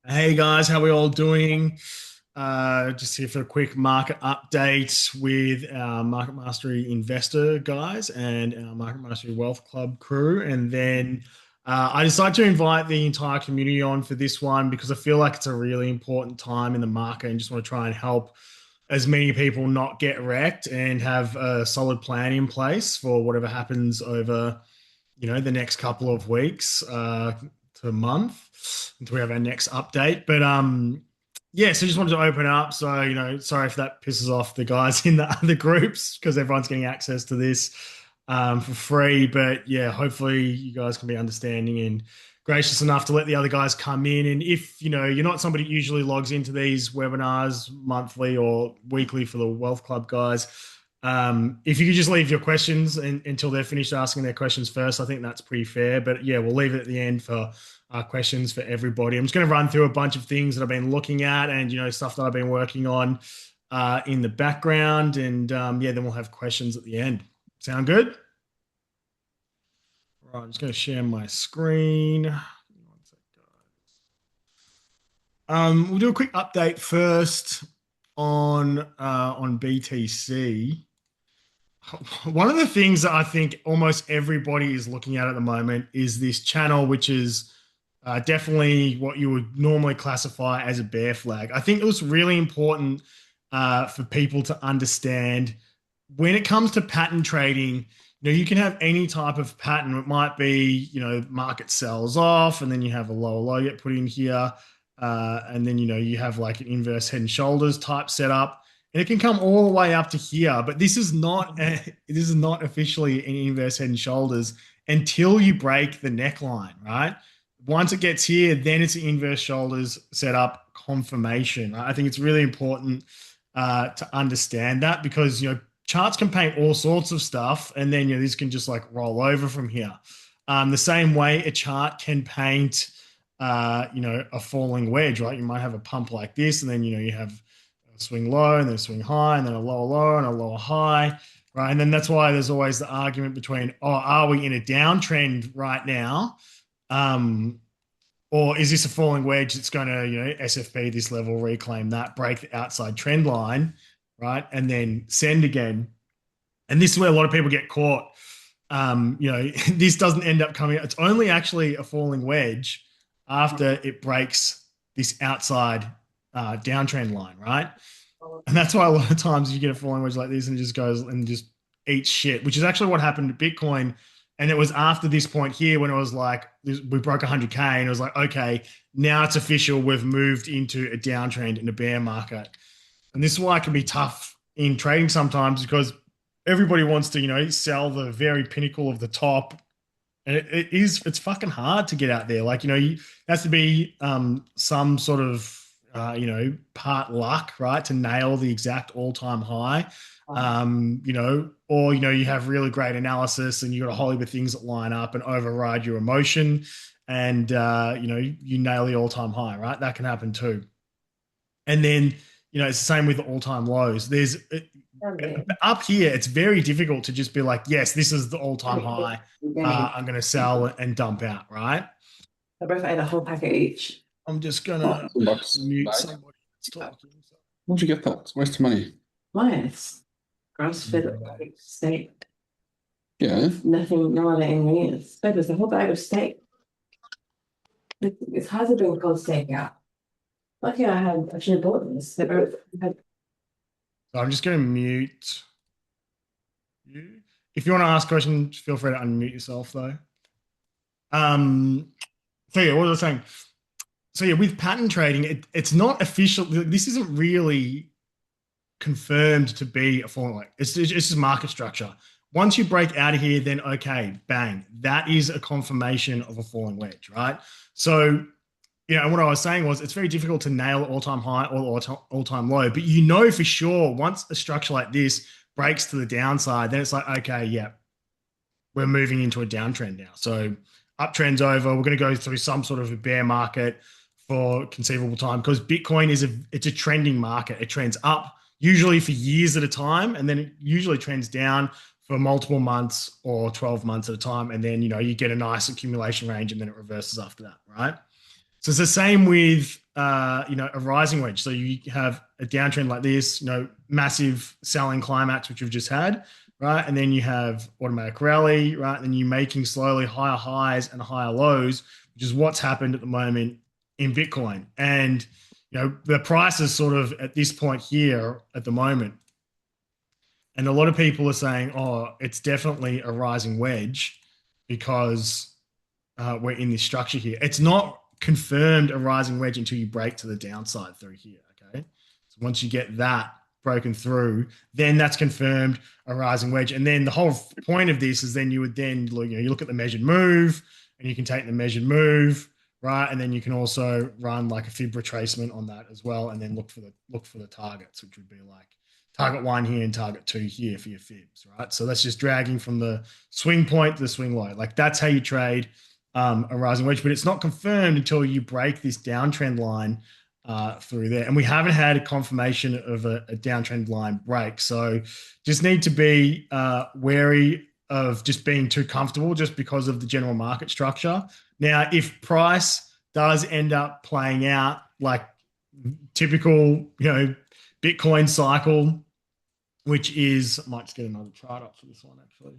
Hey guys, how we all doing? Just here for a quick market update with our Market Mastery investor guys and our Market Mastery Wealth Club crew. And then I decided to invite the entire community on for this one because I feel like it's a really important time in the market and just want to try and help as many people not get wrecked and have a solid plan in place for whatever happens over the next couple of weeks to a month until we have our next update. But yeah, so just wanted to open up. So, sorry if that pisses off the guys in the other groups because everyone's getting access to this for free. But yeah, hopefully you guys can be understanding and gracious enough to let the other guys come in. And if you're not somebody who usually logs into these webinars monthly or weekly for the Wealth Club guys, if you could just leave your questions until they're finished asking their questions first, I think that's pretty fair. But yeah, we'll leave it at the end for questions for everybody. I'm just going to run through a bunch of things that I've been looking at and stuff that I've been working on in the background, and yeah, then we'll have questions at the end. Sound good? Right, I'm just going to share my screen. We'll do a quick update first on BTC. One of the things that I think almost everybody is looking at the moment is this channel, which is definitely what you would normally classify as a bear flag. I think it was really important for people to understand when it comes to pattern trading. You can have any type of pattern. It might be, market sells off and then you have a lower low get put in here. And then, you have like an inverse head and shoulders type setup. And it can come all the way up to here, but this is not officially an inverse head and shoulders until you break the neckline, right? Once it gets here, then it's an inverse shoulders setup confirmation. Right? I think it's really important to understand that because charts can paint all sorts of stuff, and then this can just like roll over from here. The same way a chart can paint, a falling wedge, right? You might have a pump like this, and then you have swing low and then swing high and then a lower low and a lower high, right? And then that's why there's always the argument between, are we in a downtrend right now? Or is this a falling wedge that's going to, SFP this level, reclaim that, break the outside trend line, right? And then send again. And this is where a lot of people get caught. This doesn't end up coming, it's only actually a falling wedge after it breaks this outside downtrend line, right? And that's why a lot of times you get a falling wedge like this and it just goes and just eats shit, which is actually what happened to Bitcoin. And it was after this point here when it was like, we broke 100K and it was like, okay, now it's official. We've moved into a downtrend in a bear market. And this is why it can be tough in trading sometimes because everybody wants to, sell the very pinnacle of the top. And it's fucking hard to get out there. Like, it has to be some sort of, part luck, right? To nail the exact all-time high. Or you have really great analysis and you got a whole heap of things that line up and override your emotion and you nail the all-time high, right? That can happen too. And then, it's the same with the all-time lows. There's up here, it's very difficult to just be like, yes, this is the all-time high. I'm going to sell and dump out, right? I both ate a whole packet each. I'm just going to mute bag. somebody that's talking. Where'd you get that? It's a waste of money. Nice. Grass-fed steak. Yeah. Nothing, no other ingredients. But there's a whole bag of steak. It's hard to do a cold steak out. Lucky I should have bought this. They both had. So I'm just going to mute you. If you want to ask questions, feel free to unmute yourself though. So yeah, what was I saying? So yeah, with pattern trading, it's not official. This isn't really confirmed to be a formula. It's just market structure. Once you break out of here, then okay, bang, that is a confirmation of a falling wedge, right? So, what I was saying was it's very difficult to nail the all-time high or all-time low, but for sure once a structure like this breaks to the downside, then it's like, okay, yeah, we're moving into a downtrend now. So uptrend's over. We're going to go through some sort of a bear market for conceivable time because Bitcoin it's a trending market. It trends up usually for years at a time, and then it usually trends down for multiple months or 12 months at a time. And then, you get a nice accumulation range and then it reverses after that, right? So it's the same with a rising wedge. So you have a downtrend like this, massive selling climax, which we've just had, right? And then you have automatic rally, right? And then you're making slowly higher highs and higher lows, which is what's happened at the moment in Bitcoin. And, the price is sort of at this point here at the moment. And a lot of people are saying, oh, it's definitely a rising wedge because we're in this structure here. It's not confirmed a rising wedge until you break to the downside through here, okay? So once you get that broken through, then that's confirmed a rising wedge. And then the whole point of this is then you would then look, you look at the measured move, and you can take the measured move, right? And then you can also run like a fib retracement on that as well, and then look for the targets, which would be like target 1 here and target 2 here for your fibs, right? So that's just dragging from the swing point to the swing low. Like that's how you trade a rising wedge, but it's not confirmed until you break this downtrend line through there. And we haven't had a confirmation of a downtrend line break. So just need to be wary of just being too comfortable just because of the general market structure. Now, if price does end up playing out like typical, Bitcoin cycle, which is, I might just get another chart up for this one actually.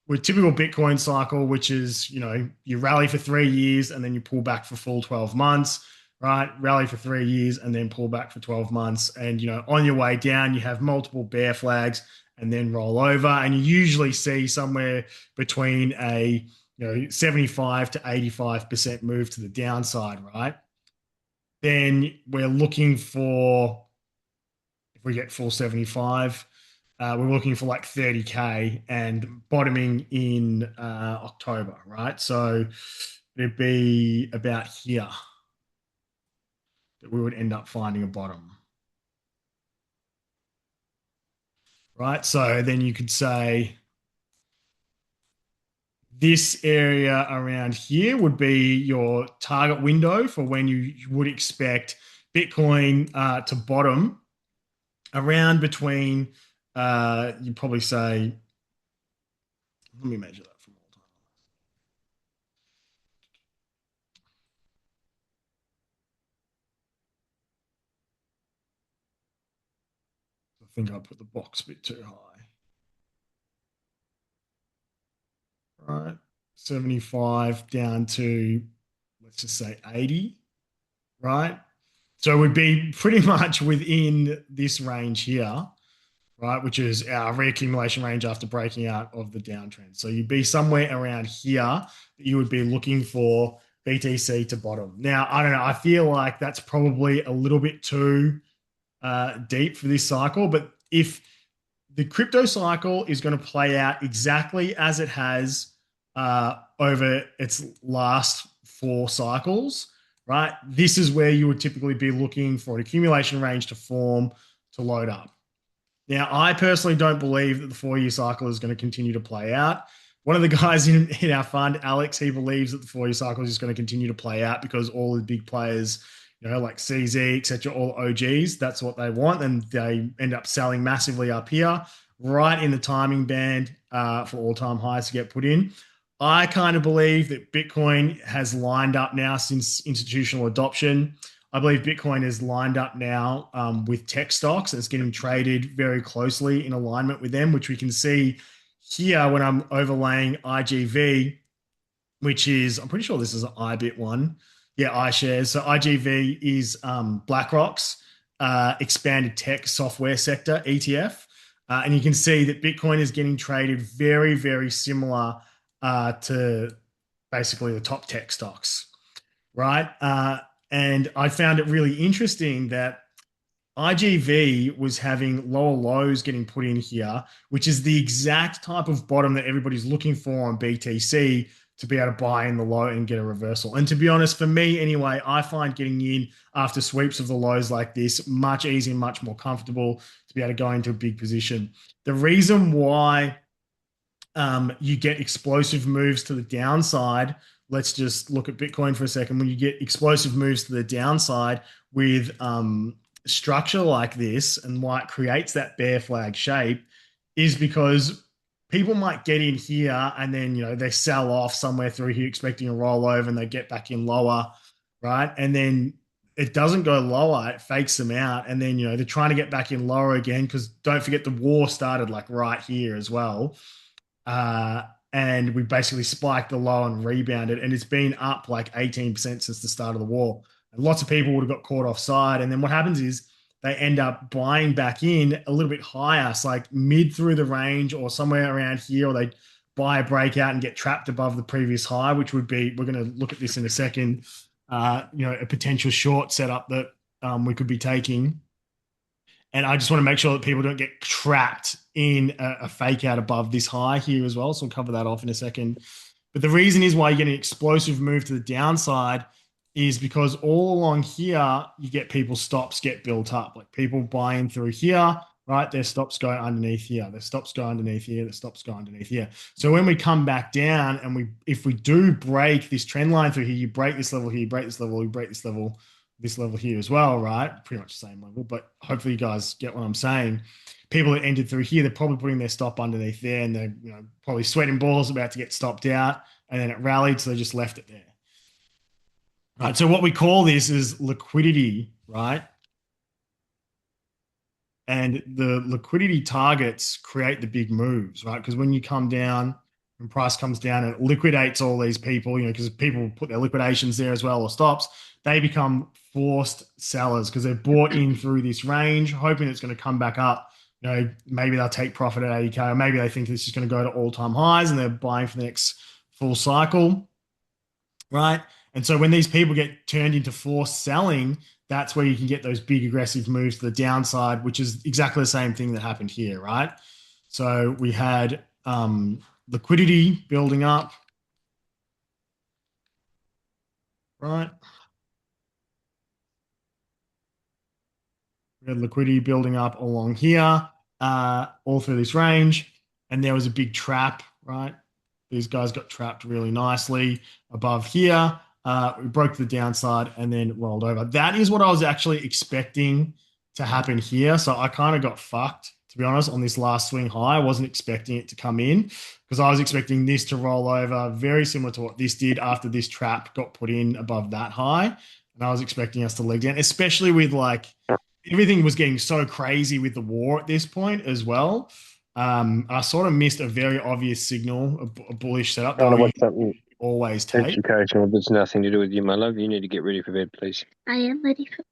With typical Bitcoin cycle, which is, you rally for 3 years and then you pull back for full 12 months, right? Rally for 3 years and then pull back for 12 months. And, on your way down, you have multiple bear flags and then roll over. And you usually see somewhere between a, 75 to 85% move to the downside, right? Then we're looking for, if we get full 75, we're looking for like 30K and bottoming in October, right? So it'd be about here that we would end up finding a bottom, right? So then you could say this area around here would be your target window for when you would expect Bitcoin to bottom around between, you'd probably say, let me measure that from all time. I think I put the box a bit too high. Right, 75 down to, let's just say 80, right? So we'd be pretty much within this range here, right? Which is our reaccumulation range after breaking out of the downtrend. So you'd be somewhere around here that you would be looking for BTC to bottom. Now, I don't know. I feel like that's probably a little bit too deep for this cycle, but if the crypto cycle is going to play out exactly as it has over its last 4 cycles, right? This is where you would typically be looking for an accumulation range to form to load up. Now, I personally don't believe that the 4-year cycle is going to continue to play out. One of the guys in our fund, Alex, he believes that the 4-year cycle is just going to continue to play out because all the big players, like CZ, etc., all OGs, that's what they want. And they end up selling massively up here, right in the timing band for all-time highs to get put in. I kind of believe that Bitcoin has lined up now since institutional adoption. I believe Bitcoin is lined up now with tech stocks. It's getting traded very closely in alignment with them, which we can see here when I'm overlaying IGV, which is, I'm pretty sure this is an IBIT one. Yeah, iShares. So IGV is BlackRock's expanded tech software sector ETF. And you can see that Bitcoin is getting traded very, very similar to basically the top tech stocks, right? And I found it really interesting that IGV was having lower lows getting put in here, which is the exact type of bottom that everybody's looking for on BTC to be able to buy in the low and get a reversal. And to be honest, for me anyway, I find getting in after sweeps of the lows like this much easier, much more comfortable to be able to go into a big position. The reason why you get explosive moves to the downside, let's just look at Bitcoin for a second. When you get explosive moves to the downside with structure like this and why it creates that bear flag shape is because people might get in here and then, they sell off somewhere through here expecting a rollover and they get back in lower, right? And then it doesn't go lower, it fakes them out. And then, they're trying to get back in lower again because don't forget the war started like right here as well. And we basically spiked the low and rebounded, and it's been up like 18% since the start of the war. And lots of people would have got caught offside. And then what happens is they end up buying back in a little bit higher. So like mid through the range or somewhere around here, or they buy a breakout and get trapped above the previous high, which would be, we're going to look at this in a second, a potential short setup that we could be taking. And I just want to make sure that people don't get trapped in a fake out above this high here as well. So we'll cover that off in a second. But the reason is why you get an explosive move to the downside is because all along here, you get people's stops get built up. Like people buying through here, right? Their stops go underneath here. Their stops go underneath here. Their stops go underneath here. So when we come back down and if we do break this trend line through here, you break this level here, you break this level, you break this level here as well, right? Pretty much the same level, but hopefully you guys get what I'm saying. People that entered through here, they're probably putting their stop underneath there and they're probably sweating balls about to get stopped out, and then it rallied, so they just left it there. Right, so what we call this is liquidity, right? And the liquidity targets create the big moves, right? Because when you come down, when price comes down and it liquidates all these people, because people put their liquidations there as well or stops, they become forced sellers because they're bought in through this range, hoping it's going to come back up. Maybe they'll take profit at 80K, or maybe they think this is going to go to all-time highs and they're buying for the next full cycle, right? And so when these people get turned into forced selling, that's where you can get those big aggressive moves to the downside, which is exactly the same thing that happened here, right? So we had liquidity building up, right? We had liquidity building up along here, all through this range. And there was a big trap, right? These guys got trapped really nicely above here. We broke the downside and then rolled over. That is what I was actually expecting to happen here. So I kind of got fucked, to be honest, on this last swing high. I wasn't expecting it to come in because I was expecting this to roll over very similar to what this did after this trap got put in above that high. And I was expecting us to leg down, especially with everything was getting so crazy with the war at this point as well. I sort of missed a very obvious signal, a bullish setup that we always take. Educational, but it's nothing to do with you, my love. You need to get ready for bed, please. I am ready for.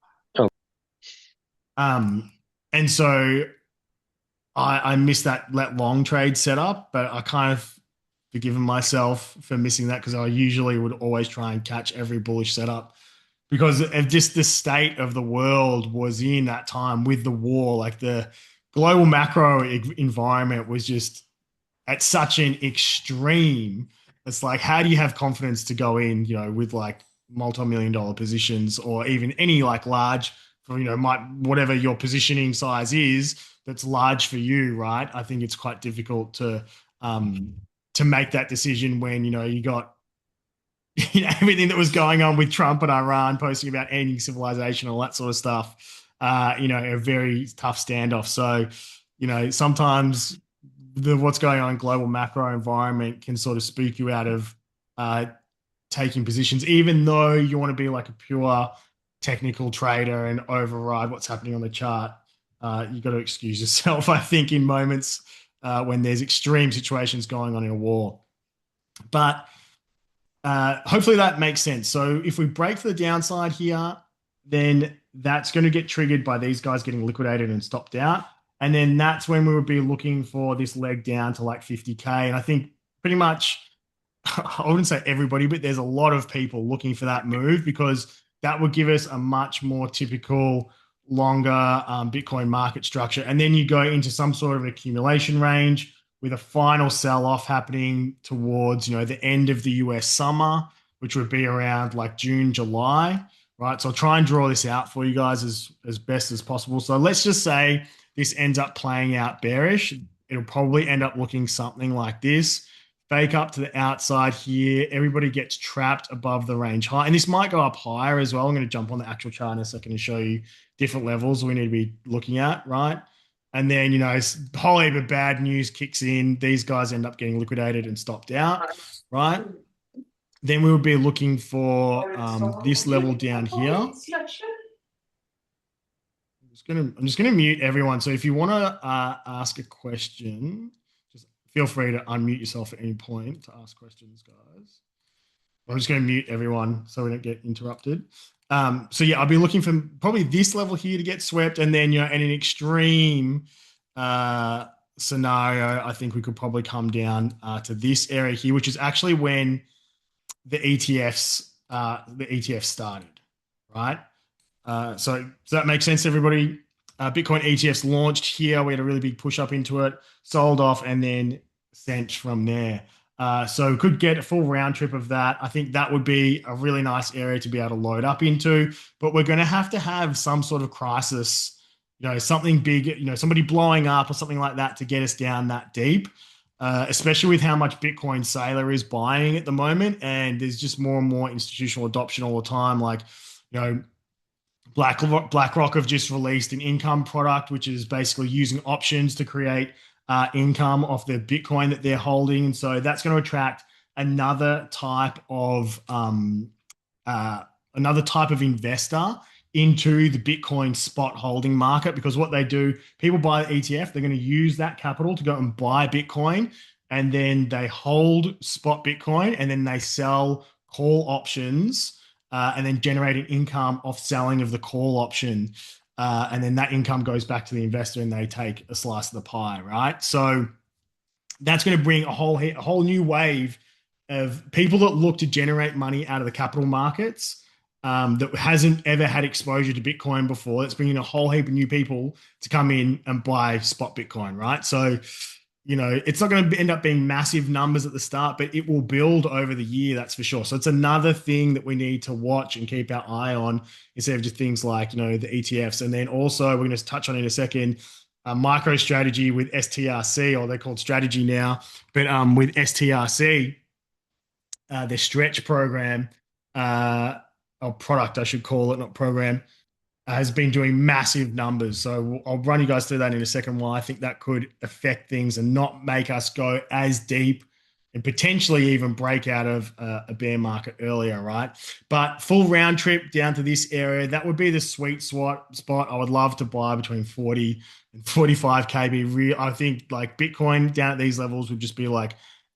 And so I missed that long trade setup, but I kind of forgiven myself for missing that because I usually would always try and catch every bullish setup because of just the state of the world was in that time with the war. Like the global macro environment was just at such an extreme. It's like, how do you have confidence to go in, with like multi-million-dollar positions or even any like large, whatever your positioning size is, that's large for you, right? I think it's quite difficult to make that decision when, you got everything that was going on with Trump and Iran posting about ending civilization, all that sort of stuff, a very tough standoff. So, sometimes what's going on in global macro environment can sort of spook you out of taking positions, even though you want to be like a pure technical trader and override what's happening on the chart. You've got to excuse yourself, I think, in moments when there's extreme situations going on in a war. But hopefully that makes sense. So if we break to the downside here, then that's going to get triggered by these guys getting liquidated and stopped out. And then that's when we would be looking for this leg down to like 50K. And I think pretty much, I wouldn't say everybody, but there's a lot of people looking for that move because that would give us a much more typical longer Bitcoin market structure. And then you go into some sort of an accumulation range with a final sell-off happening towards, the end of the US summer, which would be around like June, July, right? So I'll try and draw this out for you guys as best as possible. So let's just say this ends up playing out bearish. It'll probably end up looking something like this. Fake up to the outside here. Everybody gets trapped above the range high. And this might go up higher as well. I'm going to jump on the actual chart in a second and show you different levels we need to be looking at, right? And then, a whole heap of bad news kicks in. These guys end up getting liquidated and stopped out, right? Then we would be looking for this level down here. I'm just gonna mute everyone. So if you want to ask a question, just feel free to unmute yourself at any point to ask questions, guys. I'm just going to mute everyone so we don't get interrupted. So yeah, I'll be looking for probably this level here to get swept, and then in an extreme scenario, I think we could probably come down to this area here, which is actually when the ETFs started, right? So does that make sense to everybody? Bitcoin ETFs launched here. We had a really big push up into it, sold off, and then sent from there. So could get a full round trip of that. I think that would be a really nice area to be able to load up into, but we're going to have some sort of crisis, something big, somebody blowing up or something like that to get us down that deep, especially with how much Bitcoin Sailor is buying at the moment. And there's just more and more institutional adoption all the time. Like, BlackRock have just released an income product, which is basically using options to create income off the Bitcoin that they're holding. And so that's going to attract another type of investor into the Bitcoin spot holding market, because what they do, people buy the ETF, they're going to use that capital to go and buy Bitcoin, and then they hold spot Bitcoin, and then they sell call options, and then generate an income off selling of the call option. And then that income goes back to the investor and they take a slice of the pie, right? So that's going to bring a whole new wave of people that look to generate money out of the capital markets, that hasn't ever had exposure to Bitcoin before. That's bringing a whole heap of new people to come in and buy spot Bitcoin, right? So, it's not going to end up being massive numbers at the start, but it will build over the year, that's for sure. So it's another thing that we need to watch and keep our eye on, instead of just things like, the ETFs. And then also, we're going to touch on in a second, MicroStrategy with STRC, or they're called Strategy now, but with STRC, their stretch program, or product, I should call it, not program, has been doing massive numbers. So I'll run you guys through that in a second, why I think that could affect things and not make us go as deep and potentially even break out of a bear market earlier, right? But full round trip down to this area, that would be the sweet spot. I would love to buy between 40 and 45K. Be real. I think like Bitcoin down at these levels would just be like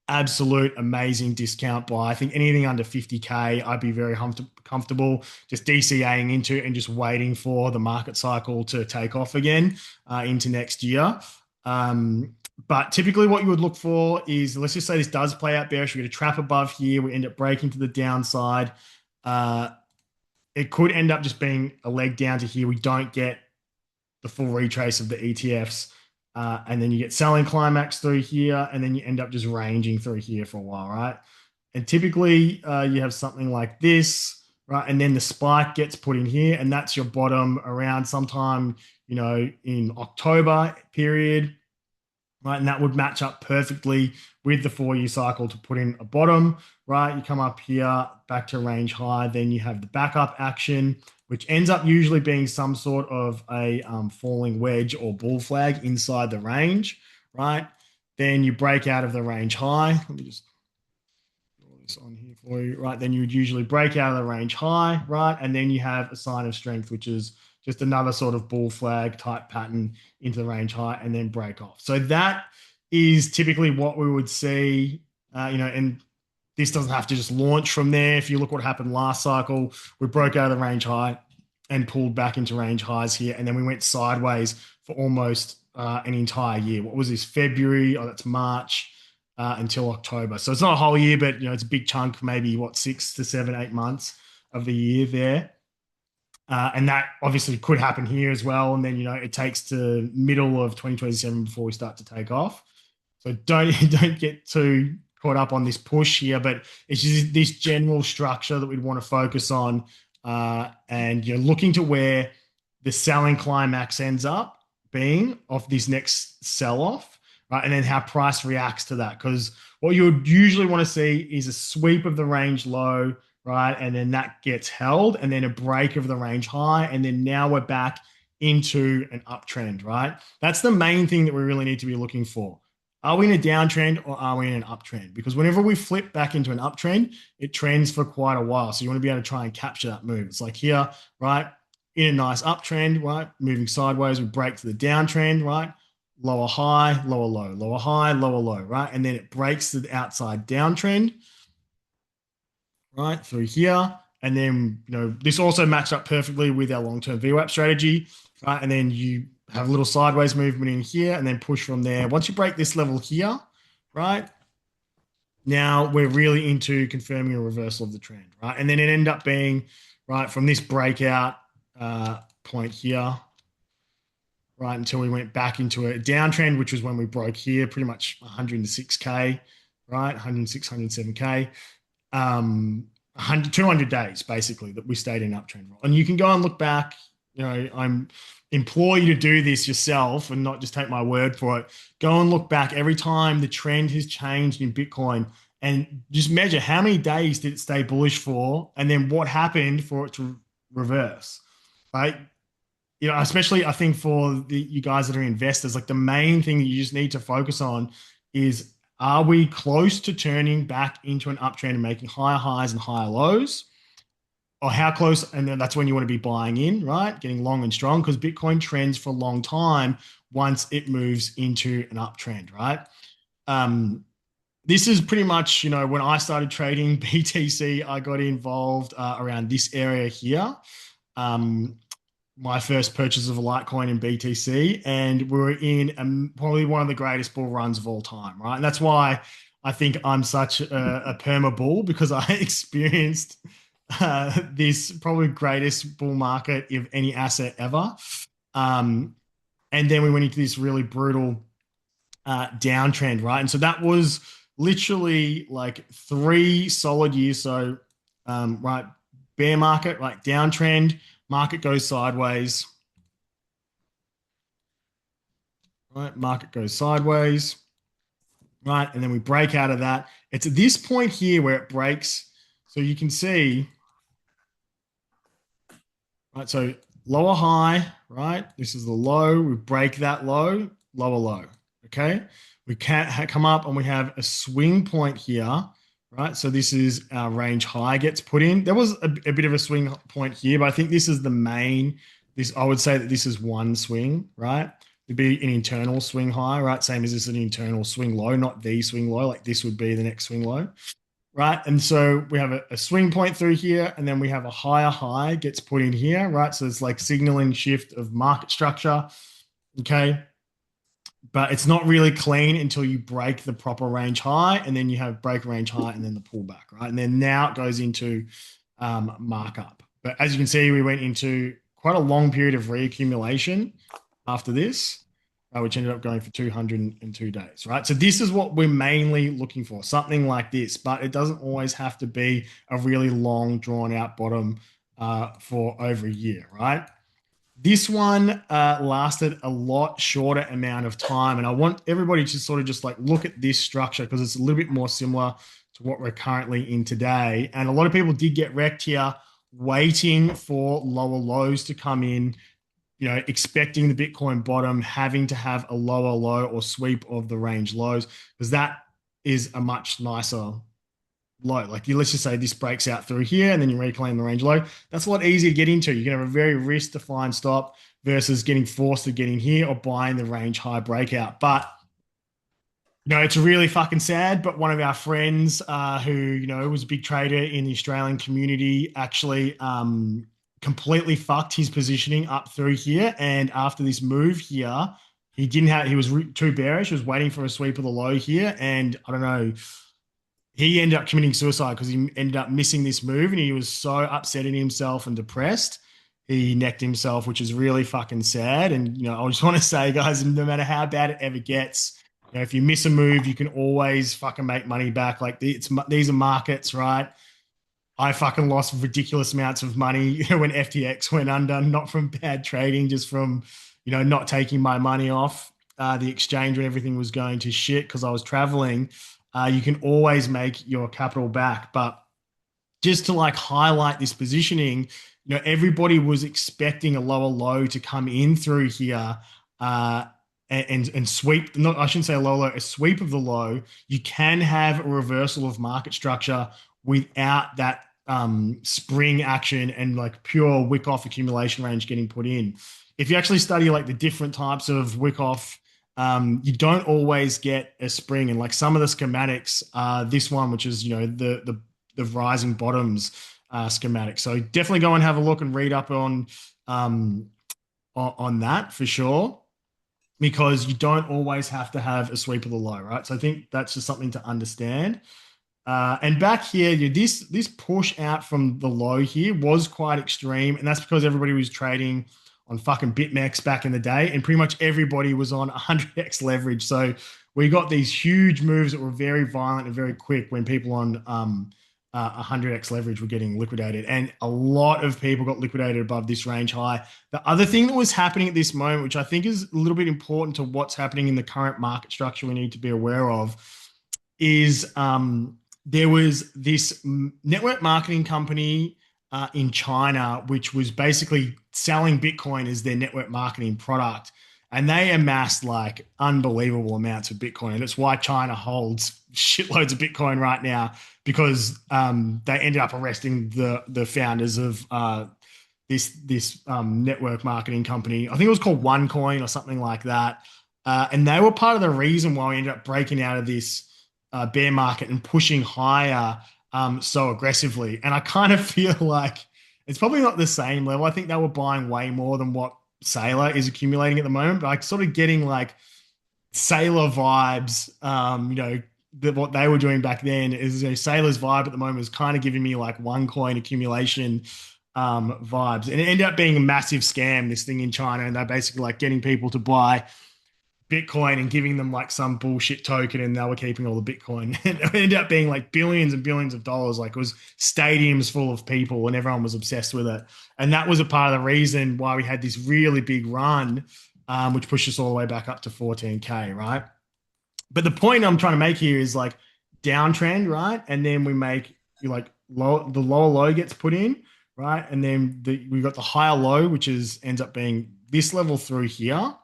absolute amazing discount buy. I think anything under 50K, I'd be very comfortable just DCAing into and just waiting for the market cycle to take off again into next year. But typically what you would look for is, let's just say this does play out bearish. We get a trap above here. We end up breaking to the downside. It could end up just being a leg down to here. We don't get the full retrace of the ETFs. And then you get selling climax through here, and then you end up just ranging through here for a while, right? And typically you have something like this, right? And then the spike gets put in here, and that's your bottom around sometime, in October period, right? And that would match up perfectly with the 4-year cycle to put in a bottom, right? You come up here, back to range high, then you have the backup action, which ends up usually being some sort of a falling wedge or bull flag inside the range, right? Then you break out of the range high. Let me just draw this on here for you, right? Then you would usually break out of the range high, right? And then you have a sign of strength, which is just another sort of bull flag type pattern into the range high, and then break off. So that is typically what we would see, and this doesn't have to just launch from there. If you look what happened last cycle, we broke out of the range high and pulled back into range highs here. And then we went sideways for almost an entire year. What was this? February, that's March, until October. So it's not a whole year, but it's a big chunk, maybe 6 to 7, 8 months of the year there. And that obviously could happen here as well. And then, it takes to middle of 2027 before we start to take off. So don't get too caught up on this push here, but it's just this general structure that we'd want to focus on. And you're looking to where the selling climax ends up being of this next sell-off, right? And then how price reacts to that. Because what you would usually want to see is a sweep of the range low, right? And then that gets held, and then a break of the range high. And then now we're back into an uptrend, right? That's the main thing that we really need to be looking for. Are we in a downtrend or are we in an uptrend? Because whenever we flip back into an uptrend, it trends for quite a while. So you want to be able to try and capture that move. It's like here, right? In a nice uptrend, right? Moving sideways, we break to the downtrend, right? Lower high, lower low, lower high, lower low, right? And then it breaks to the outside downtrend, right? Through here. And then, this also matched up perfectly with our long-term VWAP strategy, right? And then you have a little sideways movement in here and then push from there. Once you break this level here, right? Now we're really into confirming a reversal of the trend, right? And then it ended up being, right, from this breakout point here, right, until we went back into a downtrend, which was when we broke here, pretty much 106K, right? 106, 107K. 200 days basically that we stayed in uptrend. And you can go and look back, I'm implore you to do this yourself and not just take my word for it. Go and look back every time the trend has changed in Bitcoin and just measure how many days did it stay bullish for and then what happened for it to reverse, right? Especially I think for you guys that are investors, like the main thing that you just need to focus on is, are we close to turning back into an uptrend and making higher highs and higher lows? Or how close? And then that's when you want to be buying in, right? Getting long and strong, because Bitcoin trends for a long time once it moves into an uptrend, right? This is pretty much, when I started trading BTC, I got involved around this area here. My first purchase of a Litecoin in BTC, and we were in probably one of the greatest bull runs of all time, right? And that's why I think I'm such a perma bull, because I experienced this probably greatest bull market of any asset ever. And then we went into this really brutal downtrend, right? And so that was literally like 3 solid years. So, right, bear market, like downtrend, market goes sideways, right? Market goes sideways, right? And then we break out of that. It's at this point here where it breaks. So you can see, right? So lower high, right? This is the low. We break that low, lower low. Okay. We can't come up and we have a swing point here, right? So this is our range high gets put in. There was a bit of a swing point here, but I think this is the main. I would say that this is one swing, right? It'd be an internal swing high, right? Same as this is an internal swing low, not the swing low. Like this would be the next swing low, right? And so we have a swing point through here, and then we have a higher high gets put in here, right? So it's like signaling shift of market structure, okay? But it's not really clean until you break the proper range high, and then you have break range high and then the pullback, right? And then now it goes into markup. But as you can see, we went into quite a long period of reaccumulation after this, which ended up going for 202 days, right? So this is what we're mainly looking for, something like this, but it doesn't always have to be a really long, drawn out bottom for over a year, right? This one lasted a lot shorter amount of time. And I want everybody to sort of just like look at this structure, because it's a little bit more similar to what we're currently in today. And a lot of people did get wrecked here, waiting for lower lows to come in, expecting the Bitcoin bottom, having to have a lower low or sweep of the range lows, because that is a much nicer low. Like let's just say this breaks out through here and then you reclaim the range low. That's a lot easier to get into. You can have a very risk-defined stop versus getting forced to get in here or buying the range high breakout. But it's really fucking sad. But one of our friends who was a big trader in the Australian community actually completely fucked his positioning up through here. And after this move here, he was too bearish. He was waiting for a sweep of the low here. And I don't know, he ended up committing suicide because he ended up missing this move, and he was so upset in himself and depressed. He necked himself, which is really fucking sad. And, I just want to say, guys, no matter how bad it ever gets, if you miss a move, you can always fucking make money back. Like these are markets, right? I fucking lost ridiculous amounts of money when FTX went under, not from bad trading, just from, not taking my money off the exchange when everything was going to shit because I was traveling. You can always make your capital back. But just to like highlight this positioning, everybody was expecting a lower low to come in through here, and sweep. Not, I shouldn't say a low low, a sweep of the low. You can have a reversal of market structure without that spring action and like pure wick off accumulation range getting put in. If you actually study like the different types of wick off, you don't always get a spring. And like some of the schematics, this one, which is the rising bottoms schematic. So definitely go and have a look and read up on that for sure, because you don't always have to have a sweep of the low, right? So I think that's just something to understand. And back here, this push out from the low here was quite extreme, and that's because everybody was trading on fucking BitMEX back in the day, and pretty much everybody was on 100x leverage. So we got these huge moves that were very violent and very quick when people on 100x leverage were getting liquidated, and a lot of people got liquidated above this range high. The other thing that was happening at this moment, which I think is a little bit important to what's happening in the current market structure we need to be aware of, is there was this network marketing company in China, which was basically selling Bitcoin as their network marketing product. And they amassed like unbelievable amounts of Bitcoin. And it's why China holds shitloads of Bitcoin right now, because they ended up arresting the founders of this network marketing company. I think it was called OneCoin or something like that. And they were part of the reason why we ended up breaking out of this bear market and pushing higher so aggressively. And I kind of feel like it's probably not the same level. I think they were buying way more than what Sailor is accumulating at the moment, but I'm sort of getting like Sailor vibes. What they were doing back then is Sailor's vibe at the moment is kind of giving me like OneCoin accumulation vibes. And it ended up being a massive scam, this thing in China. And they're basically like getting people to buy Bitcoin and giving them like some bullshit token, and they were keeping all the Bitcoin. It ended up being like billions and billions of dollars. Like it was stadiums full of people and everyone was obsessed with it. And that was a part of the reason why we had this really big run, which pushed us all the way back up to 14K, right? But the point I'm trying to make here is like downtrend, right? And then we make the lower low gets put in, right? And then we got the higher low, which ends up being this level through here,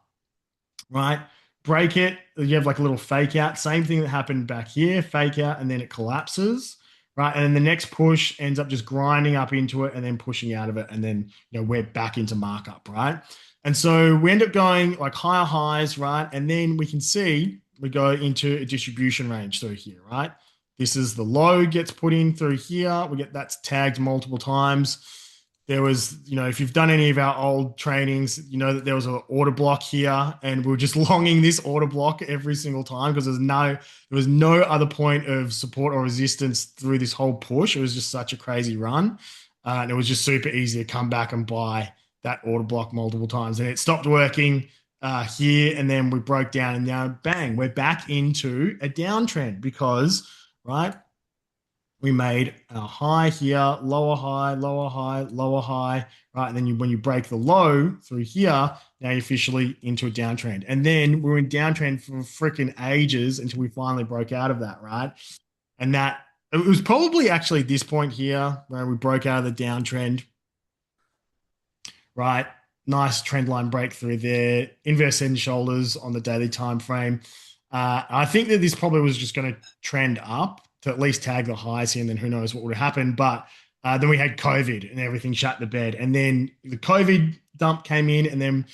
right? Break it, you have like a little fake out. Same thing that happened back here, fake out, and then it collapses, right? And then the next push ends up just grinding up into it and then pushing out of it. And then, we're back into markup, right? And so we end up going like higher highs, right? And then we can see we go into a distribution range through here, right? This is the low gets put in through here. We get that's tagged multiple times. There was, if you've done any of our old trainings, you know that there was an order block here, and we were just longing this order block every single time because there was no other point of support or resistance through this whole push. It was just such a crazy run. And it was just super easy to come back and buy that order block multiple times. And it stopped working here, and then we broke down, and now bang, we're back into a downtrend because, right, we made a high here, lower high, lower high, lower high, right? And then when you break the low through here, now you're officially into a downtrend. And then we're in downtrend for freaking ages until we finally broke out of that, right? And that it was probably actually this point here where we broke out of the downtrend, right? Nice trend line breakthrough there, inverse head and shoulders on the daily time frame. I think that this probably was just going to trend up to at least tag the highs here, and then who knows what would have happened. But then we had COVID and everything shut the bed. And then the COVID dump came in, and then,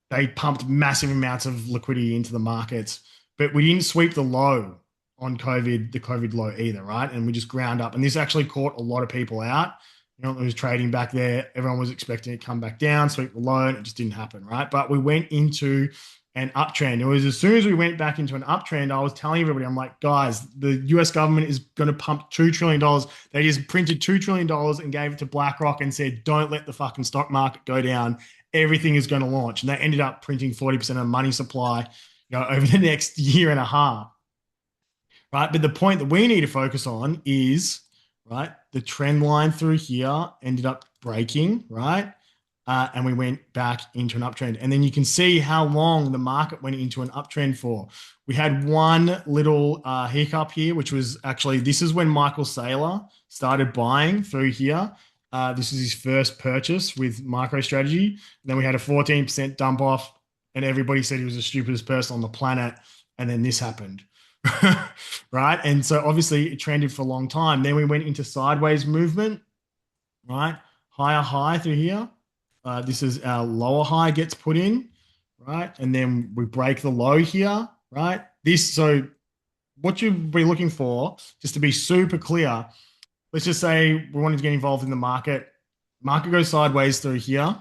they pumped massive amounts of liquidity into the markets. But we didn't sweep the low on the COVID low either, right? And we just ground up. And this actually caught a lot of people out. It was trading back there. Everyone was expecting it to come back down, sweep the low, and it just didn't happen, right? But we went into an uptrend. It was as soon as we went back into an uptrend, I was telling everybody, I'm like, guys, the US government is going to pump $2 trillion. They just printed $2 trillion and gave it to BlackRock and said, don't let the fucking stock market go down. Everything is going to launch. And they ended up printing 40% of money supply, over the next year and a half. Right. But the point that we need to focus on is, right, the trend line through here ended up breaking, right? And we went back into an uptrend. And then you can see how long the market went into an uptrend for. We had one little hiccup here, which was actually, this is when Michael Saylor started buying through here. This is his first purchase with MicroStrategy. Then we had a 14% dump off, and everybody said he was the stupidest person on the planet. And then this happened, right? And so obviously it trended for a long time. Then we went into sideways movement, right? Higher high through here. This is our lower high gets put in, right? And then we break the low here, right? So what you'd be looking for, just to be super clear, let's just say we wanted to get involved in the market. Market goes sideways through here.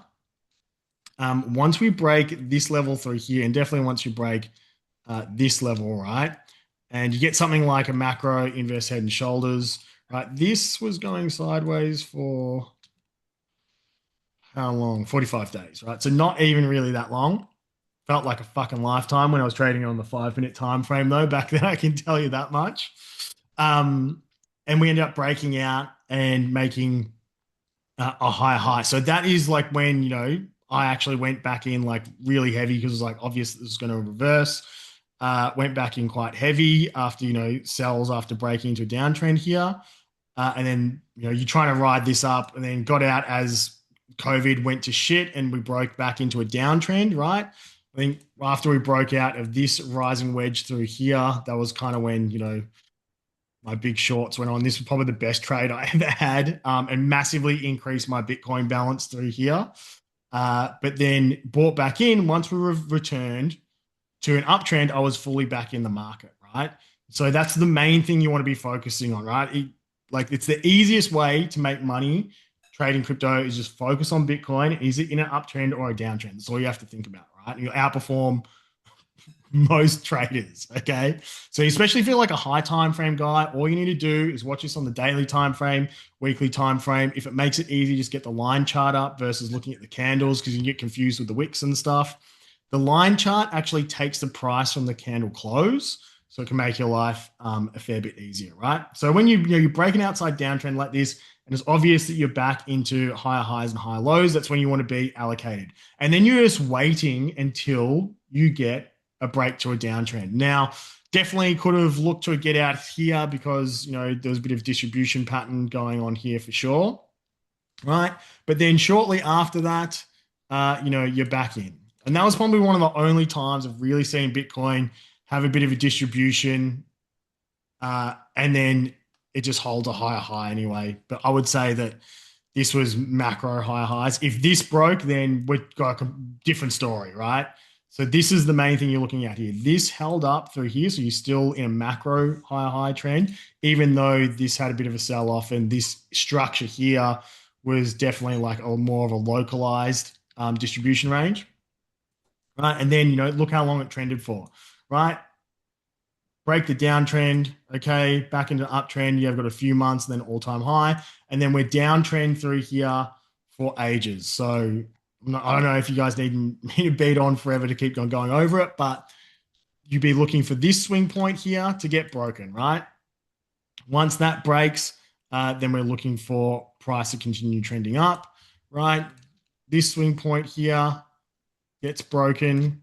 Once we break this level through here, and definitely once you break this level, right? And you get something like a macro inverse head and shoulders, right? This was going sideways for how long? 45 days, right? So not even really that long. Felt like a fucking lifetime when I was trading on the 5-minute time frame, though. Back then, I can tell you that much. And we ended up breaking out and making a higher high. So that is like when, I actually went back in like really heavy because it was like obvious this was going to reverse. Went back in quite heavy after, sells after breaking into a downtrend here. And then, you're trying to ride this up and then got out as COVID went to shit and we broke back into a downtrend, right? I think after we broke out of this rising wedge through here, that was kind of when, my big shorts went on. This was probably the best trade I ever had, and massively increased my Bitcoin balance through here. But then bought back in once we returned to an uptrend, I was fully back in the market, right? So that's the main thing you want to be focusing on, right? It's the easiest way to make money trading crypto is just focus on Bitcoin. Is it in an uptrend or a downtrend? That's all you have to think about, right? You'll outperform most traders, okay? So especially if you're like a high time frame guy, all you need to do is watch this on the daily time frame, weekly time frame. If it makes it easy, just get the line chart up versus looking at the candles because you can get confused with the wicks and stuff. The line chart actually takes the price from the candle close, so it can make your life a fair bit easier, right? So when you're breaking outside downtrend like this, and it's obvious that you're back into higher highs and higher lows, that's when you want to be allocated. And then you're just waiting until you get a break to a downtrend. Now, definitely could have looked to get out here because, there was a bit of distribution pattern going on here for sure, right? But then shortly after that, you're back in. And that was probably one of the only times I've really seen Bitcoin have a bit of a distribution, and then it just holds a higher high anyway. But I would say that this was macro higher highs. If this broke, then we've got a different story, right? So this is the main thing you're looking at here. This held up through here, so you're still in a macro higher high trend, even though this had a bit of a sell-off, and this structure here was definitely like more of a localized distribution range. Right. And then, look how long it trended for, right? Break the downtrend. Okay. Back into uptrend. You've got a few months, and then all-time high. And then we're downtrend through here for ages. So I don't know if you guys need me to beat on forever to keep going over it, but you'd be looking for this swing point here to get broken, right? Once that breaks, then we're looking for price to continue trending up, right? This swing point here gets broken,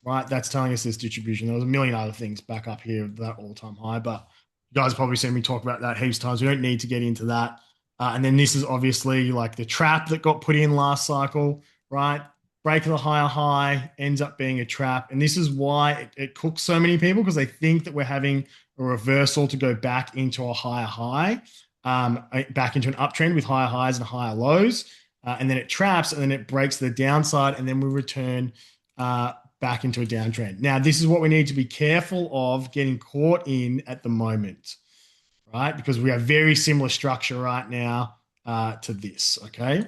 right? That's telling us this distribution. There was a million other things back up here, that all-time high, but you guys have probably seen me talk about that heaps of times. We don't need to get into that. And then this is obviously like the trap that got put in last cycle, right? Break of the higher high ends up being a trap. And this is why it cooks so many people, because they think that we're having a reversal to go back into a higher high, back into an uptrend with higher highs and higher lows. And then it traps, and then it breaks the downside, and then we return back into a downtrend. Now, this is what we need to be careful of getting caught in at the moment, right? Because we have very similar structure right now to this, okay?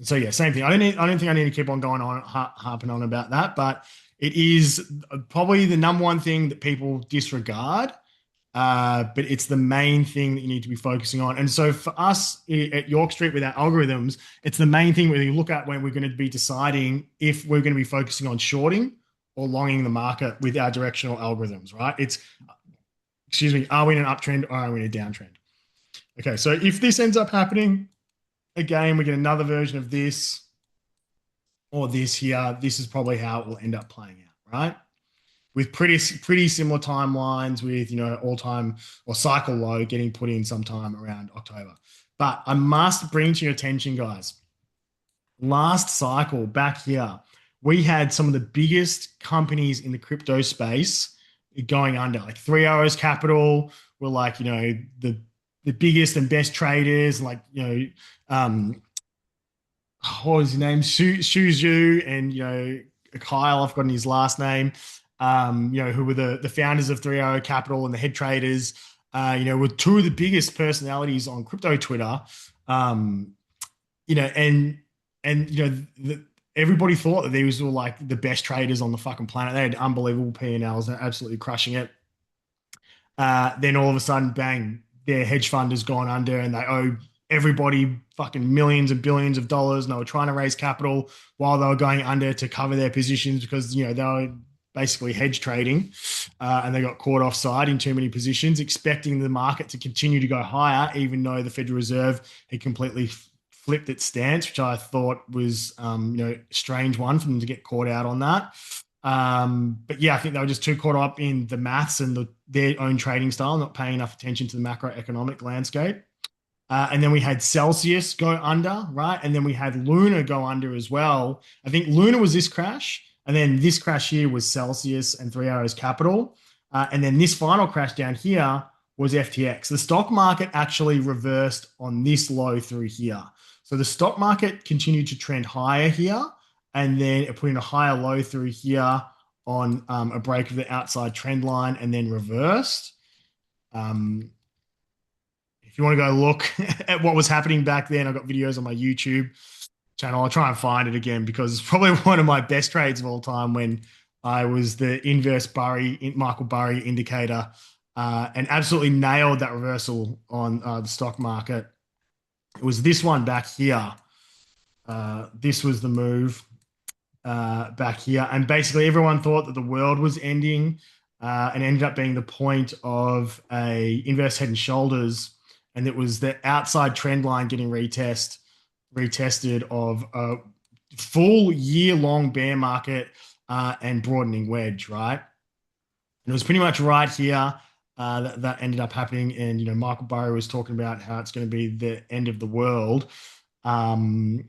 So yeah, same thing. I don't think I need to keep on going on harping on about that, but it is probably the number one thing that people disregard. But it's the main thing that you need to be focusing on. And so for us at York Street with our algorithms, it's the main thing we look at when we're going to be deciding if we're going to be focusing on shorting or longing the market with our directional algorithms, right? Are we in an uptrend or are we in a downtrend? Okay, so if this ends up happening, again, we get another version of this or this here. This is probably how it will end up playing out, right? with pretty similar timelines with, all-time or cycle low getting put in sometime around October. But I must bring to your attention, guys, last cycle back here, we had some of the biggest companies in the crypto space going under, like 3 Arrows Capital were like, the biggest and best traders, like, what was his name? Shuju and, Kyle, I've forgotten his last name, who were the founders of 3 Arrow Capital and the head traders, were two of the biggest personalities on crypto Twitter. Everybody thought that these were like the best traders on the fucking planet. They had unbelievable P&Ls. They're absolutely crushing it. Then all of a sudden, bang, their hedge fund has gone under and they owe everybody fucking millions and billions of dollars. And they were trying to raise capital while they were going under to cover their positions because, they were basically hedge trading and they got caught offside in too many positions, expecting the market to continue to go higher, even though the Federal Reserve had completely flipped its stance, which I thought was, a strange one for them to get caught out on that. But yeah, I think they were just too caught up in the maths and their own trading style, not paying enough attention to the macroeconomic landscape. And then we had Celsius go under, right? And then we had Luna go under as well. I think Luna was this crash. And then this crash here was Celsius and 3 Arrows Capital. And then this final crash down here was FTX. The stock market actually reversed on this low through here. So the stock market continued to trend higher here, and then it put in a higher low through here on a break of the outside trend line and then reversed. If you want to go look at what was happening back then, I've got videos on my YouTube channel. I'll try and find it again because it's probably one of my best trades of all time when I was the inverse Michael Burry indicator and absolutely nailed that reversal on the stock market. It was this one back here. This was the move back here. And basically everyone thought that the world was ending and ended up being the point of a inverse head and shoulders. And it was the outside trend line getting retested of a full year-long bear market and broadening wedge, right? And it was pretty much right here that ended up happening. And, Michael Burry was talking about how it's going to be the end of the world. And,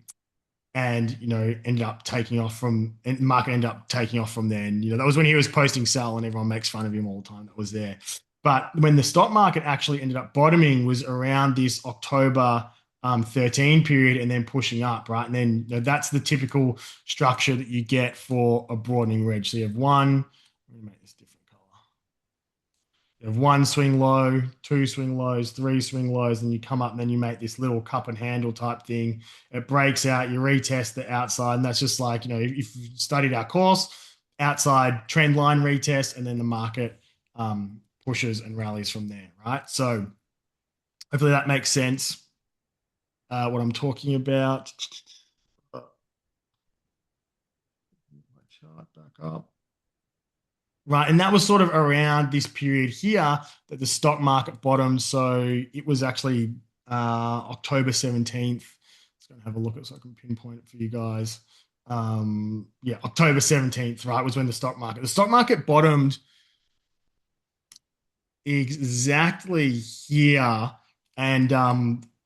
ended up taking off and the market ended up taking off from there. And, that was when he was posting sell and everyone makes fun of him all the time. That was there. But when the stock market actually ended up bottoming was around this October 13 period and then pushing up, right? And then that's the typical structure that you get for a broadening wedge. So you have one, let me make this different color. You have one swing low, two swing lows, three swing lows, and you come up and then you make this little cup and handle type thing. It breaks out, you retest the outside, and that's just like, if you studied our course, outside trend line retest, and then the market pushes and rallies from there, right? So hopefully that makes sense. What I'm talking about. My chart back up. Right, and that was sort of around this period here that the stock market bottomed. So it was actually October 17th. Let's go and have a look at it so I can pinpoint it for you guys. October 17th, right, was when the stock market bottomed exactly here. And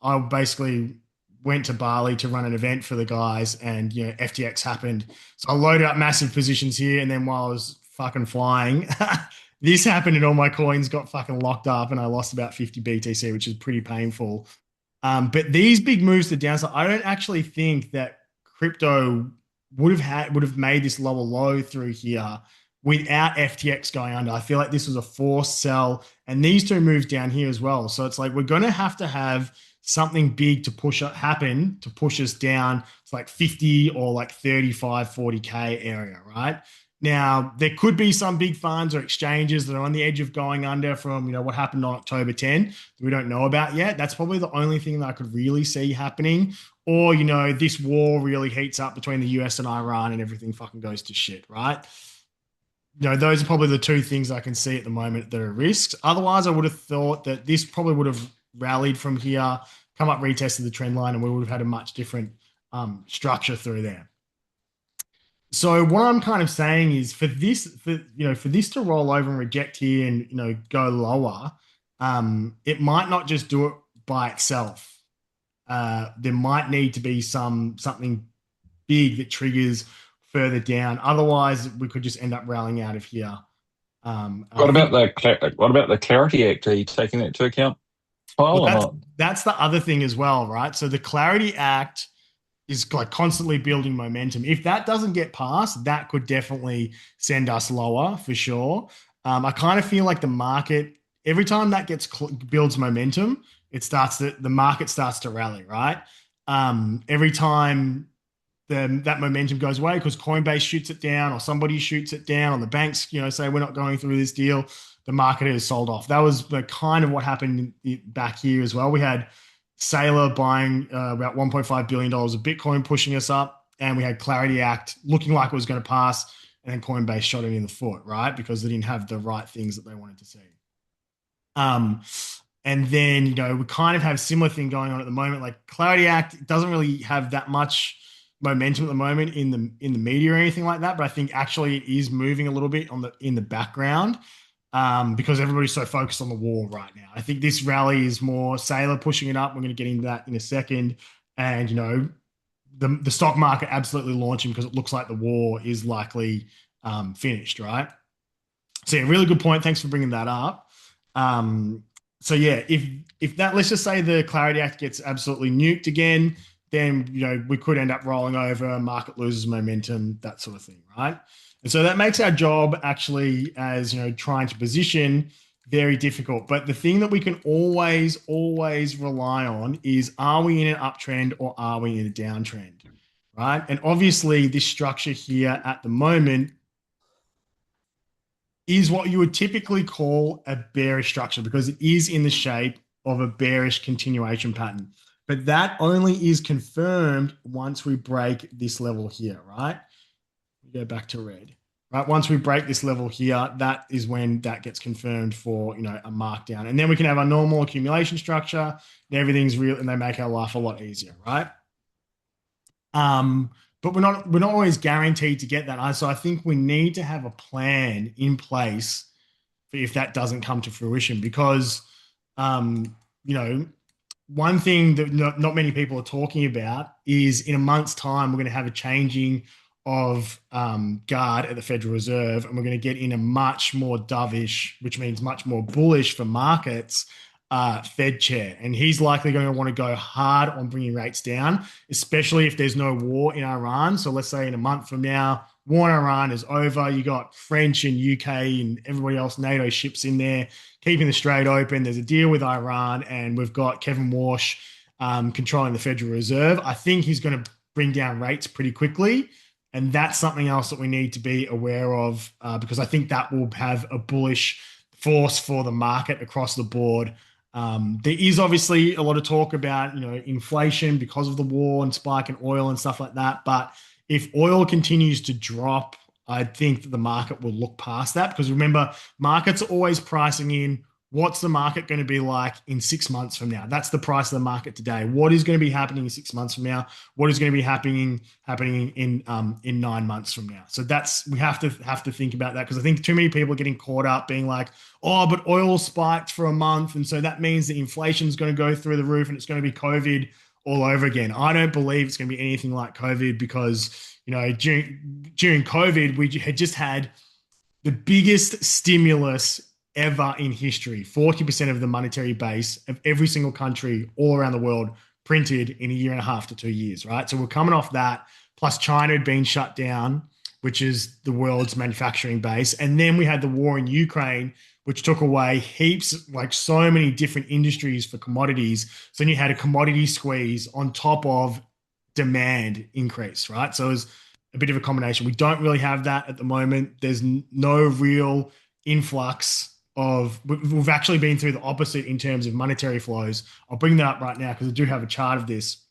I basically went to Bali to run an event for the guys and, FTX happened. So I loaded up massive positions here. And then while I was fucking flying, this happened and all my coins got fucking locked up and I lost about 50 BTC, which is pretty painful. But these big moves to the downside, I don't actually think that crypto would have made this lower low through here without FTX going under. I feel like this was a forced sell and these two moves down here as well. So it's like, we're going to have something big to push us down to like 50 or like 35, 40K area, right? Now, there could be some big funds or exchanges that are on the edge of going under from, what happened on October 10 that we don't know about yet. That's probably the only thing that I could really see happening. Or, this war really heats up between the US and Iran and everything fucking goes to shit, right? Those are probably the two things I can see at the moment that are risks. Otherwise, I would have thought that this probably would have rallied from here, come up, retested the trend line, and we would have had a much different structure through there. So what I'm kind of saying is for this to roll over and reject here and go lower, it might not just do it by itself. There might need to be something big that triggers further down. Otherwise, we could just end up rallying out of here. I What about think the Clarity Act? Are you taking that into account, well, Kyle, or that's not? that's the other thing as well, right? So the Clarity Act is like constantly building momentum. If that doesn't get passed, that could definitely send us lower for sure. I kind of feel like the market every time that builds momentum, the market starts to rally, right? Every time that momentum goes away because Coinbase shoots it down or somebody shoots it down, or the banks, say we're not going through this deal, the market has sold off. That was the kind of what happened back here as well. We had Saylor buying about $1.5 billion of Bitcoin, pushing us up, and we had Clarity Act looking like it was going to pass, and then Coinbase shot it in the foot, right? Because they didn't have the right things that they wanted to see. And then, we kind of have a similar thing going on at the moment. Like Clarity Act doesn't really have that much momentum at the moment in the media or anything like that, but I think actually it is moving a little bit in the background because everybody's so focused on the war right now. I think this rally is more Saylor pushing it up. We're going to get into that in a second, and the stock market absolutely launching because it looks like the war is likely finished, right? So yeah, really good point. Thanks for bringing that up. So yeah, if that, let's just say the Clarity Act gets absolutely nuked again, then we could end up rolling over, market loses momentum, that sort of thing, right? And so that makes our job actually as trying to position very difficult. But the thing that we can always rely on is, are we in an uptrend or are we in a downtrend, right? And obviously this structure here at the moment is what you would typically call a bearish structure because it is in the shape of a bearish continuation pattern. But that only is confirmed once we break this level here, right? We go back to red, right? Once we break this level here, that is when that gets confirmed for, a markdown. And then we can have a normal accumulation structure and everything's real and they make our life a lot easier, right? But we're not always guaranteed to get that. So I think we need to have a plan in place for if that doesn't come to fruition, because one thing that not many people are talking about is in a month's time we're going to have a changing of guard at the Federal Reserve, and we're going to get in a much more dovish, which means much more bullish for markets, Fed chair, and he's likely going to want to go hard on bringing rates down, especially if there's no war in Iran. So let's say in a month from now, war in Iran is over. You got French and UK and everybody else, NATO ships in there, keeping the Strait open. There's a deal with Iran, and we've got Kevin Walsh controlling the Federal Reserve. I think he's going to bring down rates pretty quickly. And that's something else that we need to be aware of because I think that will have a bullish force for the market across the board. There is obviously a lot of talk about, inflation because of the war and spike in oil and stuff like that. But if oil continues to drop, I think that the market will look past that, because remember, markets are always pricing in what's the market going to be like in 6 months from now. That's the price of the market today. What is going to be happening in 6 months from now? What is going to be happening in 9 months from now? So we have to think about that, because I think too many people are getting caught up being like, oh, but oil spiked for a month, and so that means that inflation is going to go through the roof and it's going to be COVID all over again. I don't believe it's going to be anything like COVID, because during COVID we had just had the biggest stimulus ever in history. 40% of the monetary base of every single country all around the world printed in a year and a half to 2 years, right? So we're coming off that, plus China had been shut down, which is the world's manufacturing base. And then we had the war in Ukraine, which took away heaps, like so many different industries for commodities. So then you had a commodity squeeze on top of demand increase, right? So it was a bit of a combination. We don't really have that at the moment. There's no real influx we've actually been through the opposite in terms of monetary flows. I'll bring that up right now because I do have a chart of this.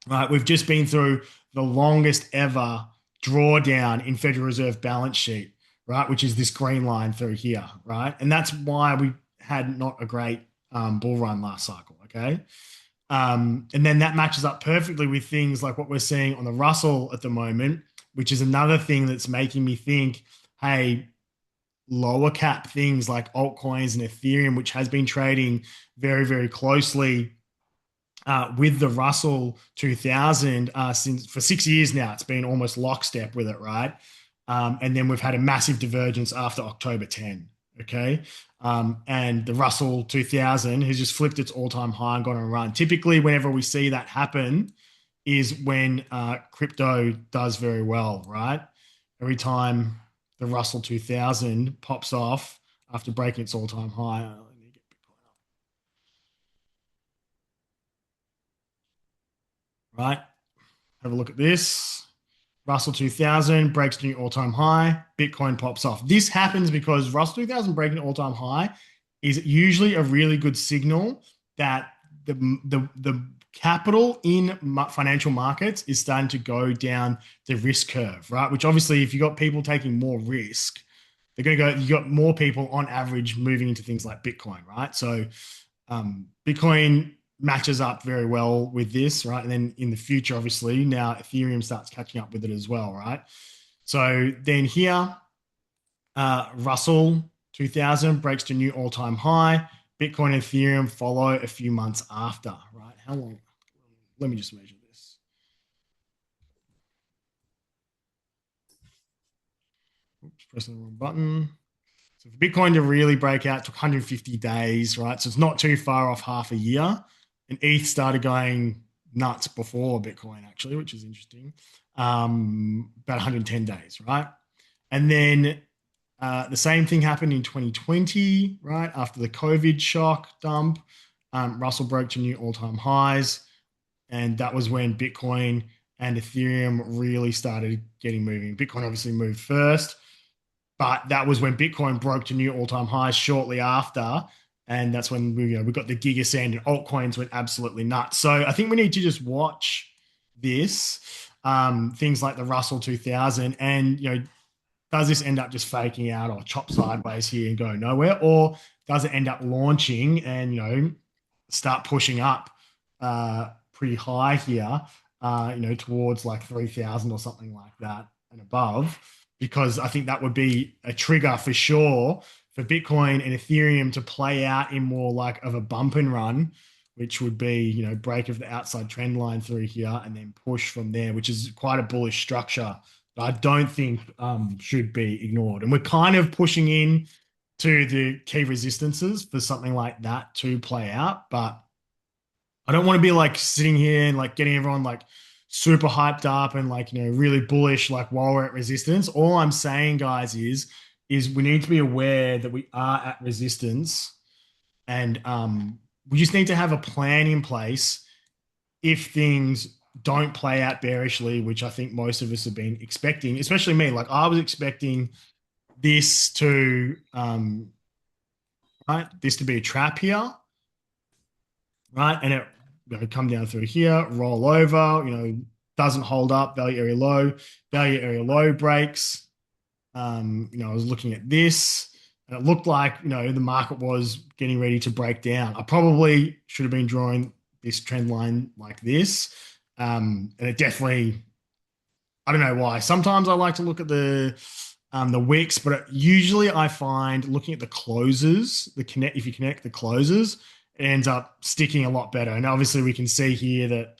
Right, we've just been through the longest ever drawdown in Federal Reserve balance sheet, right, which is this green line through here, right? And that's why we had not a great bull run last cycle, okay? And then that matches up perfectly with things like what we're seeing on the Russell at the moment, which is another thing that's making me think, hey, lower cap things like altcoins and Ethereum, which has been trading very, very closely with the Russell 2000 since for 6 years now. It's been almost lockstep with it, right? And then we've had a massive divergence after October 10. Okay. And the Russell 2000 has just flipped its all-time high and gone on a run. Typically, whenever we see that happen, is when crypto does very well, right? Every time the Russell 2000 pops off after breaking its all-time high. Let me get Bitcoin up. Right? Have a look at this. Russell 2000 breaks new all-time high. Bitcoin pops off. This happens because Russell 2000 breaking all-time high is usually a really good signal that the capital in financial markets is starting to go down the risk curve, right? Which obviously, if you've got people taking more risk, they're going to go, you got more people on average moving into things like Bitcoin, right? So Bitcoin matches up very well with this, right? And then in the future, obviously, now Ethereum starts catching up with it as well, right? So then here, Russell 2000 breaks to new all-time high. Bitcoin and Ethereum follow a few months after, right? How long? Let me just measure this. Oops, pressing the wrong button. So for Bitcoin to really break out, it took 150 days, right? So it's not too far off half a year. And ETH started going nuts before Bitcoin, actually, which is interesting. About 110 days, right? And then the same thing happened in 2020, right? After the COVID shock dump, Russell broke to new all-time highs. And that was when Bitcoin and Ethereum really started getting moving. Bitcoin obviously moved first, but that was when Bitcoin broke to new all-time highs shortly after. And that's when we got the giga sand and altcoins went absolutely nuts. So I think we need to just watch this, things like the Russell 2000, and does this end up just faking out or chop sideways here and go nowhere, or does it end up launching and start pushing up pretty high here, towards like 3,000 or something like that and above? Because I think that would be a trigger for sure for Bitcoin and Ethereum to play out in more like of a bump and run, which would be, break of the outside trend line through here and then push from there, which is quite a bullish structure that I don't think should be ignored. And we're kind of pushing in to the key resistances for something like that to play out, but I don't want to be like sitting here and like getting everyone like super hyped up and like, really bullish, like while we're at resistance. All I'm saying, guys, is we need to be aware that we are at resistance, and we just need to have a plan in place if things don't play out bearishly, which I think most of us have been expecting, especially me. Like I was expecting this to, this to be a trap here, right? And it come down through here, roll over, doesn't hold up, value area low breaks. I was looking at this and it looked like, the market was getting ready to break down. I probably should have been drawing this trend line like this. And it definitely, I don't know why. Sometimes I like to look at the wicks, but usually I find looking at the closes, if you connect the closes, it ends up sticking a lot better. And obviously we can see here that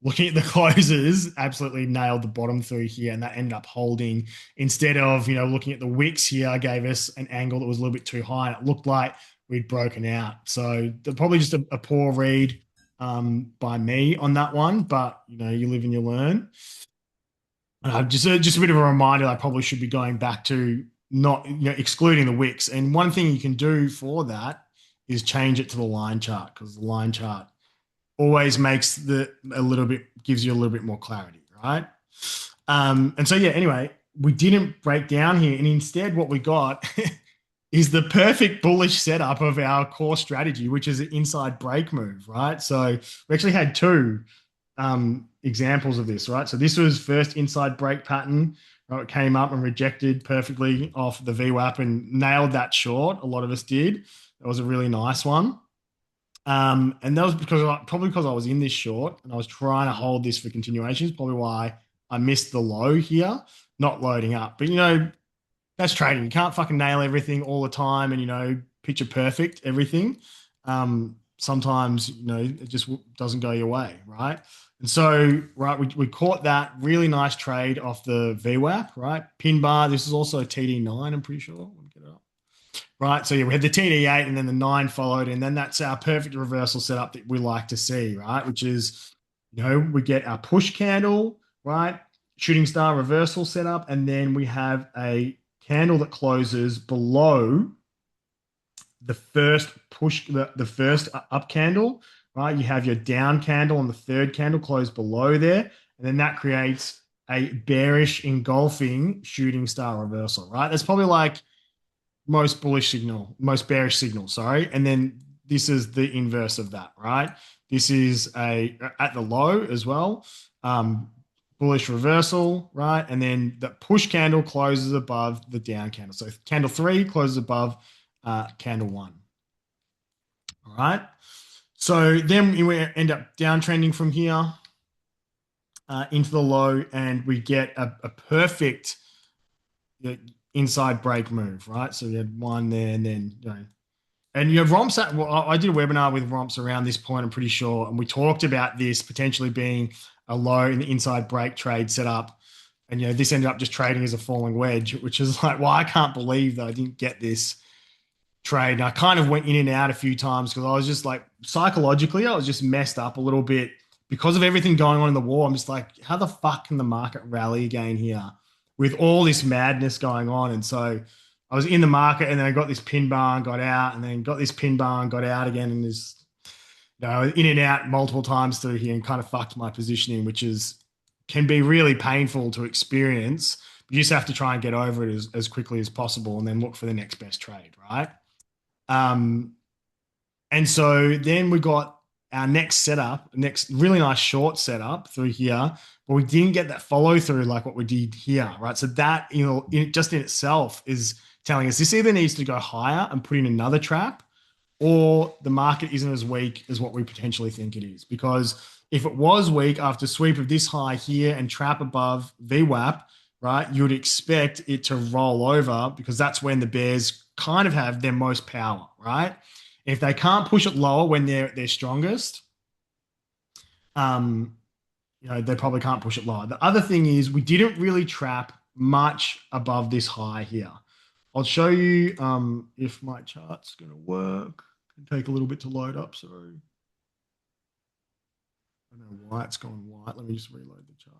looking at the closes absolutely nailed the bottom through here, and that ended up holding instead of, looking at the wicks here gave us an angle that was a little bit too high. It looked like we'd broken out. So probably just a poor read by me on that one, but you live and you learn. Just a bit of a reminder, I probably should be going back to not, excluding the wicks. And one thing you can do for that is change it to the line chart, because the line chart always makes gives you a little bit more clarity, right? And so, anyway, we didn't break down here. And instead what we got is the perfect bullish setup of our core strategy, which is an inside break move, right? So we actually had two examples of this, right? So this was first inside break pattern, right? It came up and rejected perfectly off the VWAP and nailed that short. A lot of us did. That was a really nice one. And that was because I was in this short and I was trying to hold this for continuation. It's probably why I missed the low here, not loading up. But, that's trading. You can't fucking nail everything all the time and, picture perfect everything. Sometimes, it just doesn't go your way, right? And so, right, we caught that really nice trade off the VWAP, right? Pin bar. This is also a TD9, I'm pretty sure. Let me get it up. Right, so yeah, we had the TD8 and then the 9 followed, and then that's our perfect reversal setup that we like to see, right? Which is, we get our push candle, right? Shooting star reversal setup, and then we have a candle that closes below the first push, the first up candle, right? You have your down candle on the third candle close below there, and then that creates a bearish engulfing shooting star reversal, right? That's probably like most bearish signal, sorry. And then this is the inverse of that, right? This is at the low as well, bullish reversal, right? And then the push candle closes above the down candle. So candle 3 closes above candle 1. All right. So then we end up downtrending from here into the low, and we get a perfect inside break move, right? So we had one there, and then Romps. I did a webinar with Romps around this point, I'm pretty sure, and we talked about this potentially being a low in the inside break trade setup, and this ended up just trading as a falling wedge, which is like, well, I can't believe that I didn't get this trade. And I kind of went in and out a few times because I was just like, psychologically, I was just messed up a little bit because of everything going on in the war. I'm just like, how the fuck can the market rally again here with all this madness going on? And so I was in the market, and then I got this pin bar and got out, and then got this pin bar and got out again, and is in and out multiple times through here, and kind of fucked my positioning, which can be really painful to experience. You just have to try and get over it as quickly as possible, and then look for the next best trade, right? And so then we got our next really nice short setup through here, but we didn't get that follow through like what we did here, right? So that, just in itself is telling us this either needs to go higher and put in another trap, or the market isn't as weak as what we potentially think it is. Because if it was weak after sweep of this high here and trap above VWAP, right, you would expect it to roll over, because that's when the bears kind of have their most power, right? If they can't push it lower when they're at their strongest, they probably can't push it lower. The other thing is we didn't really trap much above this high here. I'll show you if my chart's going to work. It'll take a little bit to load up, so I don't know why it's gone white. Let me just reload the chart.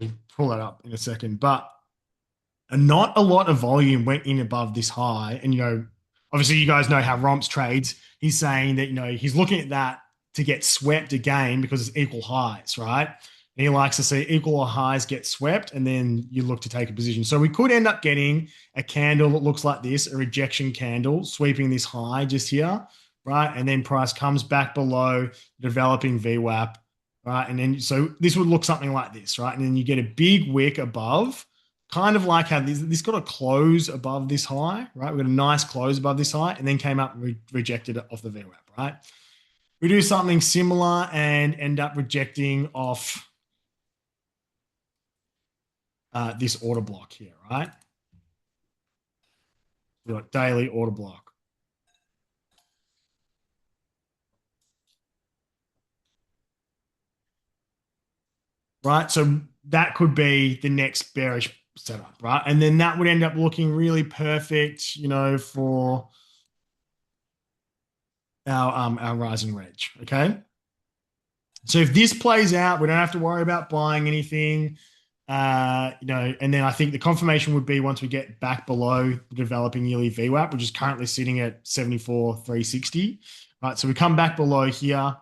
I'll pull that up in a second. But not a lot of volume went in above this high. And, obviously you guys know how Romps trades. He's saying that, he's looking at that to get swept again because it's equal highs, right? And he likes to see equal highs get swept, and then you look to take a position. So we could end up getting a candle that looks like this, a rejection candle, sweeping this high just here, right? And then price comes back below, developing VWAP, right? And then, so this would look something like this, right? And then you get a big wick above, kind of like how this got a close above this high, right? We got a nice close above this high, and then came up and rejected it off the VWAP, right? We do something similar and end up rejecting off this order block here, right? We've got daily order block. Right, so that could be the next bearish setup, right? And then that would end up looking really perfect, for our rising wedge, okay? So if this plays out, we don't have to worry about buying anything, and then I think the confirmation would be once we get back below the developing yearly VWAP, which is currently sitting at 74,360, right? So we come back below here,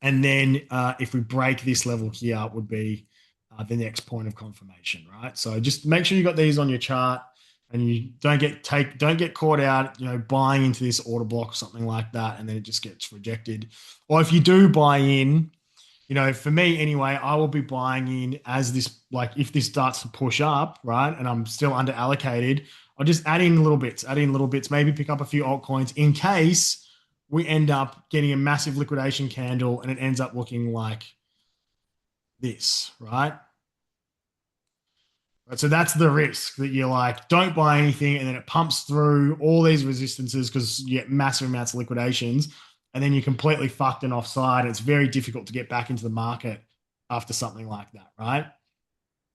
and then if we break this level here, it would be the next point of confirmation, right? So just make sure you got these on your chart, and you don't get caught out, buying into this order block or something like that, and then it just gets rejected. Or if you do buy in, for me anyway, I will be buying in as this, like if this starts to push up, right, and I'm still under allocated, I'll just add in little bits, maybe pick up a few altcoins in case we end up getting a massive liquidation candle and it ends up looking like this, right? So that's the risk that you're like, don't buy anything, and then it pumps through all these resistances because you get massive amounts of liquidations, and then you're completely fucked and offside. It's very difficult to get back into the market after something like that, right?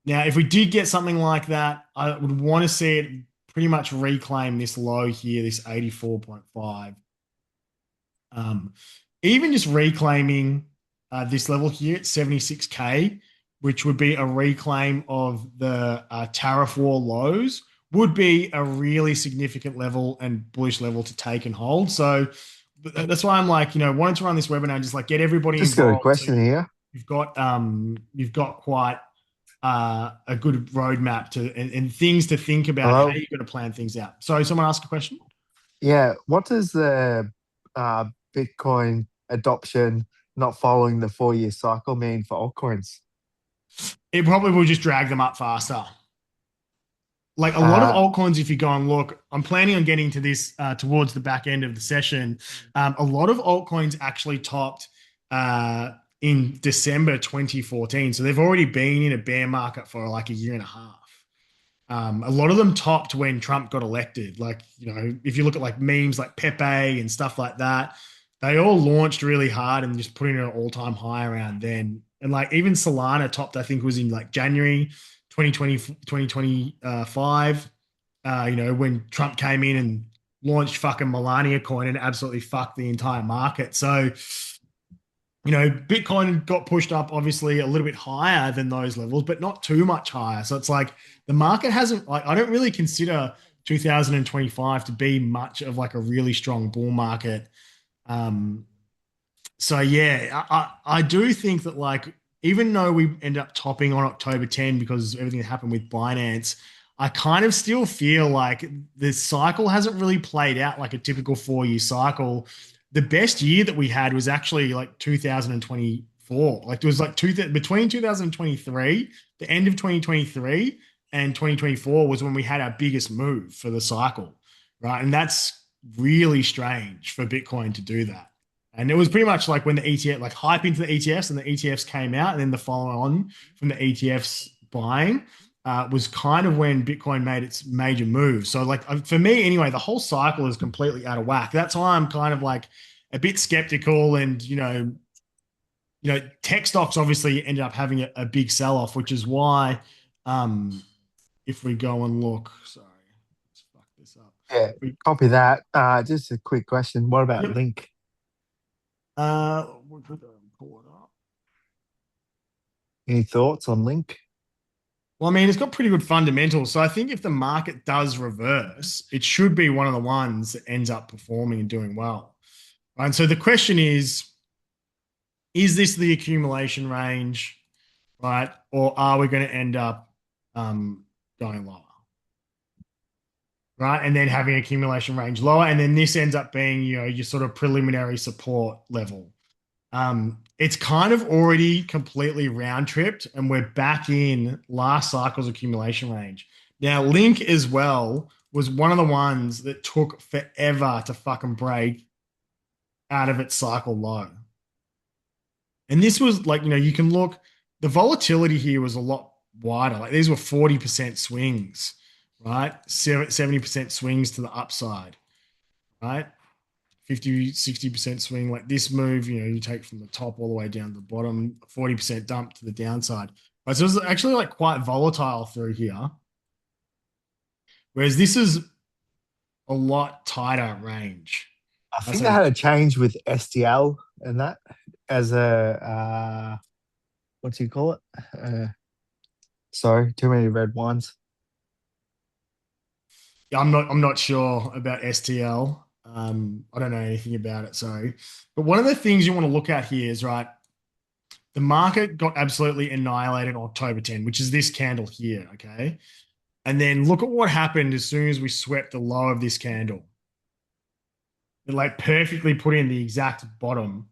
Now, if we did get something like that, I would want to see it pretty much reclaim this low here, this 84.5. Even just reclaiming this level here at 76K, which would be a reclaim of the tariff war lows, would be a really significant level and bullish level to take and hold. So that's why I'm like, wanting to run this webinar, just like get everybody Just got a involved. question here. You've got quite a good roadmap to and things to think about Hello? how you're going to plan things out. Sorry, someone asked a question. Yeah, what does the Bitcoin adoption not following the 4-year cycle mean for altcoins? It probably will just drag them up faster. Like a lot of altcoins, if you go and look, I'm planning on getting to this towards the back end of the session. A lot of altcoins actually topped in December 2014. So they've already been in a bear market for like a year and a half. A lot of them topped when Trump got elected. Like, if you look at like memes like Pepe and stuff like that, they all launched really hard and just put in an all-time high around then. And like even Solana topped, I think, was in like January 2025, when Trump came in and launched fucking Melania coin and absolutely fucked the entire market. So, Bitcoin got pushed up obviously a little bit higher than those levels, but not too much higher. So it's like the market hasn't, like, I don't really consider 2025 to be much of like a really strong bull market. So yeah, I do think that like, even though we ended up topping on October 10 because everything that happened with Binance, I kind of still feel like the cycle hasn't really played out like a typical 4-year cycle. The best year that we had was actually like 2024. Like it was like between 2023, the end of 2023 and 2024 was when we had our biggest move for the cycle, right? And that's really strange for Bitcoin to do that. And it was pretty much like when the ETF, like hype into the ETFs and the ETFs came out, and then the follow on from the ETFs buying was kind of when Bitcoin made its major move. So like for me anyway, the whole cycle is completely out of whack. That's why I'm kind of like a bit skeptical, and tech stocks obviously ended up having a big sell-off, which is why if we go and look, sorry, let's fuck this up. Yeah, copy that. Just a quick question. What about Yep. Link? We'll pull it up. Any thoughts on Link? Well, I mean, it's got pretty good fundamentals. So I think if the market does reverse, it should be one of the ones that ends up performing and doing well. Right? And so the question is this the accumulation range, right? Or are we going to end up going lower? Right? And then having accumulation range lower. And then this ends up being, your sort of preliminary support level. It's kind of already completely round tripped, and we're back in last cycle's accumulation range. Now, Link as well was one of the ones that took forever to fucking break out of its cycle low. And this was like, you can look, the volatility here was a lot wider. Like these were 40% swings, right? 70% swings to the upside, right? 50, 60% swing. Like this move, you take from the top all the way down to the bottom, 40% dump to the downside. Right, so it was actually like quite volatile through here. Whereas this is a lot tighter range. I think they had a change with STL and that as a, what do you call it? Sorry, too many red ones. Yeah, I'm not sure about STL. I don't know anything about it, sorry. But one of the things you want to look at here is, right, the market got absolutely annihilated on October 10, which is this candle here, okay? And then look at what happened as soon as we swept the low of this candle. It like perfectly put in the exact bottom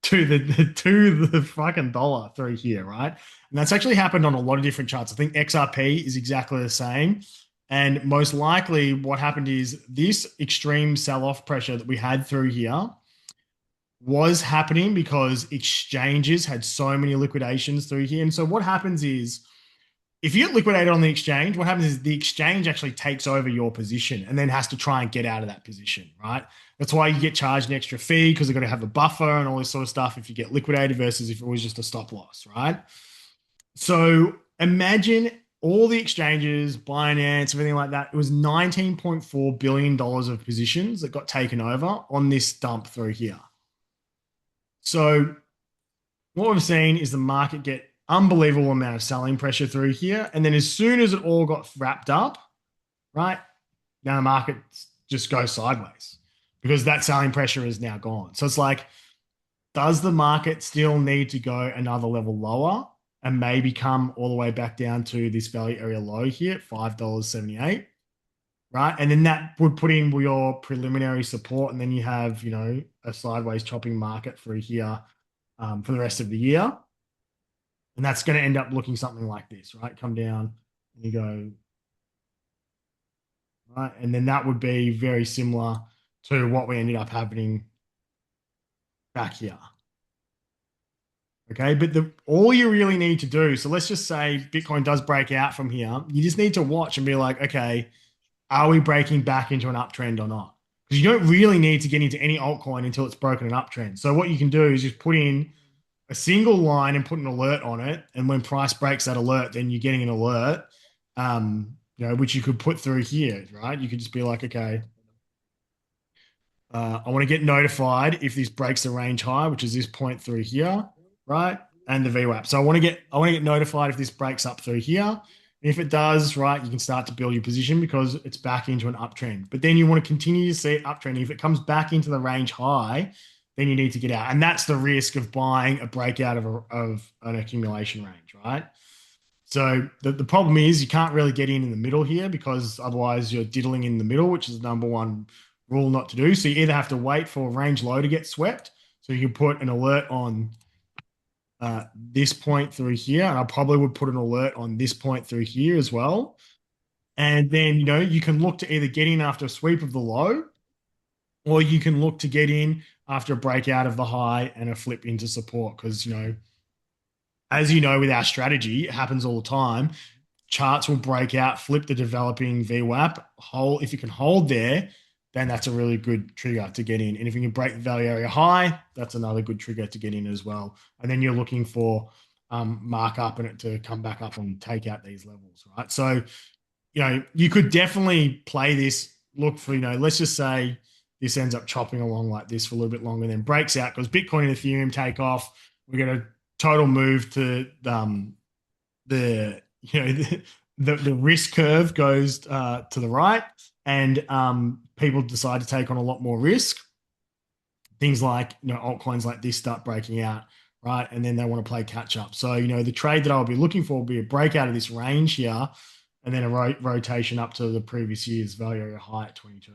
to the fucking dollar through here, right? And that's actually happened on a lot of different charts. I think XRP is exactly the same. And most likely what happened is this extreme sell-off pressure that we had through here was happening because exchanges had so many liquidations through here. And so what happens is, if you get liquidated on the exchange, what happens is the exchange actually takes over your position and then has to try and get out of that position, right? That's why you get charged an extra fee, because they've got to have a buffer and all this sort of stuff if you get liquidated versus if it was just a stop loss, right? So imagine all the exchanges, Binance, everything like that. It was $19.4 billion of positions that got taken over on this dump through here. So what we've seen is the market get unbelievable amount of selling pressure through here. And then as soon as it all got wrapped up, right, now the market just goes sideways because that selling pressure is now gone. So it's like, does the market still need to go another level lower and maybe come all the way back down to this value area low here at $5.78, right? And then that would put in your preliminary support. And then you have, a sideways chopping market through here for the rest of the year. And that's going to end up looking something like this, right? Come down and you go, right? And then that would be very similar to what we ended up happening back here. Okay, but all you really need to do, so let's just say Bitcoin does break out from here. You just need to watch and be like, okay, are we breaking back into an uptrend or not? Because you don't really need to get into any altcoin until it's broken an uptrend. So what you can do is just put in a single line and put an alert on it. And when price breaks that alert, then you're getting an alert, which you could put through here, right? You could just be like, okay, I want to get notified if this breaks the range high, which is this point through here, right? And the VWAP. So I want to get notified if this breaks up through here. And if it does, right, you can start to build your position because it's back into an uptrend. But then you want to continue to see it uptrend. If it comes back into the range high, then you need to get out. And that's the risk of buying a breakout of an accumulation range, right? So the problem is you can't really get in the middle here because otherwise you're diddling in the middle, which is the number one rule not to do. So you either have to wait for a range low to get swept. So you can put an alert on this point through here. And I probably would put an alert on this point through here as well. And then, you can look to either get in after a sweep of the low, or you can look to get in after a breakout of the high and a flip into support. Because, as you know, with our strategy, it happens all the time. Charts will break out, flip the developing VWAP. If you can hold there, then that's a really good trigger to get in. And if you can break the value area high, that's another good trigger to get in as well. And then you're looking for markup and it to come back up and take out these levels, right? So, you could definitely play this, look for, let's just say this ends up chopping along like this for a little bit longer, then breaks out because Bitcoin and Ethereum take off. We get a total move to the risk curve goes to the right, and people decide to take on a lot more risk. Things like altcoins like this start breaking out, right? And then they want to play catch up. So the trade that I'll be looking for will be a breakout of this range here, and then a rotation up to the previous year's value area high at 22.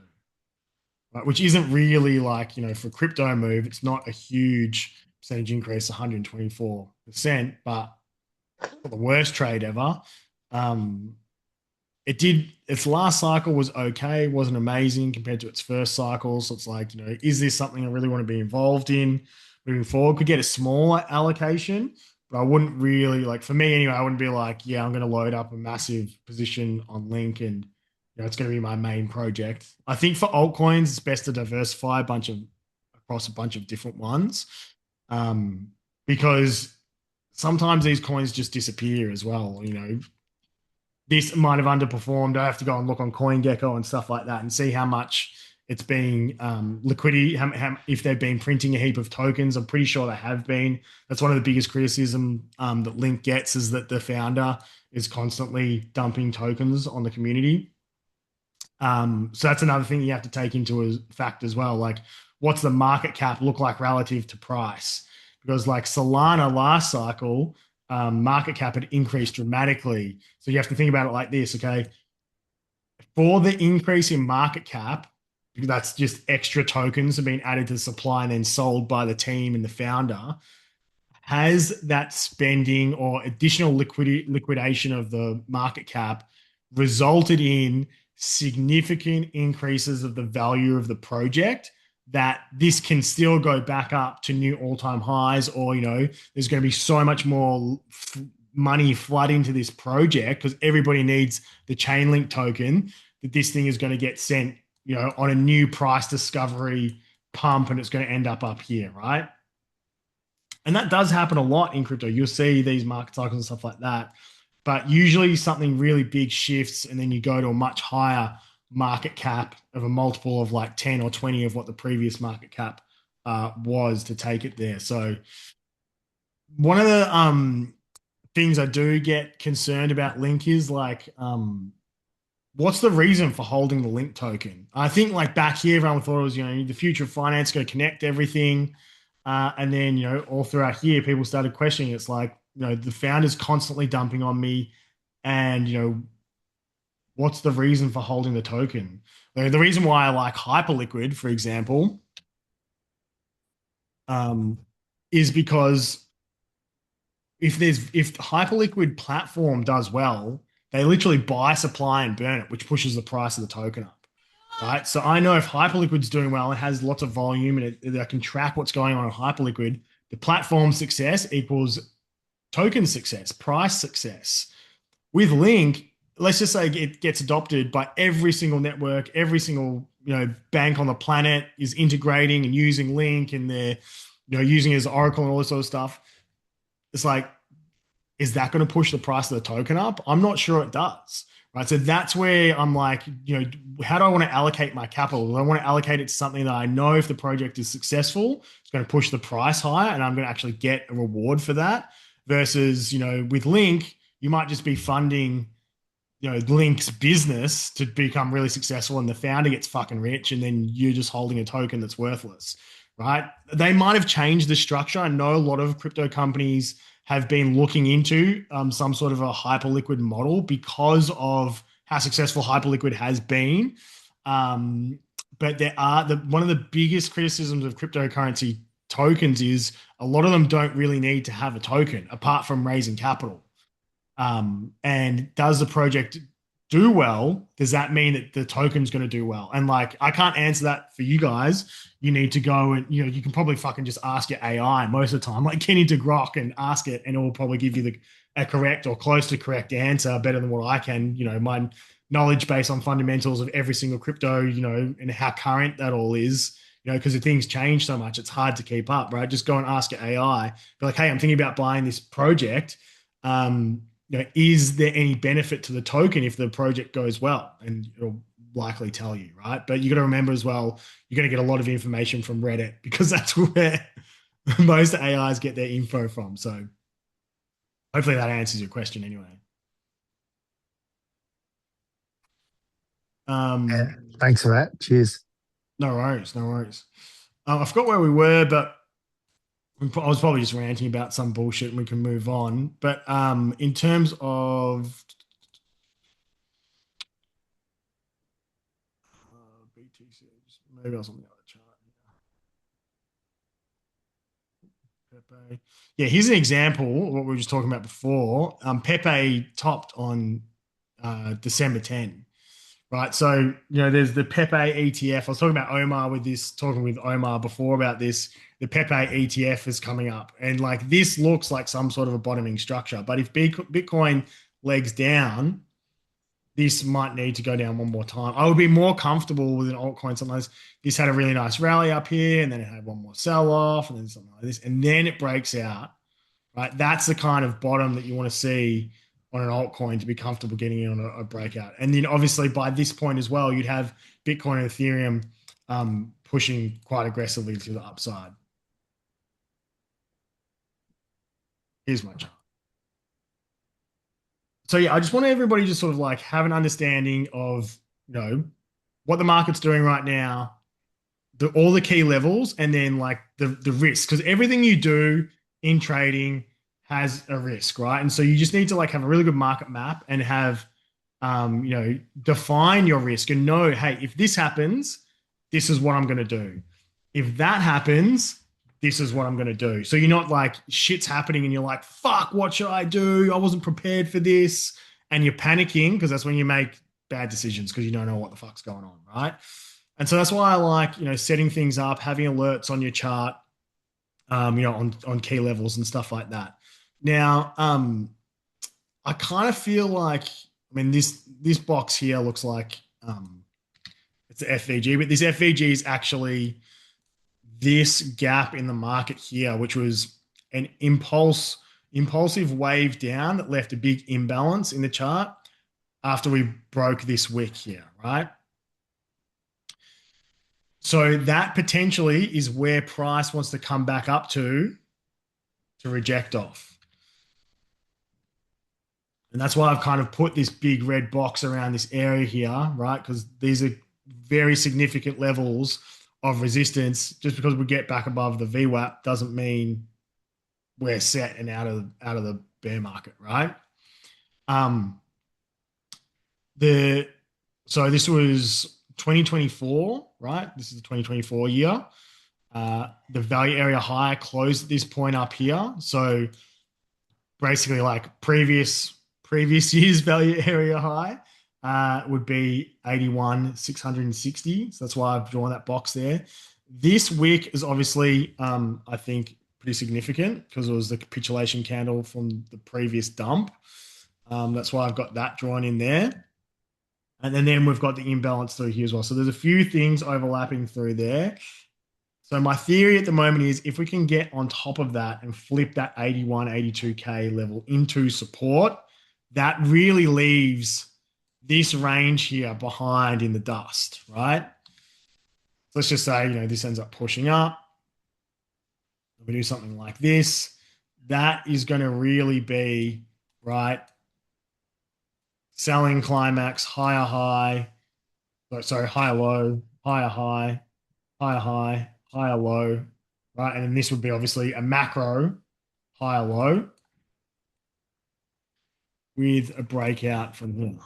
Right, which isn't really like, for crypto move, it's not a huge percentage increase, 124%, but the worst trade ever. Its last cycle was okay, wasn't amazing compared to its first cycle. So it's like, is this something I really want to be involved in moving forward? Could get a smaller allocation, but I wouldn't really, for me anyway, I wouldn't be like, yeah, I'm going to load up a massive position on Link and it's going to be my main project. I think for altcoins, it's best to diversify across a bunch of different ones, because sometimes these coins just disappear as well. This might have underperformed. I have to go and look on CoinGecko and stuff like that and see how much it's been liquidity, if they've been printing a heap of tokens. I'm pretty sure they have been. That's one of the biggest criticism that Link gets, is that the founder is constantly dumping tokens on the community. So that's another thing you have to take into fact as well. Like, what's the market cap look like relative to price? Because like Solana last cycle, market cap had increased dramatically. So you have to think about it like this, okay? For the increase in market cap, that's just extra tokens have been added to the supply and then sold by the team and the founder. Has that spending or additional liquidation of the market cap resulted in significant increases of the value of the project that this can still go back up to new all-time highs, or, there's going to be so much more money flood into this project because everybody needs the Chainlink token, that this thing is going to get sent, on a new price discovery pump, and it's going to end up here, right? And that does happen a lot in crypto. You'll see these market cycles and stuff like that. But usually something really big shifts, and then you go to a much higher market cap of a multiple of like 10 or 20 of what the previous market cap was to take it there. So one of the things I do get concerned about Link is like, what's the reason for holding the Link token? I think like back here, everyone thought it was, the future of finance, going to connect everything. And then, all throughout here, people started questioning. It's like, the founder's constantly dumping on me, and, what's the reason for holding the token? The reason why I like Hyperliquid, for example, is because if Hyperliquid platform does well, they literally buy supply and burn it, which pushes the price of the token up. Right. So I know if Hyperliquid's doing well, it has lots of volume, and I can track what's going on in Hyperliquid, the platform success equals token success, price success. With Link, let's just say it gets adopted by every single network, every single, bank on the planet is integrating and using Link, and they're, using it as Oracle and all this sort of stuff. It's like, is that going to push the price of the token up? I'm not sure it does. Right. So that's where I'm like, how do I want to allocate my capital? Do I want to allocate it to something that I know if the project is successful, it's going to push the price higher and I'm going to actually get a reward for that? Versus, with Link, you might just be funding, Link's business to become really successful, and the founder gets fucking rich, and then you're just holding a token that's worthless. Right. They might have changed the structure. I know a lot of crypto companies have been looking into some sort of a Hyperliquid model because of how successful Hyperliquid has been. But one of the biggest criticisms of cryptocurrency tokens is a lot of them don't really need to have a token apart from raising capital. And does the project do well? Does that mean that the token's going to do well? And like, I can't answer that for you guys. You need to go and, you can probably fucking just ask your AI most of the time, like get into Grok and ask it, and it will probably give you a correct or close to correct answer better than what I can. My knowledge based on fundamentals of every single crypto, and how current that all is, because the things change so much, it's hard to keep up, right? Just go and ask your AI, be like, hey, I'm thinking about buying this project. Is there any benefit to the token if the project goes well? And it'll likely tell you, right? But you got to remember as well, you're going to get a lot of information from Reddit, because that's where most AIs get their info from. So hopefully that answers your question anyway. Yeah, thanks for that. Cheers. No worries. I forgot where we were, but I was probably just ranting about some bullshit, and we can move on. But in terms of BTC, maybe I was on the other chart. Pepe. Yeah, here's an example of what we were just talking about before. Pepe topped on December 10. Right. So, there's the Pepe ETF. I was talking with Omar before about this. The Pepe ETF is coming up, and like this looks like some sort of a bottoming structure. But if Bitcoin legs down, this might need to go down one more time. I would be more comfortable with an altcoin. Sometimes this had a really nice rally up here, and then it had one more sell off, and then something like this, and then it breaks out. Right. That's the kind of bottom that you want to see on an altcoin to be comfortable getting in on a breakout. And then obviously by this point as well, you'd have Bitcoin and Ethereum pushing quite aggressively to the upside. Here's my chart. So yeah, I just want everybody to sort of like have an understanding of, what the market's doing right now, all the key levels, and then like the risk, because everything you do in trading has a risk, right? And so you just need to like have a really good market map and have, define your risk and know, hey, if this happens, this is what I'm going to do. If that happens, this is what I'm going to do. So you're not like shit's happening and you're like, fuck, what should I do? I wasn't prepared for this. And you're panicking, because that's when you make bad decisions, because you don't know what the fuck's going on, right? And so that's why I like, setting things up, having alerts on your chart, on key levels and stuff like that. Now, I kind of feel like, this box here looks like it's an FVG, but this FVG is actually this gap in the market here, which was an impulsive wave down that left a big imbalance in the chart after we broke this wick here, right? So that potentially is where price wants to come back up to reject off. And that's why I've kind of put this big red box around this area here, right? Because these are very significant levels of resistance. Just because we get back above the VWAP doesn't mean we're set and out of the bear market, right? So this was 2024, right? This is the 2024 year. The value area high closed at this point up here. So basically like previous year's value area high would be 81,660. So that's why I've drawn that box there. This wick is obviously, I think, pretty significant because it was the capitulation candle from the previous dump. That's why I've got that drawn in there. And then we've got the imbalance through here as well. So there's a few things overlapping through there. So my theory at the moment is if we can get on top of that and flip that 81, 82K level into support, that really leaves this range here behind in the dust, right? So let's just say, this ends up pushing up. We do something like this. That is going to really be, right, selling climax, higher high, higher low, higher high, higher high, higher low, right? And then this would be obviously a macro higher low with a breakout from here.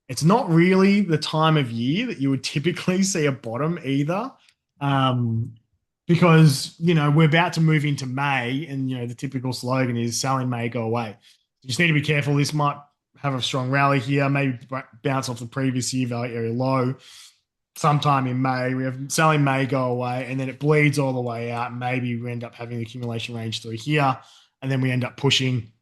It's not really the time of year that you would typically see a bottom either, because, we're about to move into May and, the typical slogan is sell in May, go away. You just need to be careful. This might have a strong rally here, maybe bounce off the previous year value area low. Sometime in May, we have sell in May, go away, and then it bleeds all the way out. Maybe we end up having the accumulation range through here, and then we end up pushing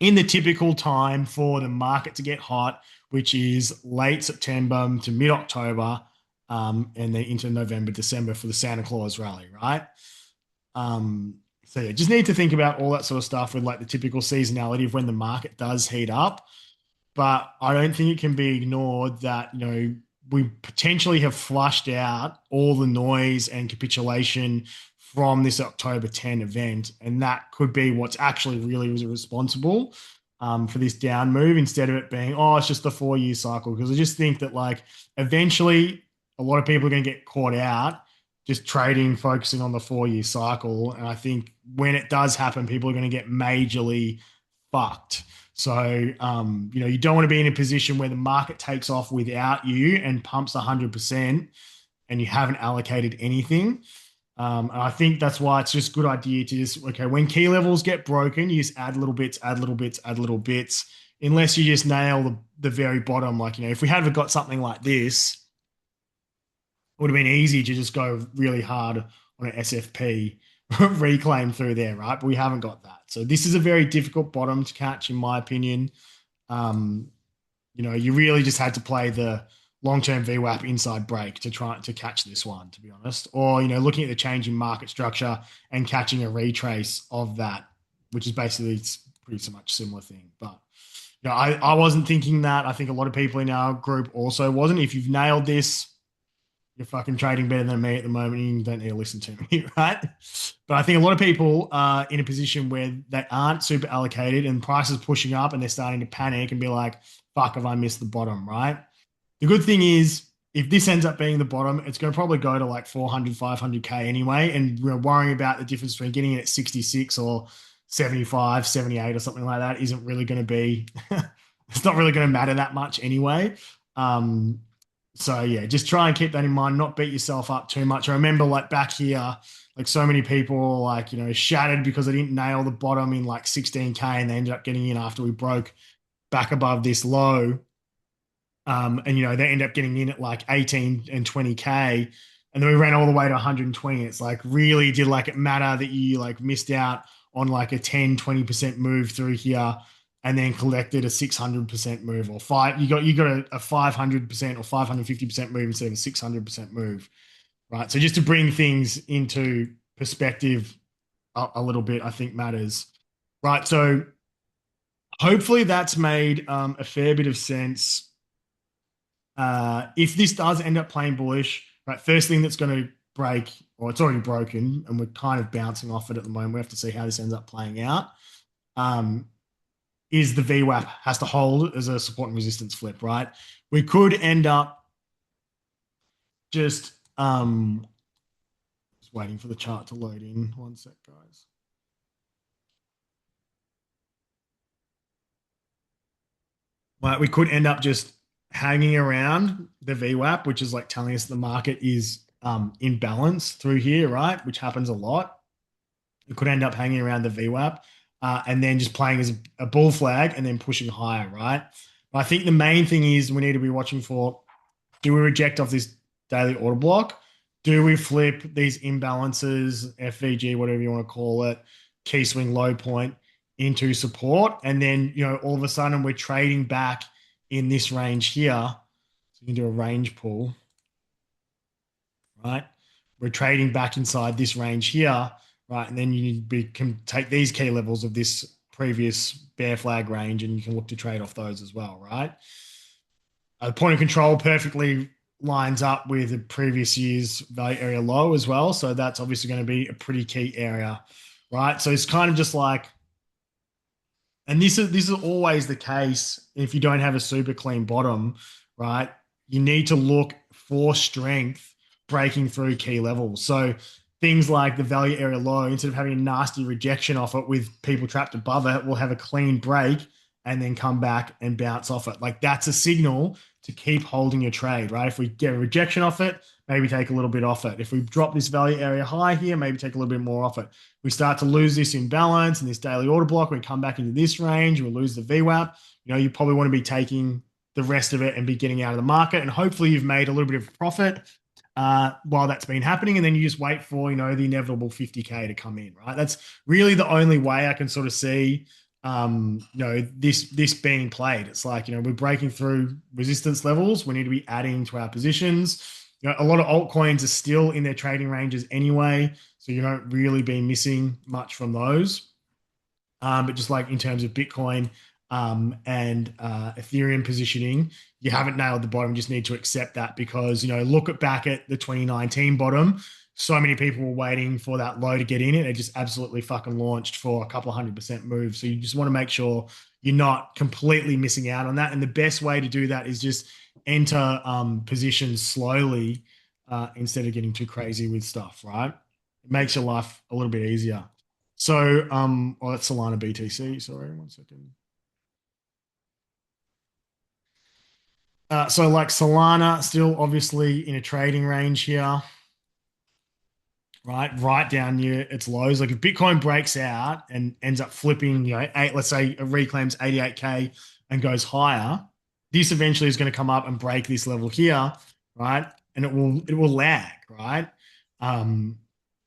in the typical time for the market to get hot, which is late September to mid-October, and then into November, December for the Santa Claus rally, right? So yeah, just need to think about all that sort of stuff with like the typical seasonality of when the market does heat up. But I don't think it can be ignored that, we potentially have flushed out all the noise and capitulation from this October 10 event. And that could be what's actually really responsible for this down move instead of it being, it's just the 4-year cycle. Because I just think that like eventually a lot of people are going to get caught out just trading, focusing on the 4-year cycle. And I think when it does happen, people are going to get majorly fucked. So, you don't want to be in a position where the market takes off without you and pumps 100% and you haven't allocated anything. And I think that's why it's just a good idea to just, when key levels get broken, you just add little bits, unless you just nail the very bottom. Like, if we had got something like this, it would have been easy to just go really hard on an SFP reclaim through there, right? But we haven't got that. So this is a very difficult bottom to catch, in my opinion. You really just had to play the long-term VWAP inside break to try to catch this one, to be honest. Or, looking at the change in market structure and catching a retrace of that, which is basically pretty much similar thing. But, I wasn't thinking that. I think a lot of people in our group also wasn't. If you've nailed this, you're fucking trading better than me at the moment and you don't need to listen to me, right? But I think a lot of people are in a position where they aren't super allocated and price is pushing up and they're starting to panic and be like, fuck, have I missed the bottom, right? The good thing is if this ends up being the bottom, it's going to probably go to like 400, 500K anyway. And we're worrying about the difference between getting it at 66 or 75, 78 or something like that isn't really going to be, it's not really going to matter that much anyway. So yeah, just try and keep that in mind, not beat yourself up too much. I remember like back here, like so many people like, shattered because they didn't nail the bottom in like 16K and they ended up getting in after we broke back above this low. And they end up getting in at like 18 and 20K. And then we ran all the way to 120. It's like, really, did like it matter that you like missed out on like a 10, 20% move through here and then collected a 600% move, or you got a 500% or 550% move instead of a 600% move, right? So just to bring things into perspective a little bit, I think matters, right? So hopefully that's made a fair bit of sense. If this does end up playing bullish, right, first thing that's going to break, or it's already broken, and we're kind of bouncing off it at the moment. We have to see how this ends up playing out. Is the VWAP has to hold as a support and resistance flip, right? We could end up just waiting for the chart to load in. One sec, guys. Right, we could end up just hanging around the VWAP, which is like telling us the market is in balance through here, right? Which happens a lot. We could end up hanging around the VWAP and then just playing as a bull flag and then pushing higher, right? But I think the main thing is we need to be watching for, do we reject off this daily order block? Do we flip these imbalances, FVG, whatever you want to call it, key swing low point into support? And then, all of a sudden we're trading back in this range here. So you can do a range pull, right? We're trading back inside this range here, right? And then you can take these key levels of this previous bear flag range and you can look to trade off those as well, right? The point of control perfectly lines up with the previous year's value area low as well. So that's obviously going to be a pretty key area, right? So it's kind of just like, and this is always the case if you don't have a super clean bottom, right? You need to look for strength breaking through key levels. So things like the value area low, instead of having a nasty rejection off it with people trapped above it, will have a clean break and then come back and bounce off it. Like that's a signal to keep holding your trade, right? If we get a rejection off it, maybe take a little bit off it. If we drop this value area high here, maybe take a little bit more off it. We start to lose this imbalance and this daily order block. We come back into this range, we lose the VWAP. You probably want to be taking the rest of it and be getting out of the market. And hopefully you've made a little bit of profit while that's been happening. And then you just wait for, the inevitable 50K to come in, right? That's really the only way I can sort of see this being played. It's like, we're breaking through resistance levels. We need to be adding to our positions. A lot of altcoins are still in their trading ranges anyway, so you don't really be missing much from those. But just like in terms of Bitcoin and Ethereum positioning, you haven't nailed the bottom. You just need to accept that because, look back at the 2019 bottom. So many people were waiting for that low to get in it. It just absolutely fucking launched for a couple of 100% move. So you just want to make sure you're not completely missing out on that. And the best way to do that is just enter positions slowly instead of getting too crazy with stuff, right? It makes your life a little bit easier. So, that's Solana BTC. Sorry, 1 second. So like Solana still obviously in a trading range here, right down near its lows. Like if Bitcoin breaks out and ends up flipping, let's say it reclaims 88K and goes higher, this eventually is going to come up and break this level here, right? And it will lag, right? And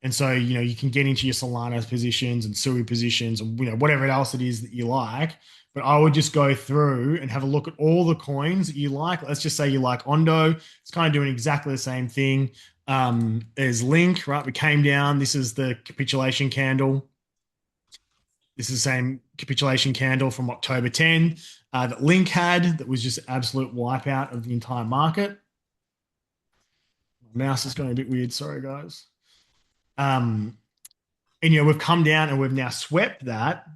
so, you can get into your Solana positions and Sui positions and, whatever else it is that you like. But I would just go through and have a look at all the coins that you like. Let's just say you like Ondo. It's kind of doing exactly the same thing as Link, right? We came down. This is the capitulation candle. This is the same capitulation candle from October 10 that Link had that was just absolute wipeout of the entire market. My mouse is going a bit weird. Sorry, guys. And, we've come down and we've now swept that.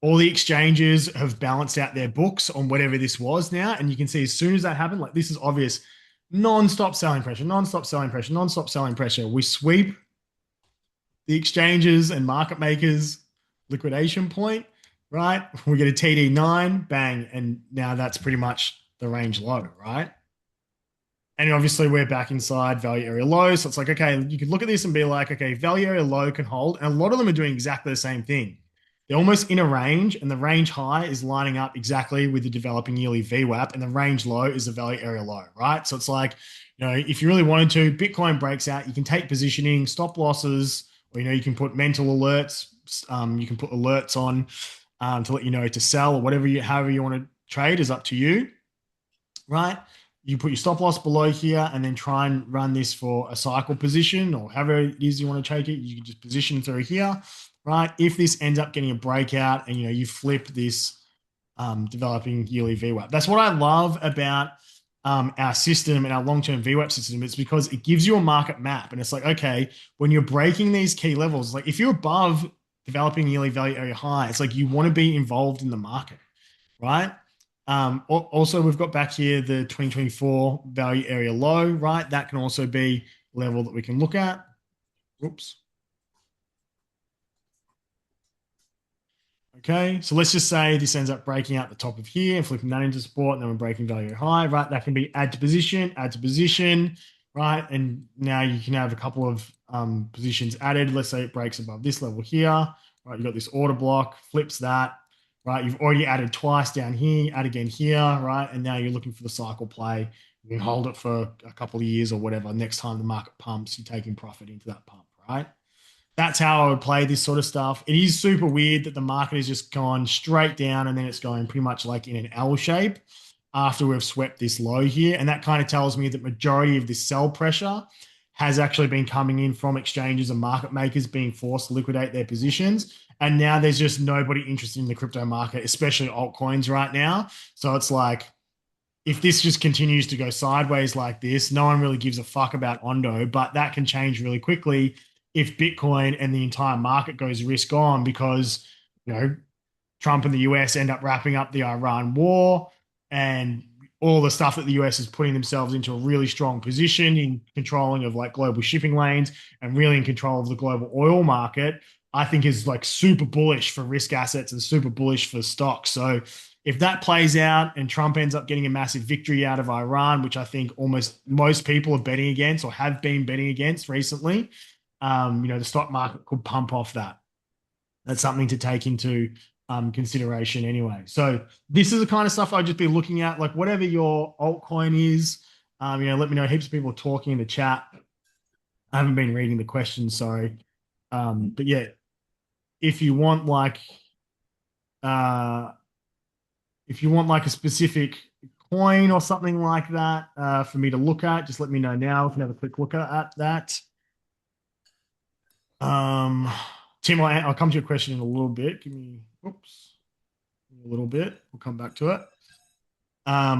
All the exchanges have balanced out their books on whatever this was now. And you can see as soon as that happened, like this is obvious, non-stop selling pressure, non-stop selling pressure, non-stop selling pressure. We sweep the exchanges and market makers liquidation point, right? We get a TD9, bang. And now that's pretty much the range low, right? And obviously we're back inside value area low. So it's like, okay, you could look at this and be like, okay, value area low can hold. And a lot of them are doing exactly the same thing. they're almost in a range, and the range high is lining up exactly with the developing yearly VWAP, and the range low is the value area low, right? So it's like, if you really wanted to, Bitcoin breaks out, you can take positioning, stop losses, or, you can put mental alerts. You can put alerts on to let you know to sell, or however you want to trade is up to you, right? You put your stop loss below here and then try and run this for a cycle position, or however it is you want to take it. You can just position through here, right? If this ends up getting a breakout and, you flip this developing yearly VWAP. That's what I love about our system and our long-term VWAP system. It's because it gives you a market map, and it's like, okay, when you're breaking these key levels, like if you're above developing yearly value area high, it's like you want to be involved in the market, right? Also, we've got back here the 2024 value area low, right? That can also be a level that we can look at. Oops. Okay, so let's just say this ends up breaking out the top of here and flipping that into support, and then we're breaking value high, right? That can be add to position, right? And now you can have a couple of positions added. Let's say it breaks above this level here, right? You've got this order block, flips that, right? You've already added twice down here, add again here, right? And now you're looking for the cycle play. You can hold it for a couple of years or whatever. Next time the market pumps, you're taking profit into that pump, right? That's how I would play this sort of stuff. It is super weird that the market has just gone straight down and then it's going pretty much like in an L shape after we've swept this low here. And that kind of tells me that majority of this sell pressure has actually been coming in from exchanges and market makers being forced to liquidate their positions. And now there's just nobody interested in the crypto market, especially altcoins right now. So it's like, if this just continues to go sideways like this, no one really gives a fuck about Ondo, but that can change really quickly if Bitcoin and the entire market goes risk on, because, Trump and the US end up wrapping up the Iran war and all the stuff that the US is putting themselves into a really strong position in controlling of like global shipping lanes and really in control of the global oil market, I think is like super bullish for risk assets and super bullish for stocks. So if that plays out and Trump ends up getting a massive victory out of Iran, which I think almost most people are betting against or have been betting against recently, the stock market could pump off that. That's something to take into consideration anyway. So this is the kind of stuff I'd just be looking at, like whatever your altcoin is. Let me know. Heaps of people talking in the chat. I haven't been reading the questions, sorry. But yeah, if you want like a specific coin or something like that for me to look at, just let me know now. We can have a quick look at that. Tim, I'll come to your question in a little bit. Give me a little bit. We'll come back to it. I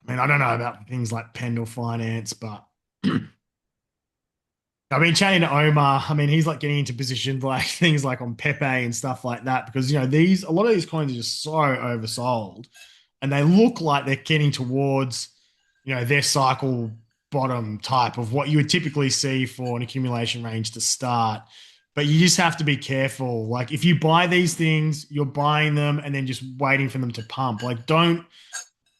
don't know about things like Pendle Finance, but I've been chatting to Omar. He's like getting into positions like things like on Pepe and stuff like that, because a lot of these coins are just so oversold, and they look like they're getting towards their cycle bottom type of what you would typically see for an accumulation range to start. But you just have to be careful. Like if you buy these things, you're buying them and then just waiting for them to pump. Like don't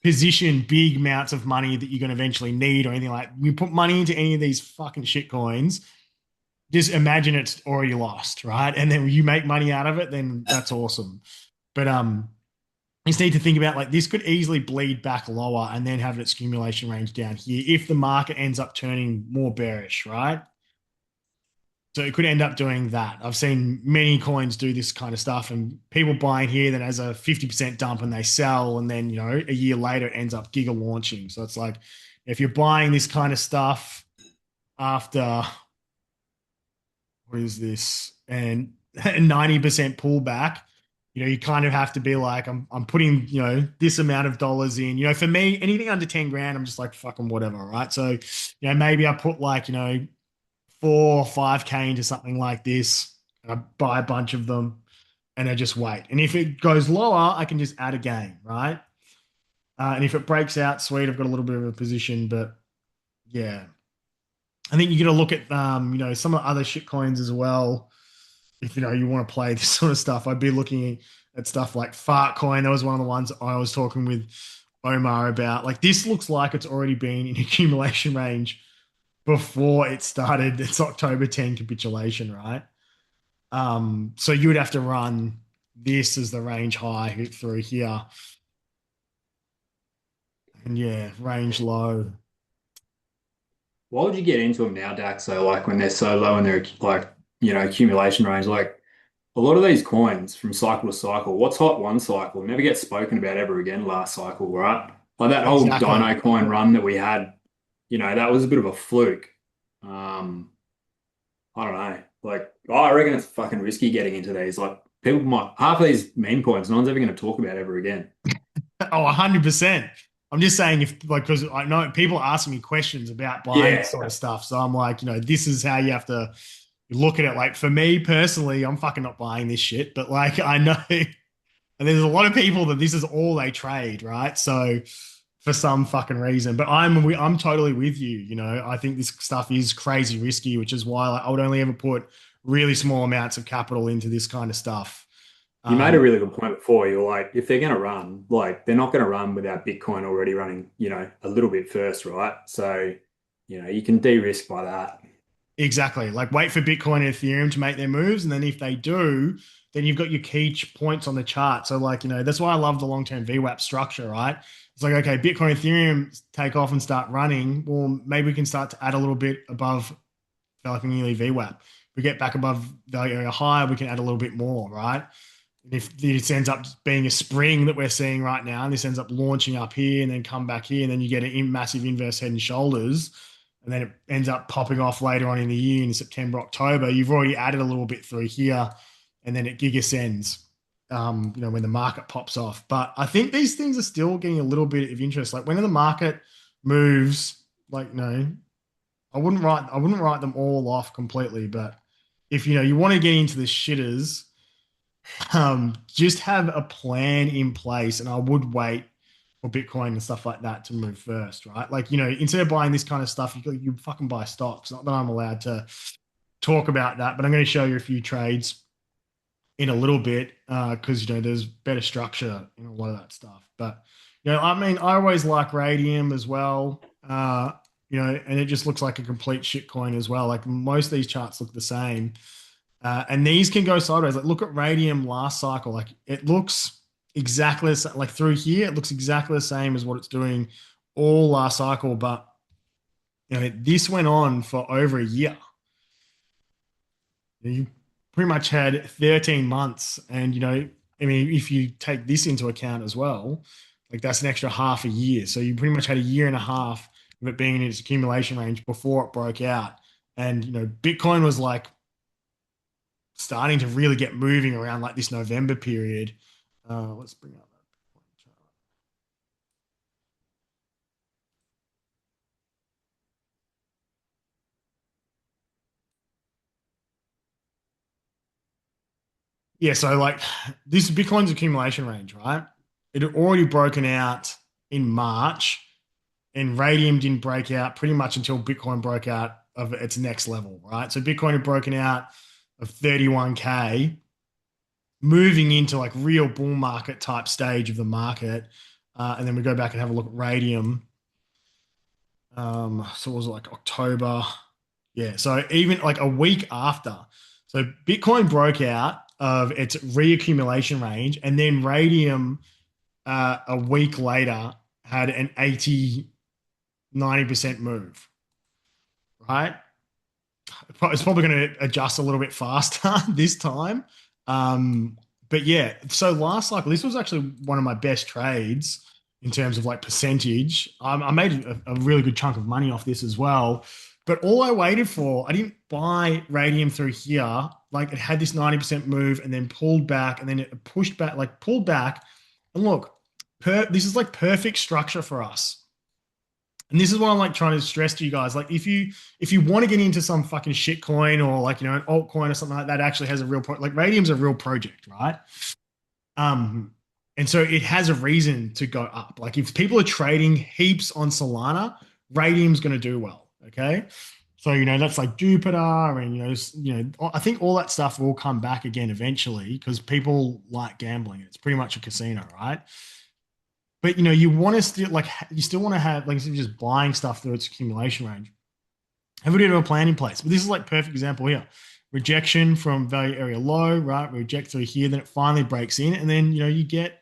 position big amounts of money that you're going to eventually need or anything like that. You put money into any of these fucking shit coins, just imagine it's already lost, right? And then you make money out of it, then that's awesome. But you just need to think about like this could easily bleed back lower and then have its accumulation range down here if the market ends up turning more bearish, right? So it could end up doing that. I've seen many coins do this kind of stuff, and people buying here that has a 50% dump and they sell, and then a year later it ends up giga launching. So it's like if you're buying this kind of stuff after what is this and 90% pullback, you kind of have to be like, I'm putting, this amount of dollars in, for me, anything under 10 grand, I'm just like, fucking whatever. Right. So, maybe I put like, 4 or 5K into something like this, and I buy a bunch of them and I just wait. And if it goes lower, I can just add a game. Right. And if it breaks out, sweet, I've got a little bit of a position, but yeah, I think you got to look at, some of the other shit coins as well. If you want to play this sort of stuff, I'd be looking at stuff like Fartcoin. That was one of the ones I was talking with Omar about. Like this looks like it's already been in accumulation range before it started its October 10 capitulation, right? So you would have to run this as the range high through here. And yeah, range low. Why would you get into them now, Dax? So like when they're so low in their like accumulation range, like a lot of these coins from cycle to cycle, what's hot one cycle never gets spoken about ever again last cycle, right? Like that whole Exactly. Dino coin run that we had, that was a bit of a fluke. I don't know. Like, I reckon it's fucking risky getting into these. Like, people might half of these meme coins, no one's ever going to talk about ever again. Oh, 100%. I'm just saying because I know people are asking me questions about buying this sort of stuff. So I'm like, this is how you have to look at it. Like for me personally, I'm fucking not buying this shit, but like I know, and there's a lot of people that this is all they trade, right? So for some fucking reason, but I'm totally with you. I think this stuff is crazy risky, which is why I would only ever put really small amounts of capital into this kind of stuff. You made a really good point before. You're like, if they're going to run, like they're not going to run without Bitcoin already running, a little bit first, right? So, you can de-risk by that. Exactly. Like wait for Bitcoin and Ethereum to make their moves. And then if they do, then you've got your key points on the chart. So like, that's why I love the long-term VWAP structure, right? It's like, okay, Bitcoin, Ethereum take off and start running. Well, maybe we can start to add a little bit above developing yearly VWAP. We get back above value area high, we can add a little bit more, right? And if this ends up being a spring that we're seeing right now, and this ends up launching up here and then come back here, and then you get a massive inverse head and shoulders, and then it ends up popping off later on in the year in September, October, you've already added a little bit through here, and then it gigascends, when the market pops off. But I think these things are still getting a little bit of interest. Like when the market moves, like, I wouldn't write them all off completely, but if you want to get into the shitters, just have a plan in place, and I would wait for Bitcoin and stuff like that to move first, right? Like, instead of buying this kind of stuff, you fucking buy stocks. Not that I'm allowed to talk about that, but I'm going to show you a few trades in a little bit because, there's better structure in a lot of that stuff. But, I always like Radium as well, and it just looks like a complete shitcoin as well. Like most of these charts look the same. And these can go sideways. Like look at Radium last cycle. Like it looks exactly like through here, it looks exactly the same as what it's doing all last cycle. But this went on for over a year. You pretty much had 13 months. And if you take this into account as well, like that's an extra half a year. So you pretty much had a year and a half of it being in its accumulation range before it broke out. And Bitcoin was like starting to really get moving around like this November period. Let's bring up that chart. Yeah, so like this is Bitcoin's accumulation range, right? It had already broken out in March, and Radium didn't break out pretty much until Bitcoin broke out of its next level, right? So Bitcoin had broken out of 31K, moving into like real bull market type stage of the market. And then we go back and have a look at Radium. So what was it, like October? Yeah. So even like a week after. So Bitcoin broke out of its reaccumulation range, and then Radium a week later had an 90% move, right? It's probably going to adjust a little bit faster this time. But yeah, so last cycle, this was actually one of my best trades in terms of like percentage. I made a really good chunk of money off this as well. But all I waited for, I didn't buy Radium through here. Like it had this 90% move and then pulled back, and then it pushed back, like pulled back. And look, this is like perfect structure for us. And this is what I'm like trying to stress to you guys. Like if you want to get into some fucking shit coin or like, an altcoin or something like that actually has a real like Radium's a real project, right? And so it has a reason to go up. Like if people are trading heaps on Solana, Radium's going to do well. Okay. So, that's like Jupiter and, I think all that stuff will come back again eventually because people like gambling. It's pretty much a casino, right? But you want to still you still want to have instead of just buying stuff through its accumulation range, have a bit of a plan in place. But this is like perfect example here. rejection from value area low, right? We reject through here, then it finally breaks in, and then you get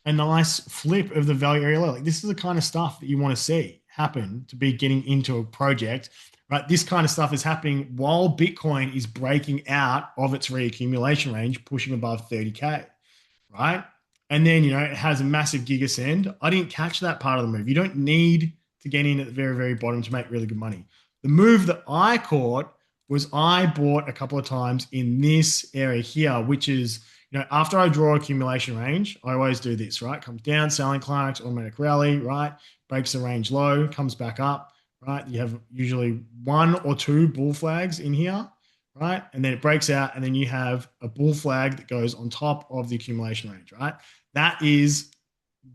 a nice flip of the value area low. Like this is the kind of stuff that you want to see happen to be getting into a project, right? This kind of stuff is happening while Bitcoin is breaking out of its reaccumulation range, pushing above 30K, right? And then, it has a massive gig ascend. I didn't catch that part of the move. You don't need to get in at the very, very bottom to make really good money. The move that I caught was I bought a couple of times in this area here, which is, after I draw accumulation range, I always do this, right? Comes down, selling climax, automatic rally, right? Breaks the range low, comes back up, right? You have usually 1 or 2 bull flags in here, right? And then it breaks out, and then you have a bull flag that goes on top of the accumulation range, right? That is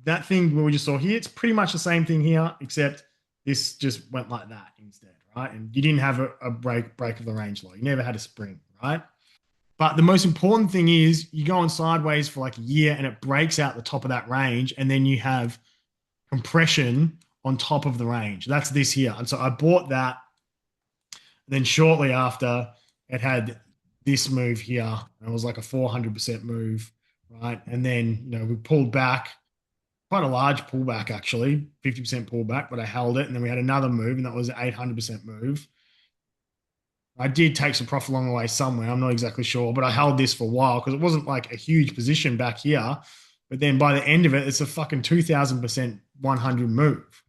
that thing we just saw here. It's pretty much the same thing here, except this just went like that instead, right? And you didn't have a break of the range low. You never had a spring, right? But the most important thing is you go on sideways for like a year and it breaks out the top of that range, and then you have compression on top of the range. That's this here. And so I bought that. And then shortly after, it had this move here. And it was like a 400% move, right? And then, we pulled back, quite a large pullback actually, 50% pullback, but I held it. And then we had another move, and that was an 800% move. I did take some profit along the way somewhere. I'm not exactly sure, but I held this for a while because it wasn't like a huge position back here. But then by the end of it, it's a fucking 2000% 100 move,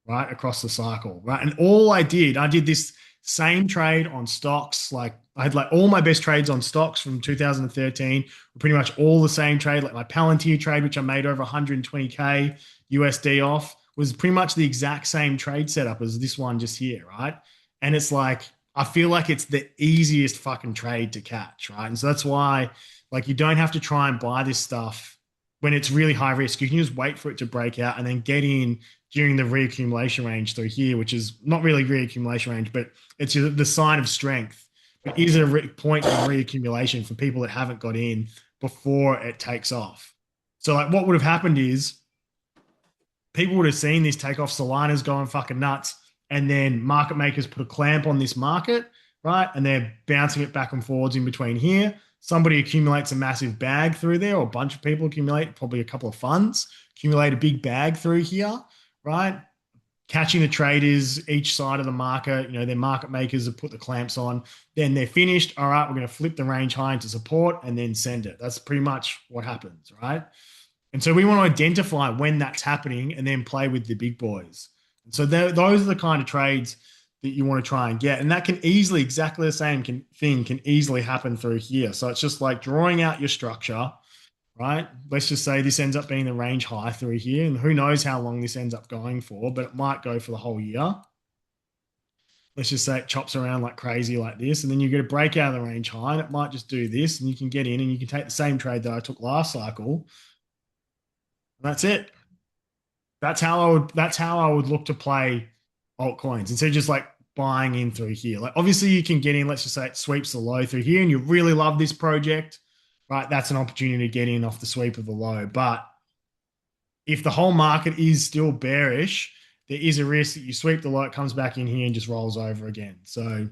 right? Across the cycle, right? And all I did this same trade on stocks. Like I had like all my best trades on stocks from 2013 were pretty much all the same trade. Like my Palantir trade, which I made over 120K USD off, was pretty much the exact same trade setup as this one just here, right? And it's like, I feel like it's the easiest fucking trade to catch, right? And so that's why, like, you don't have to try and buy this stuff when it's really high risk. You can just wait for it to break out and then get in during the reaccumulation range through here, which is not really reaccumulation range, but it's the sign of strength. It is a point of reaccumulation for people that haven't got in before it takes off. So, like, what would have happened is people would have seen this take off. Solana's going fucking nuts. And then market makers put a clamp on this market, right? And they're bouncing it back and forwards in between here. Somebody accumulates a massive bag through there, or a bunch of people accumulate, probably a couple of funds, accumulate a big bag through here, right? Catching the traders each side of the market, their market makers have put the clamps on. Then they're finished. All right, we're going to flip the range high into support and then send it. That's pretty much what happens, right? And so we want to identify when that's happening and then play with the big boys. So those are the kind of trades that you want to try and get. And that can easily, exactly the same thing can easily happen through here. So it's just like drawing out your structure, right? Let's just say this ends up being the range high through here. And who knows how long this ends up going for, but it might go for the whole year. Let's just say it chops around like crazy like this. And then you get a break out of the range high, and it might just do this. And you can get in and you can take the same trade that I took last cycle. And that's it. That's how I would look to play altcoins instead of just like buying in through here. Like obviously you can get in, let's just say it sweeps the low through here and you really love this project, right? That's an opportunity to get in off the sweep of the low. But if the whole market is still bearish, there is a risk that you sweep the low, it comes back in here and just rolls over again. So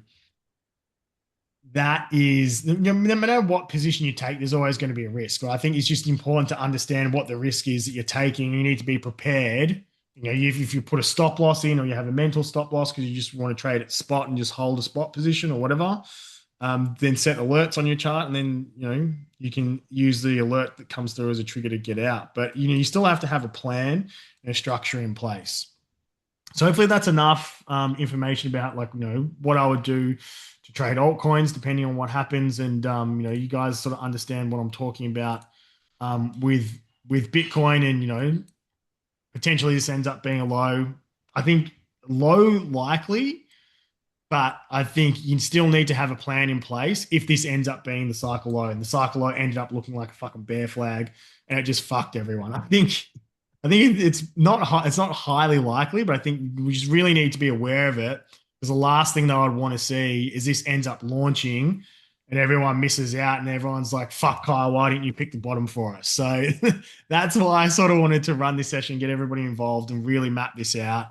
that is, no matter what position you take, there's always going to be a risk. But I think it's just important to understand what the risk is that you're taking. You need to be prepared. If you put a stop loss in, or you have a mental stop loss because you just want to trade at spot and just hold a spot position or whatever, then set alerts on your chart, and then you can use the alert that comes through as a trigger to get out. But you still have to have a plan and a structure in place. So hopefully that's enough information about what I would do to trade altcoins depending on what happens, and you guys sort of understand what I'm talking about with Bitcoin, and potentially this ends up being a low. I think low likely, but I think you still need to have a plan in place if this ends up being the cycle low, and the cycle low ended up looking like a fucking bear flag and it just fucked everyone. I think it's not highly likely, but I think we just really need to be aware of it, because the last thing that I'd want to see is this ends up launching and everyone misses out and everyone's like, fuck Kyle, why didn't you pick the bottom for us? So that's why I sort of wanted to run this session, get everybody involved and really map this out.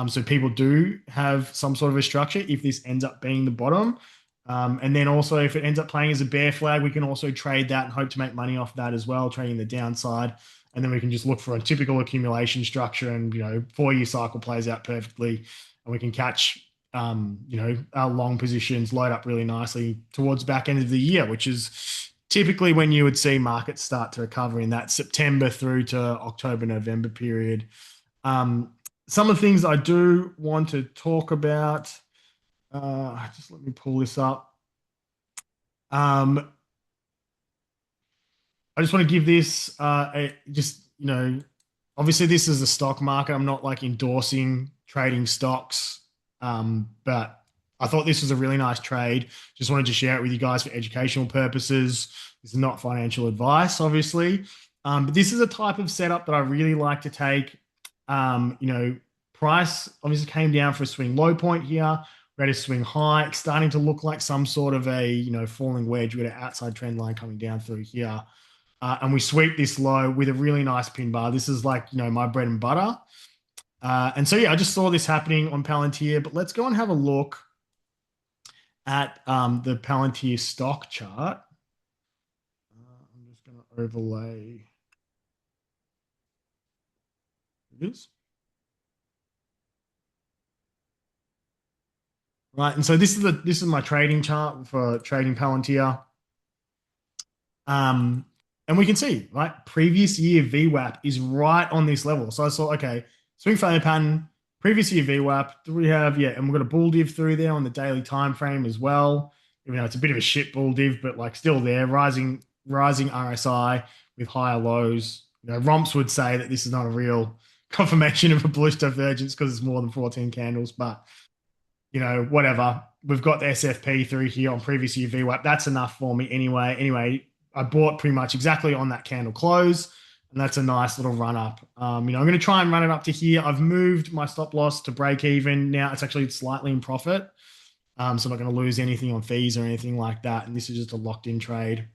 So people do have some sort of a structure if this ends up being the bottom. And then also if it ends up playing as a bear flag, we can also trade that and hope to make money off that as well, trading the downside. And then we can just look for a typical accumulation structure and, 4-year cycle plays out perfectly. And we can catch, our long positions load up really nicely towards the back end of the year, which is typically when you would see markets start to recover in that September through to October, November period. Some of the things I do want to talk about, just let me pull this up. I just want to give this obviously this is a stock market. I'm not like endorsing trading stocks, but I thought this was a really nice trade. Just wanted to share it with you guys for educational purposes. This is not financial advice, obviously. But this is a type of setup that I really like to take. Price obviously came down for a swing low point here. We had a swing high. It's starting to look like some sort of a, falling wedge. We had an outside trend line coming down through here. And we sweep this low with a really nice pin bar. This is like, my bread and butter. And so, yeah, I just saw this happening on Palantir. But let's go and have a look at the Palantir stock chart. I'm just going to overlay. It is. Right, and so this is my trading chart for trading Palantir. And we can see, right, previous year VWAP is right on this level. So I saw, okay, swing failure pattern, previous year VWAP. Do we have, and we've got a bull div through there on the daily time frame as well. Even though it's a bit of a shit bull div, but like still there, rising RSI with higher lows. Romps would say that this is not a real confirmation of a bullish divergence because it's more than 14 candles, but whatever. We've got the SFP through here on previous year VWAP. That's enough for me anyway. Anyway, I bought pretty much exactly on that candle close, and that's a nice little run up. I'm going to try and run it up to here. I've moved my stop loss to break even. Now it's actually slightly in profit. So I'm not going to lose anything on fees or anything like that. And this is just a locked in trade.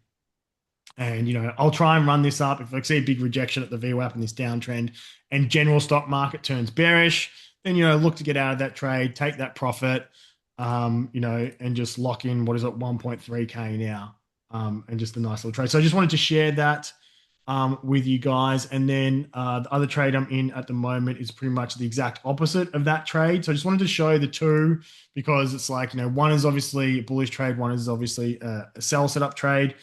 And, I'll try and run this up. If I see a big rejection at the VWAP and this downtrend and general stock market turns bearish, then, look to get out of that trade, take that profit, and just lock in, 1.3K now. And just a nice little trade. So I just wanted to share that with you guys. And then the other trade I'm in at the moment is pretty much the exact opposite of that trade. So I just wanted to show the two because it's like, one is obviously a bullish trade, one is obviously a sell setup trade.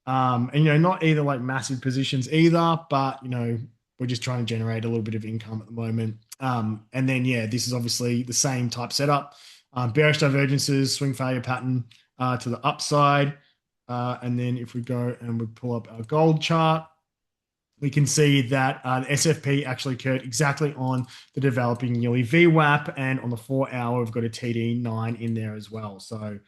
And, not either like massive positions either, but, we're just trying to generate a little bit of income at the moment. And then, this is obviously the same type setup. Bearish divergences, swing failure pattern to the upside. And then if we go and we pull up our gold chart, we can see that the SFP actually occurred exactly on the developing yearly VWAP. And on the 4-hour, we've got a TD9 in there as well. So,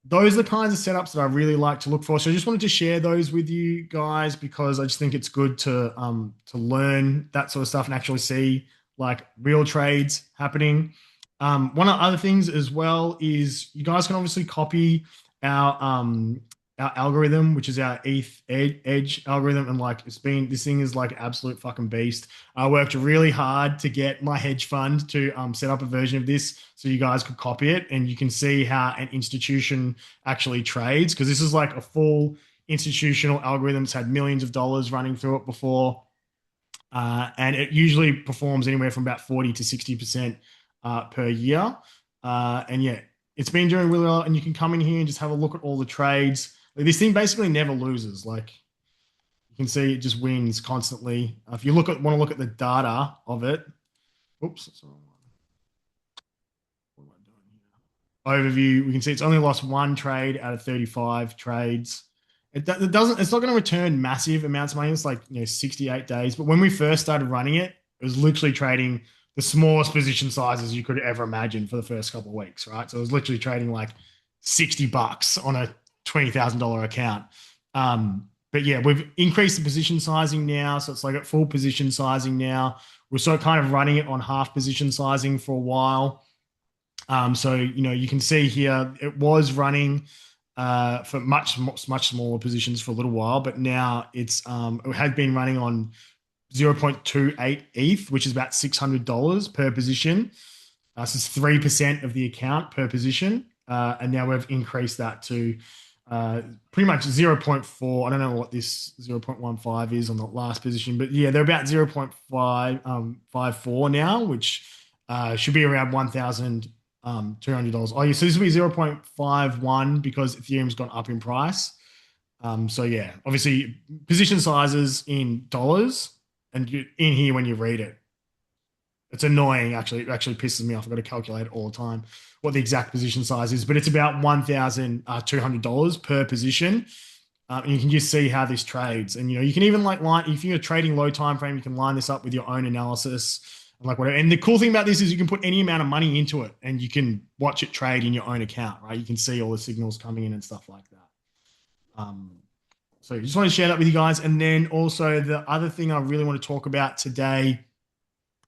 those are the kinds of setups that I really like to look for. So I just wanted to share those with you guys because I just think it's good to learn that sort of stuff and actually see like real trades happening. One of the other things as well is you guys can obviously copy our algorithm, which is our ETH edge algorithm. And like this thing is like absolute fucking beast. I worked really hard to get my hedge fund to set up a version of this so you guys could copy it. And you can see how an institution actually trades because this is like a full institutional algorithm. It's had millions of dollars running through it before. And it usually performs anywhere from about 40 to 60% per year. And it's been doing really well. And you can come in here and just have a look at all the trades. This thing basically never loses. Like you can see, it just wins constantly. If you want to look at the data of it, oops, sorry. What am I doing here? Overview. We can see it's only lost one trade out of 35 trades. It's not going to return massive amounts of money. It's like 68 days. But when we first started running it, it was literally trading the smallest position sizes you could ever imagine for the first couple of weeks, right? So it was literally trading like $60 on a $20,000 account. But we've increased the position sizing now. So it's like at full position sizing now. We're sort of kind of running it on half position sizing for a while. So, you can see here, it was running for much smaller positions for a little while, but now it had been running on 0.28 ETH, which is about $600 per position. So it's 3% of the account per position. and now we've increased that to pretty much 0.4. I don't know what this 0.15 is on the last position, but yeah, they're about 0.54 now, which should be around $1,200. Oh, yeah, so this will be 0.51 because Ethereum's gone up in price. So yeah, obviously position sizes in dollars, and in here when you read it, it's annoying. Actually, it actually pisses me off. I've got to calculate it all the time what the exact position size is, but it's about $1,200 per position. And you can just see how this trades. And, you can even if you're trading low time frame, you can line this up with your own analysis and whatever. And the cool thing about this is you can put any amount of money into it and you can watch it trade in your own account, right? You can see all the signals coming in and stuff like that. So I just want to share that with you guys. And then also the other thing I really want to talk about today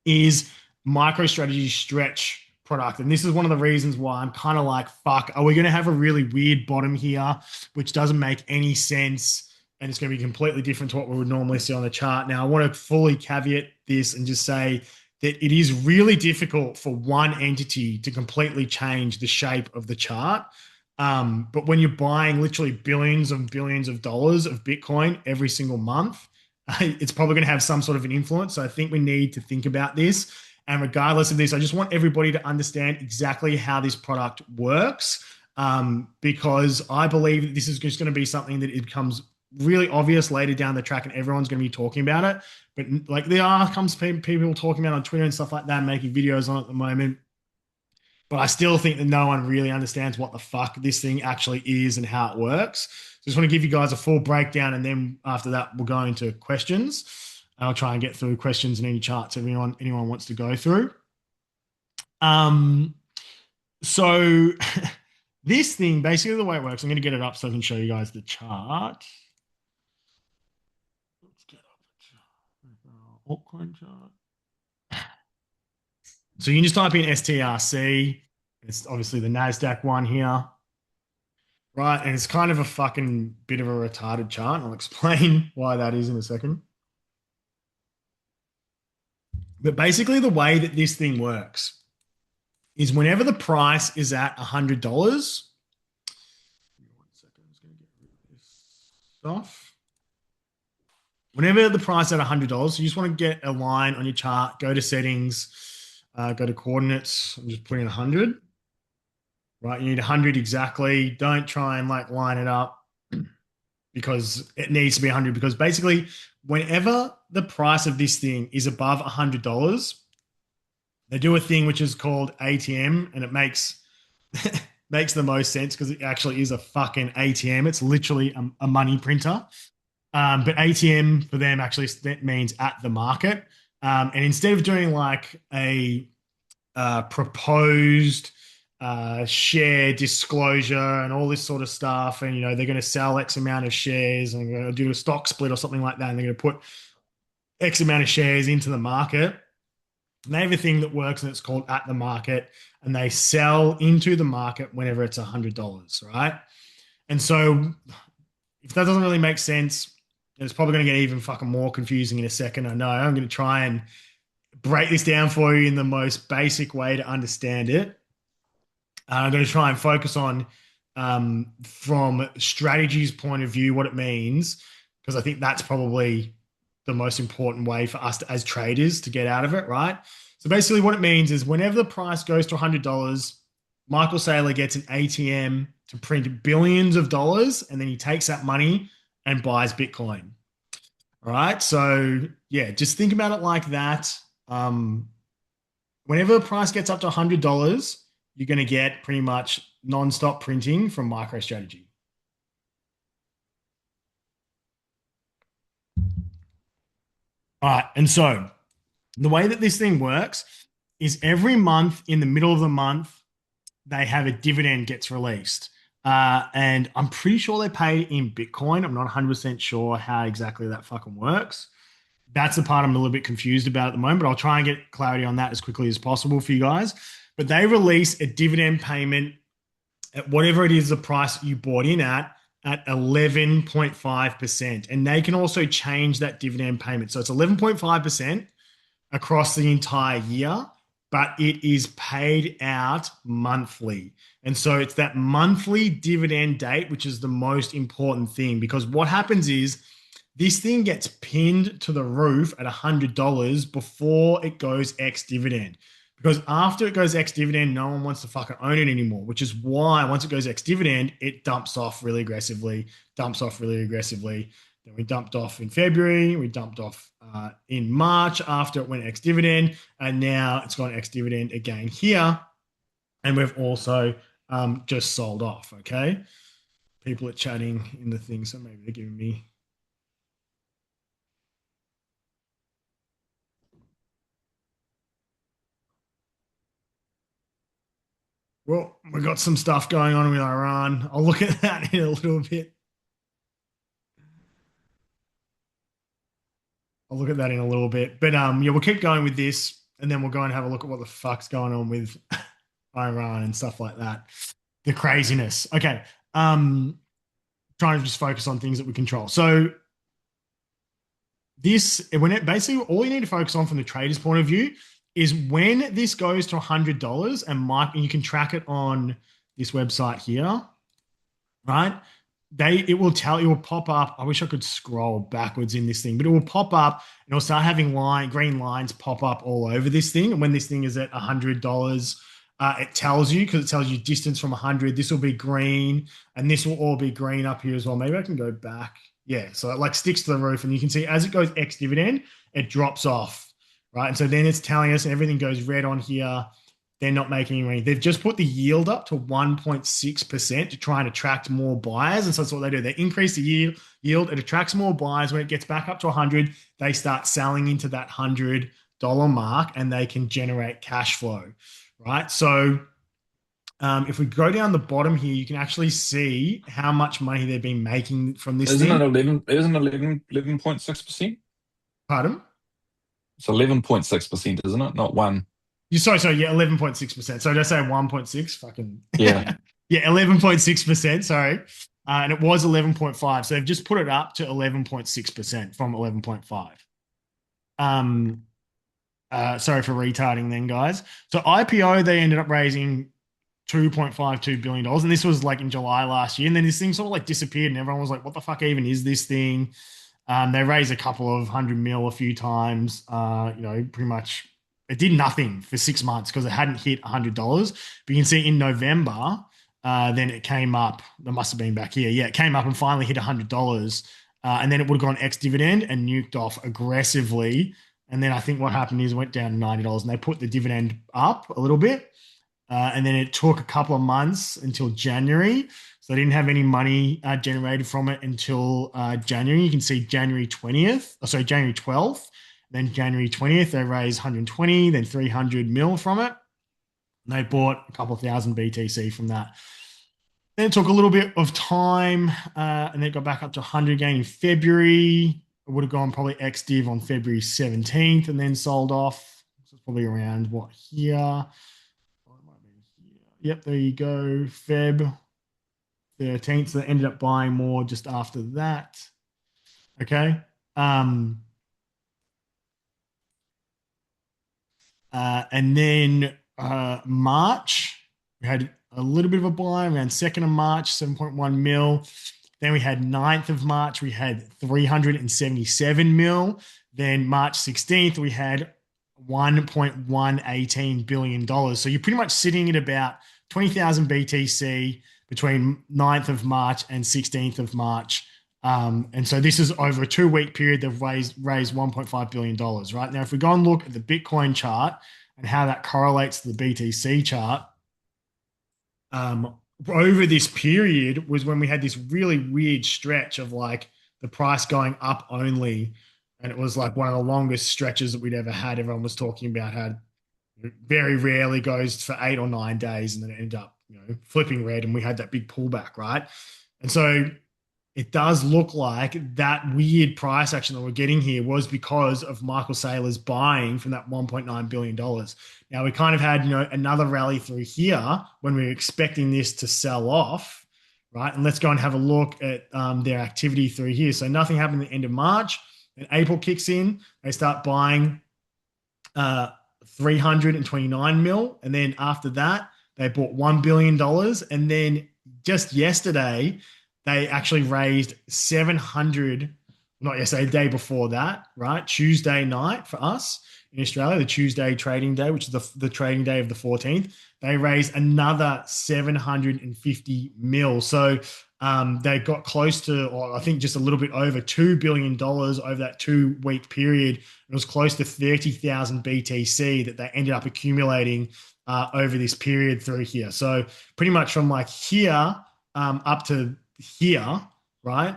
is MicroStrategy stretch product. And this is one of the reasons why I'm kind of like, fuck, are we going to have a really weird bottom here, which doesn't make any sense? And it's going to be completely different to what we would normally see on the chart. Now, I want to fully caveat this and just say that it is really difficult for one entity to completely change the shape of the chart. But when you're buying literally billions and billions of dollars of Bitcoin every single month, it's probably going to have some sort of an influence. So I think we need to think about this. And regardless of this, I just want everybody to understand exactly how this product works, because I believe that this is just going to be something that it becomes really obvious later down the track and everyone's going to be talking about it. But like comes people talking about it on Twitter and stuff like that, making videos on it at the moment. But I still think that no one really understands what the fuck this thing actually is and how it works. So just want to give you guys a full breakdown, and then after that, we'll go into questions. I'll try and get through questions and any charts anyone wants to go through. So this thing, basically the way it works, I'm going to get it up so I can show you guys the chart. Let's get up the chart. Altcoin chart. So you can just type in STRC. It's obviously the NASDAQ one here. Right, and it's kind of a fucking bit of a retarded chart. I'll explain why that is in a second. But basically the way that this thing works is whenever the price is at $100, 1 second, I'm just going to get rid of this stuff. Whenever the price is at $100, you just want to get a line on your chart, go to settings, go to coordinates, and just put in 100. Right, you need 100 exactly. Don't try and line it up because it needs to be 100, because basically whenever the price of this thing is above $100, they do a thing which is called ATM, and it makes the most sense because it actually is a fucking ATM. It's literally a money printer. But ATM for them actually means at the market. And instead of doing a proposed share disclosure and all this sort of stuff, and they're going to sell X amount of shares and they're going to do a stock split or something like that, and they're going to put X amount of shares into the market. And they have a thing that works, and it's called at the market, and they sell into the market whenever it's $100, right? And so if that doesn't really make sense, it's probably going to get even fucking more confusing in a second. I know. I'm going to try and break this down for you in the most basic way to understand it. I'm going to try and focus on, from strategy's point of view, what it means, because I think that's probably the most important way for us as traders to get out of it, right? So basically what it means is whenever the price goes to $100, Michael Saylor gets an ATM to print billions of dollars, and then he takes that money and buys Bitcoin. All right. So yeah, just think about it like that. Whenever the price gets up to $100, you're going to get pretty much non-stop printing from MicroStrategy. All right. And so the way that this thing works is every month, in the middle of the month, they have a dividend gets released. And I'm pretty sure they pay in Bitcoin. I'm not 100% sure how exactly that fucking works. That's the part I'm a little bit confused about at the moment, but I'll try and get clarity on that as quickly as possible for you guys. But they release a dividend payment at whatever it is the price you bought in at 11.5%. And they can also change that dividend payment. So it's 11.5% across the entire year. but it is paid out monthly. And so it's that monthly dividend date, which is the most important thing, because what happens is this thing gets pinned to the roof at $100 before it goes ex-dividend. Because after it goes ex-dividend, no one wants to fucking own it anymore, which is why once it goes ex-dividend, it dumps off really aggressively. Then we dumped off in February. We dumped off in March after it went ex-dividend. And now it's gone ex-dividend again here. And we've also just sold off, okay? People are chatting in the thing, so maybe they're giving me... Well, we've got some stuff going on with Iran. I'll look at that in a little bit. But yeah, we'll keep going with this, and then we'll go and have a look at what the fuck's going on with Iran and stuff like that. The craziness. Okay. Trying to just focus on things that we control. So basically all you need to focus on from the trader's point of view is when this goes to $100 and you can track it on this website here, right? It will pop up. I wish I could scroll backwards in this thing, but it will pop up and it'll start having green lines pop up all over this thing. And when this thing is at $100, it tells you, because it tells you distance from 100. This will be green, and this will all be green up here as well. Maybe I can go back. Yeah, so it like sticks to the roof, and you can see as it goes ex-dividend, it drops off, right? And so then it's telling us, and everything goes red on here. They're not making any money. They've just put the yield up to 1.6% to try and attract more buyers. And so that's what they do. They increase the yield. It attracts more buyers. When it gets back up to 100, they start selling into that $100 mark, and they can generate cash flow, right? So if we go down the bottom here, you can actually see how much money they've been making from this Isn't thing. Isn't 11.6%? Pardon? It's 11.6%, isn't it? Not one. Sorry, yeah, 11.6%. So did I say 1.6? Fucking Yeah. Yeah, 11.6%. Sorry. And it was 11.5. So they've just put it up to 11.6% from 11.5. Sorry for retarding then, guys. So IPO, they ended up raising $2.52 billion. And this was like in July last year. And then this thing sort of like disappeared, and everyone was like, what the fuck even is this thing? They raised a couple of $100 million a few times. Pretty much it did nothing for 6 months because it hadn't hit $100. But you can see in November, then it came up. That must have been back here. Yeah, it came up and finally hit $100. And then it would have gone ex-dividend and nuked off aggressively. And then I think what happened is it went down to $90, and they put the dividend up a little bit. And then it took a couple of months until January. So they didn't have any money generated from it until January. You can see January 12th. Then January 20th, they raised 120, then 300 mil from it. And they bought a couple of thousand BTC from that. Then it took a little bit of time, and then it got back up to 100 again in February. It would have gone probably ex-div on February 17th and then sold off. So it's probably around here? Yep, there you go. Feb 13th. So they ended up buying more just after that. Okay. And then March, we had a little bit of a buy around 2nd of March, 7.1 mil. Then we had 9th of March, we had 377 mil. Then March 16th, we had $1.118 billion. So you're pretty much sitting at about 20,000 BTC between 9th of March and 16th of March. And so this is over a 2-week period. They've raised $1.5 billion, right? Now, if we go and look at the Bitcoin chart and how that correlates to the BTC chart, over this period was when we had this really weird stretch of like the price going up only. And it was like one of the longest stretches that we'd ever had. Everyone was talking about how it very rarely goes for 8 or 9 days, and then it ended up, flipping red, and we had that big pullback, right? And so it does look like that weird price action that we're getting here was because of Michael Saylor's buying from that $1.9 billion. Now, we kind of had, another rally through here when we were expecting this to sell off, right? And let's go and have a look at their activity through here. So nothing happened at the end of March. And April kicks in. They start buying 329 mil. And then after that, they bought $1 billion. And then just yesterday, they actually raised 700, not yesterday, the day before that, right? Tuesday night for us in Australia, the Tuesday trading day, which is the trading day of the 14th, they raised another 750 mil. So they got close to, or I think just a little bit over $2 billion over that 2-week period. It was close to 30,000 BTC that they ended up accumulating over this period through here. So pretty much from like here up to here, right?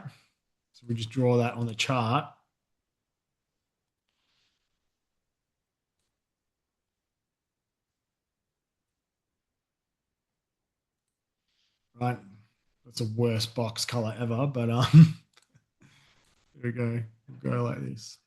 So we just draw that on the chart. Right. That's a worst box color ever, but here we go. We'll go like this.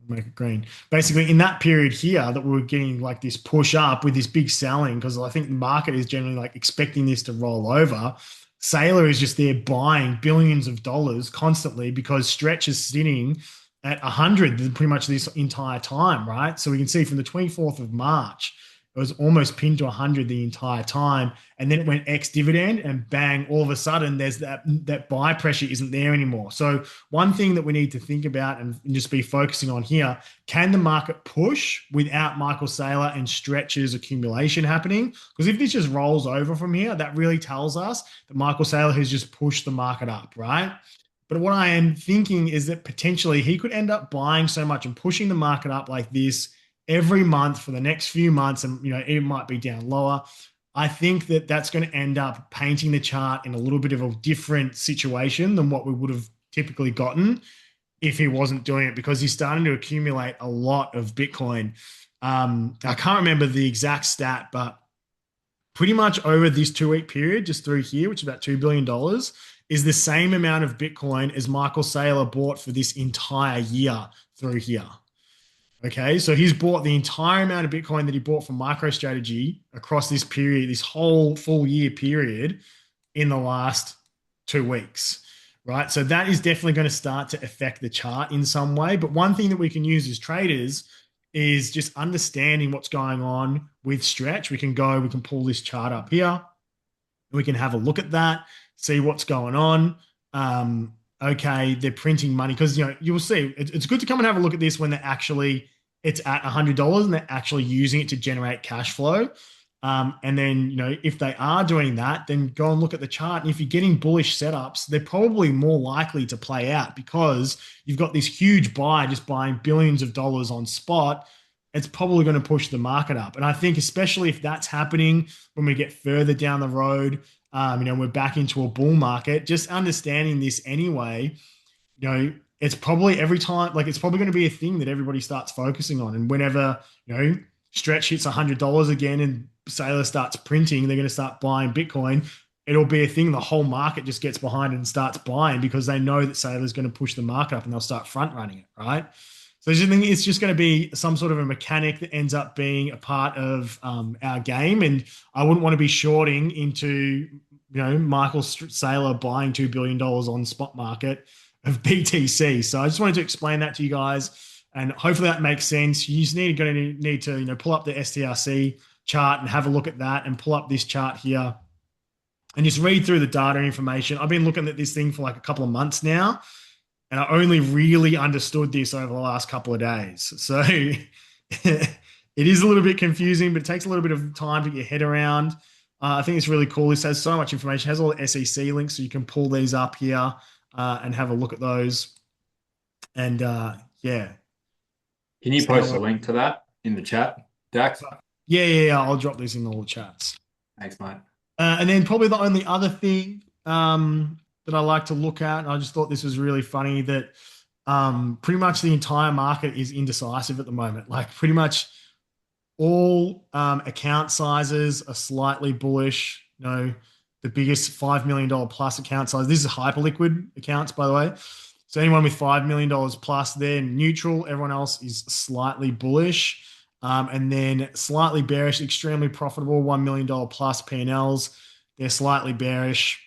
Make it green. Basically, in that period here that we were getting like this push up with this big selling, because I think the market is generally like expecting this to roll over. Saylor is just there buying billions of dollars constantly because Stretch is sitting at 100 pretty much this entire time, right? So we can see from the 24th of March, it was almost pinned to 100 the entire time. And then it went ex-dividend and bang, all of a sudden there's that buy pressure isn't there anymore. So one thing that we need to think about and just be focusing on here, can the market push without Michael Saylor and Stretch's accumulation happening? Because if this just rolls over from here, that really tells us that Michael Saylor has just pushed the market up, right? But what I am thinking is that potentially he could end up buying so much and pushing the market up like this every month for the next few months, and it might be down lower. I think that that's going to end up painting the chart in a little bit of a different situation than what we would have typically gotten if he wasn't doing it, because he's starting to accumulate a lot of Bitcoin. I can't remember the exact stat, but pretty much over this 2-week period, just through here, which is about $2 billion, is the same amount of Bitcoin as Michael Saylor bought for this entire year through here. Okay, so he's bought the entire amount of Bitcoin that he bought from MicroStrategy across this period, this whole full year period in the last 2 weeks, right? So that is definitely going to start to affect the chart in some way. But one thing that we can use as traders is just understanding what's going on with Stretch. We can pull this chart up here. We can have a look at that, see what's going on. Okay, they're printing money because you'll see it's good to come and have a look at this when it's at $100 and they're actually using it to generate cash flow. And then if they are doing that, then go and look at the chart. And if you're getting bullish setups, they're probably more likely to play out because you've got this huge buy just buying billions of dollars on spot. It's probably going to push the market up. And I think especially if that's happening when we get further down the road, we're back into a bull market, just understanding this anyway, it's probably every time, like it's probably going to be a thing that everybody starts focusing on. And whenever, Stretch hits $100 again and Saylor starts printing, they're going to start buying Bitcoin. It'll be a thing. The whole market just gets behind it and starts buying because they know that Saylor's going to push the market up and they'll start front running it, right? So I just think it's just going to be some sort of a mechanic that ends up being a part of our game. And I wouldn't want to be shorting into, Michael Saylor buying $2 billion on spot market of BTC. So I just wanted to explain that to you guys. And hopefully that makes sense. You just need to pull up the STRC chart and have a look at that and pull up this chart here and just read through the data information. I've been looking at this thing for like a couple of months now. And I only really understood this over the last couple of days. So it is a little bit confusing, but it takes a little bit of time to get your head around. I think it's really cool. This has so much information. It has all the SEC links, so you can pull these up here and have a look at those. And yeah. Can you post a link to that in the chat, Dax? Yeah. I'll drop this in all the chats. Thanks, mate. And then probably the only other thing that I like to look at, and I just thought this was really funny, that pretty much the entire market is indecisive at the moment. Like pretty much all account sizes are slightly bullish. The biggest $5 million plus account size. This is hyperliquid accounts, by the way. So anyone with $5 million plus, they're neutral. Everyone else is slightly bullish. And then slightly bearish, extremely profitable, $1 million plus P&Ls. They're slightly bearish.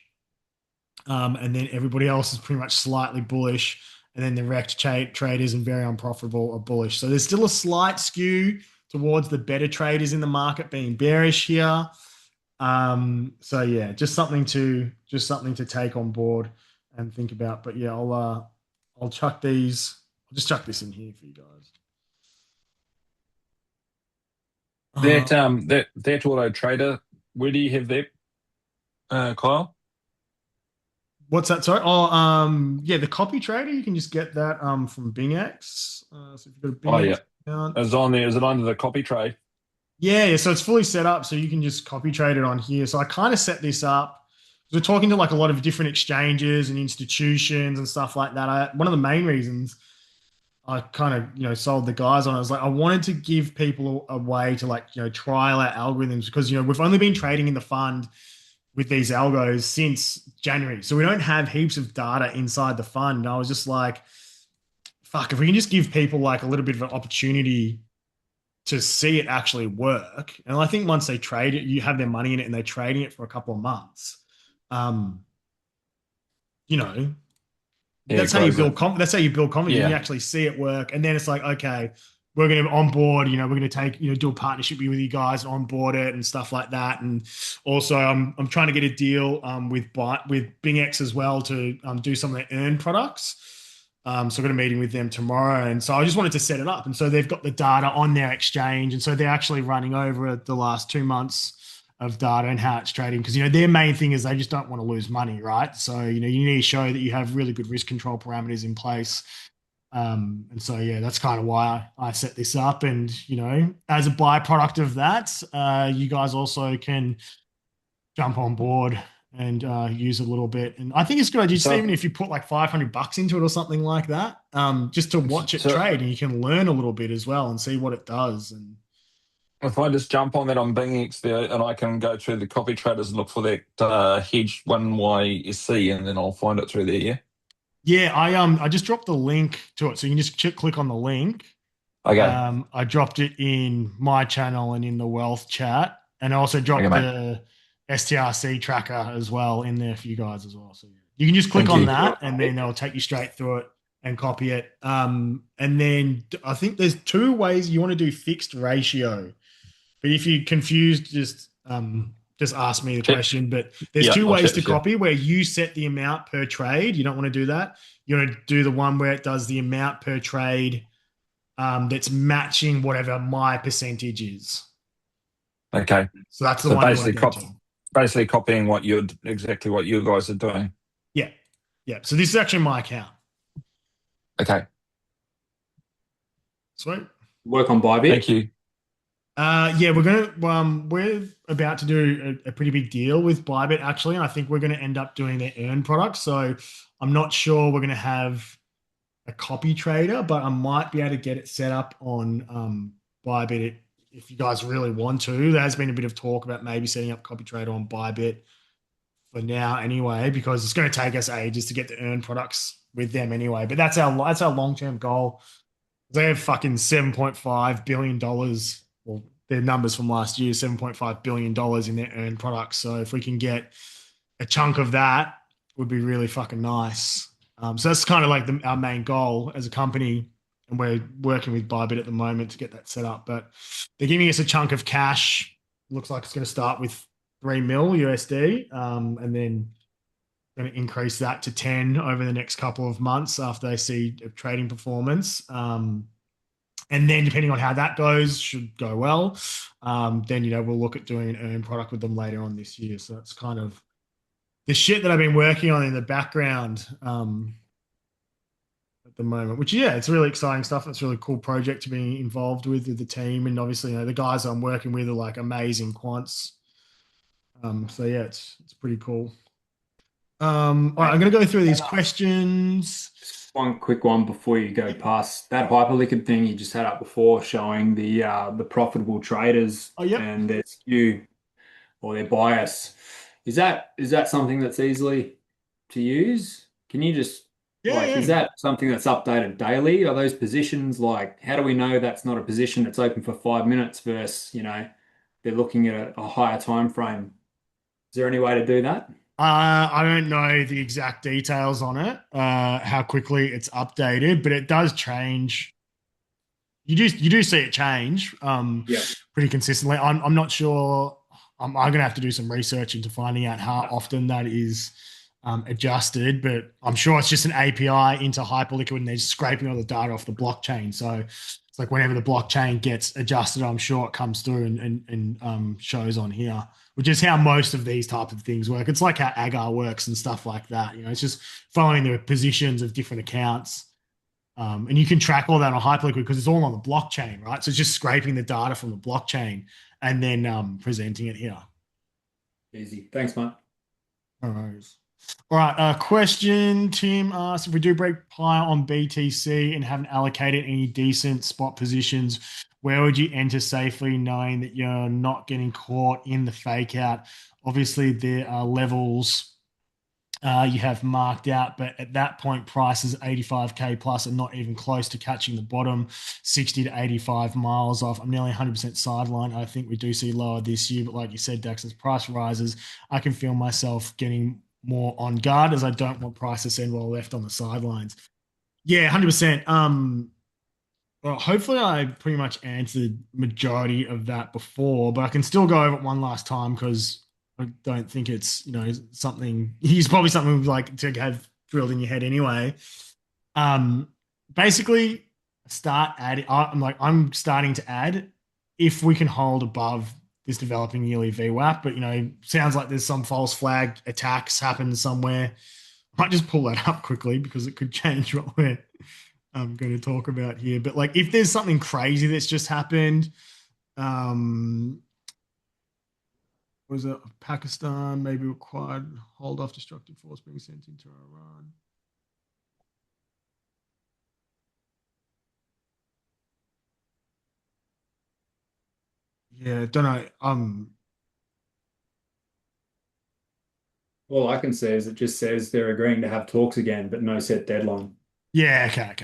And then everybody else is pretty much slightly bullish. and then the wrecked traders and very unprofitable are bullish. So there's still a slight skew towards the better traders in the market being bearish here. So yeah, just something to take on board and think about. But yeah, I'll chuck these. I'll just chuck this in here for you guys. That auto trader, where do you have that, Kyle? What's that? Sorry. Yeah, the copy trader. You can just get that from BingX. So if you've got a Oh BingX yeah, account, it's on there. Is it under the copy trade? yeah. So it's fully set up, so you can just copy trade it on here. So I kind of set this up. We're talking to like a lot of different exchanges and institutions and stuff like that. One of the main reasons I kind of, sold the guys on it was like I wanted to give people a way to like, trial our algorithms because, we've only been trading in the fund with these algos since January. So we don't have heaps of data inside the fund. And I was just like, fuck, if we can just give people like a little bit of an opportunity to see it actually work. And I think once they trade it, you have their money in it and they're trading it for a couple of months. Yeah, That's how you guys, build that's how you build confidence. Yeah. You actually see it work. And then it's like, okay, we're going to onboard, we're going to take, do a partnership with you guys and onboard it and stuff like that. And also I'm trying to get a deal with BingX as well to do some of their earn products. So I've got a meeting with them tomorrow. And so I just wanted to set it up. And so they've got the data on their exchange. And so they're actually running over the last 2 months of data and how it's trading. Because, their main thing is they just don't want to lose money, right? So, you need to show that you have really good risk control parameters in place. And so, yeah, that's kind of why I set this up. And, as a byproduct of that, you guys also can jump on board and use it a little bit. And I think it's good. Just even if you put like $500 into it or something like that, just to watch it trade, and you can learn a little bit as well and see what it does. And if I just jump on that on BingX there, and I can go through the copy traders and look for that hedge 1YSC, and then I'll find it through there. Yeah. yeah, I just dropped the link to it, so you can just click on the link. Okay. I dropped it in my channel and in the wealth chat, and I also dropped the STRC tracker as well in there for you guys as well. So you can just click on that, and then they'll take you straight through it and copy it. And then I think there's 2 ways you want to do fixed ratio. But if you're confused, just ask me the question. But there's 2 ways to copy where you set the amount per trade. You don't want to do that. You want to do the one where it does the amount per trade that's matching whatever my percentage is. Okay. So that's the one. Basically copying exactly what you guys are doing. Yeah. Yeah. So this is actually my account. Okay. Sweet. Work on Bybit. Thank you. Yeah, we're about to do a pretty big deal with Bybit actually, and I think we're going to end up doing their earn product. So I'm not sure we're going to have a copy trader, but I might be able to get it set up on Bybit if you guys really want to. There has been a bit of talk about maybe setting up copy trader on Bybit for now anyway, because it's going to take us ages to get the earn products with them anyway. But that's our long-term goal. They have fucking $7.5 billion. Well, their numbers from last year, $7.5 billion in their earned products. So if we can get a chunk of that, would be really fucking nice. So that's kind of like our main goal as a company. And we're working with Bybit at the moment to get that set up. But they're giving us a chunk of cash. Looks like it's going to start with 3 mil USD. And then going to increase that to 10 over the next couple of months after they see a trading performance. And then depending on how that goes, should go well, then, we'll look at doing an earn product with them later on this year. So that's kind of the shit that I've been working on in the background at the moment, which, yeah, it's really exciting stuff. It's a really cool project to be involved with the team. And obviously, the guys I'm working with are like amazing quants. So yeah, it's pretty cool. All right, I'm going to go through these questions. One quick one before you go past that hyperliquid thing you just had up before, showing the profitable traders and their skew or their bias. Is that something that's easily to use? Can you just is that something that's updated daily? Are those positions how do we know that's not a position that's open for 5 minutes versus they're looking at a higher time frame? Is there any way to do that? I don't know the exact details on it, how quickly it's updated, but it does change. You do see it change Yeah. pretty consistently. I'm not sure. I'm gonna have to do some research into finding out how often that is adjusted, but I'm sure it's just an API into Hyperliquid and they're just scraping all the data off the blockchain. So it's like whenever the blockchain gets adjusted, I'm sure it comes through and shows on here, which is how most of these types of things work. It's like how Agar works and stuff like that. It's just following the positions of different accounts. And you can track all that on Hyperliquid because it's all on the blockchain, right? So it's just scraping the data from the blockchain and then presenting it here. Easy. Thanks, mate. No worries. All right. Question. Tim asks if we do break higher on BTC and haven't allocated any decent spot positions, where would you enter safely knowing that you're not getting caught in the fake out? Obviously, there are levels you have marked out, but at that point, prices 85K plus are not even close to catching the bottom, 60 to 85 miles off. I'm nearly 100% sideline. I think we do see lower this year, but like you said, Dax, as price rises, I can feel myself getting more on guard as I don't want price to send while left on the sidelines. Yeah, 100%. Well, hopefully I pretty much answered majority of that before, but I can still go over it one last time because I don't think it's, something, he's probably something we'd like to have drilled in your head anyway. Basically start adding, I'm starting to add if we can hold above this developing yearly VWAP, but sounds like there's some false flag attacks happen somewhere. I might just pull that up quickly because it could change what we're going to talk about here. But like, if there's something crazy that's just happened, was it Pakistan maybe required hold off destructive force being sent into Iran? Yeah, don't know. All I can say is it just says they're agreeing to have talks again, but no set deadline. Yeah, okay.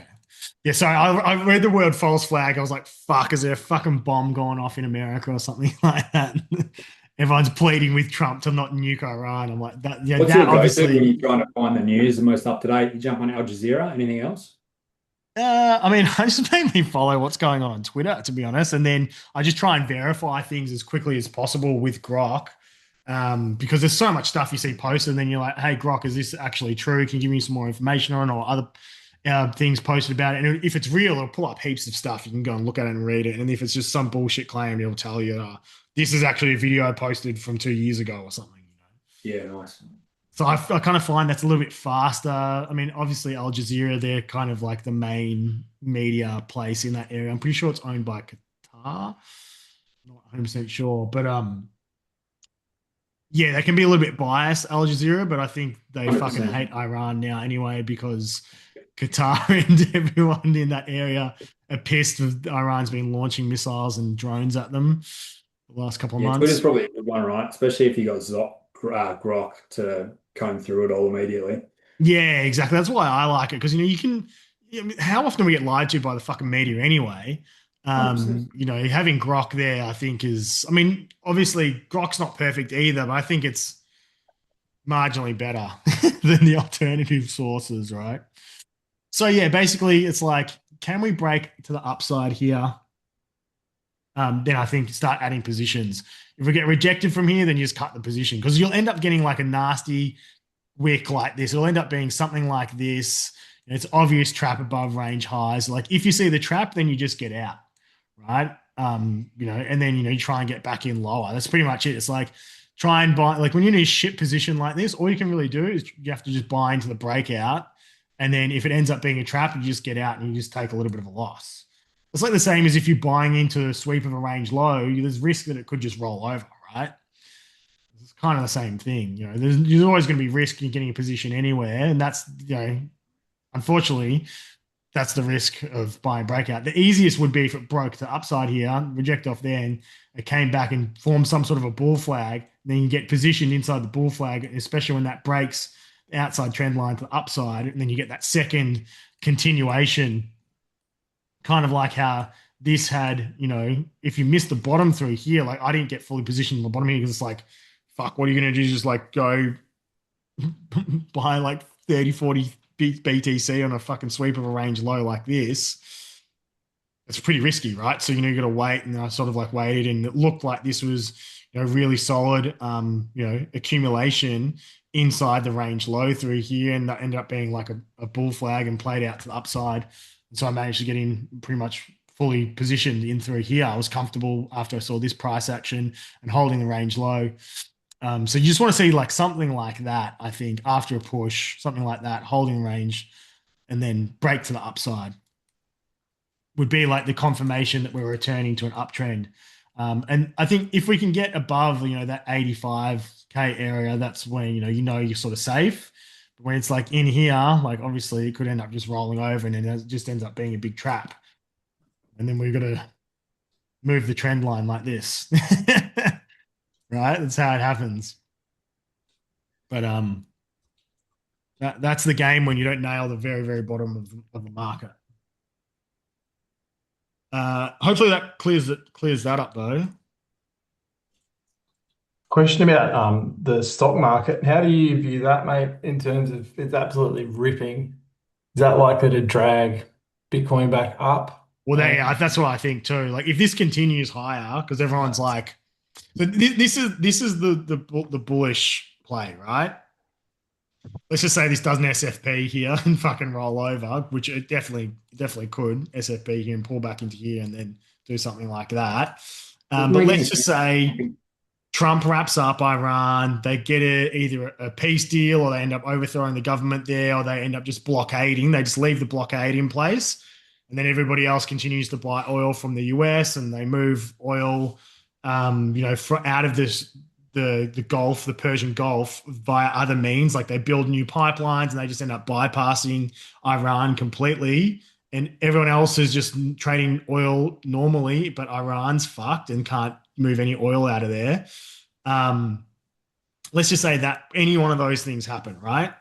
Yeah, sorry, I read the word false flag. I was like, fuck, is there a fucking bomb going off in America or something like that? Everyone's pleading with Trump to not nuke Iran. I'm like, that, yeah, What's that your go-to obviously. when you're trying to find the news, the most up to date? You jump on Al Jazeera. Anything else? I mean, I just mainly follow what's going on Twitter, to be honest, and then I just try and verify things as quickly as possible with Grok, because there's so much stuff you see posted, and then you're like, "Hey, Grok, is this actually true? Can you give me some more information on, or other things posted about it?" And if it's real, it'll pull up heaps of stuff. You can go and look at it and read it. And if it's just some bullshit claim, it'll tell you this is actually a video posted from 2 years ago or something. Yeah, nice. So I kind of find that's a little bit faster. I mean, obviously Al Jazeera, they're kind of like the main media place in that area. I'm pretty sure it's owned by Qatar. Not 100% sure, but yeah, they can be a little bit biased, Al Jazeera, but I think they 100%. fucking hate Iran now anyway because Qatar and everyone in that area are pissed with Iran's been launching missiles and drones at them the last couple of months. Twitter's probably a good one, right? Especially if you got Grok to comb through it all immediately. Yeah, exactly. That's why I like it because you can. How often we get lied to by the fucking media anyway? Having Grok there, I think is. I mean, obviously Grok's not perfect either, but I think it's marginally better than the alternative sources, right? So yeah, basically it's like, can we break to the upside here? Then I think start adding positions. If we get rejected from here, then you just cut the position because you'll end up getting like a nasty wick like this. It'll end up being something like this. It's obvious trap above range highs. Like if you see the trap, then you just get out, right? And then you try and get back in lower. That's pretty much it. It's like try and buy. Like when you're in a shit position like this, all you can really do is you have to just buy into the breakout, and then if it ends up being a trap, you just get out and you just take a little bit of a loss. It's like the same as if you're buying into a sweep of a range low, there's risk that it could just roll over, right? It's kind of the same thing. There's always going to be risk in getting a position anywhere. And that's, unfortunately, that's the risk of buying breakout. The easiest would be if it broke the upside here, reject off there, and it came back and formed some sort of a bull flag. Then you get positioned inside the bull flag, especially when that breaks the outside trend line to the upside. And then you get that second continuation, kind of like how this had, if you missed the bottom through here, like I didn't get fully positioned in the bottom here because it's like, fuck, what are you going to do? Just like go buy like 30, 40 BTC on a fucking sweep of a range low like this, it's pretty risky, right? So, you got to wait. And I sort of like waited, and it looked like this was, really solid, accumulation inside the range low through here. And that ended up being like a bull flag and played out to the upside. And so I managed to get in pretty much fully positioned in through here. I was comfortable after I saw this price action and holding the range low. So you just want to see like something like that, I think, after a push, something like that, holding range, and then break to the upside would be like the confirmation that we're returning to an uptrend. And I think if we can get above, that 85K area, that's when, you're sort of safe. But when it's like in here, like obviously it could end up just rolling over, and then it just ends up being a big trap. And then we've got to move the trend line like this. Right? That's how it happens. But that's the game when you don't nail the very, very bottom of the market. Hopefully that clears that up though. Question about the stock market. How do you view that, mate, in terms of it's absolutely ripping? Is that likely to drag Bitcoin back up? Well, that's what I think too. Like if this continues higher, because everyone's like, this is the bullish play, right? Let's just say this does an SFP here and fucking roll over, which it definitely could SFP here and pull back into here and then do something like that. But let's just say Trump wraps up Iran, they get either a peace deal, or they end up overthrowing the government there, or they end up just blockading. They just leave the blockade in place, and then everybody else continues to buy oil from the US, and they move oil, out of the Gulf, the Persian Gulf, via other means. Like they build new pipelines, and they just end up bypassing Iran completely. And everyone else is just trading oil normally, but Iran's fucked and can't move any oil out of there. Let's just say that any one of those things happen, right?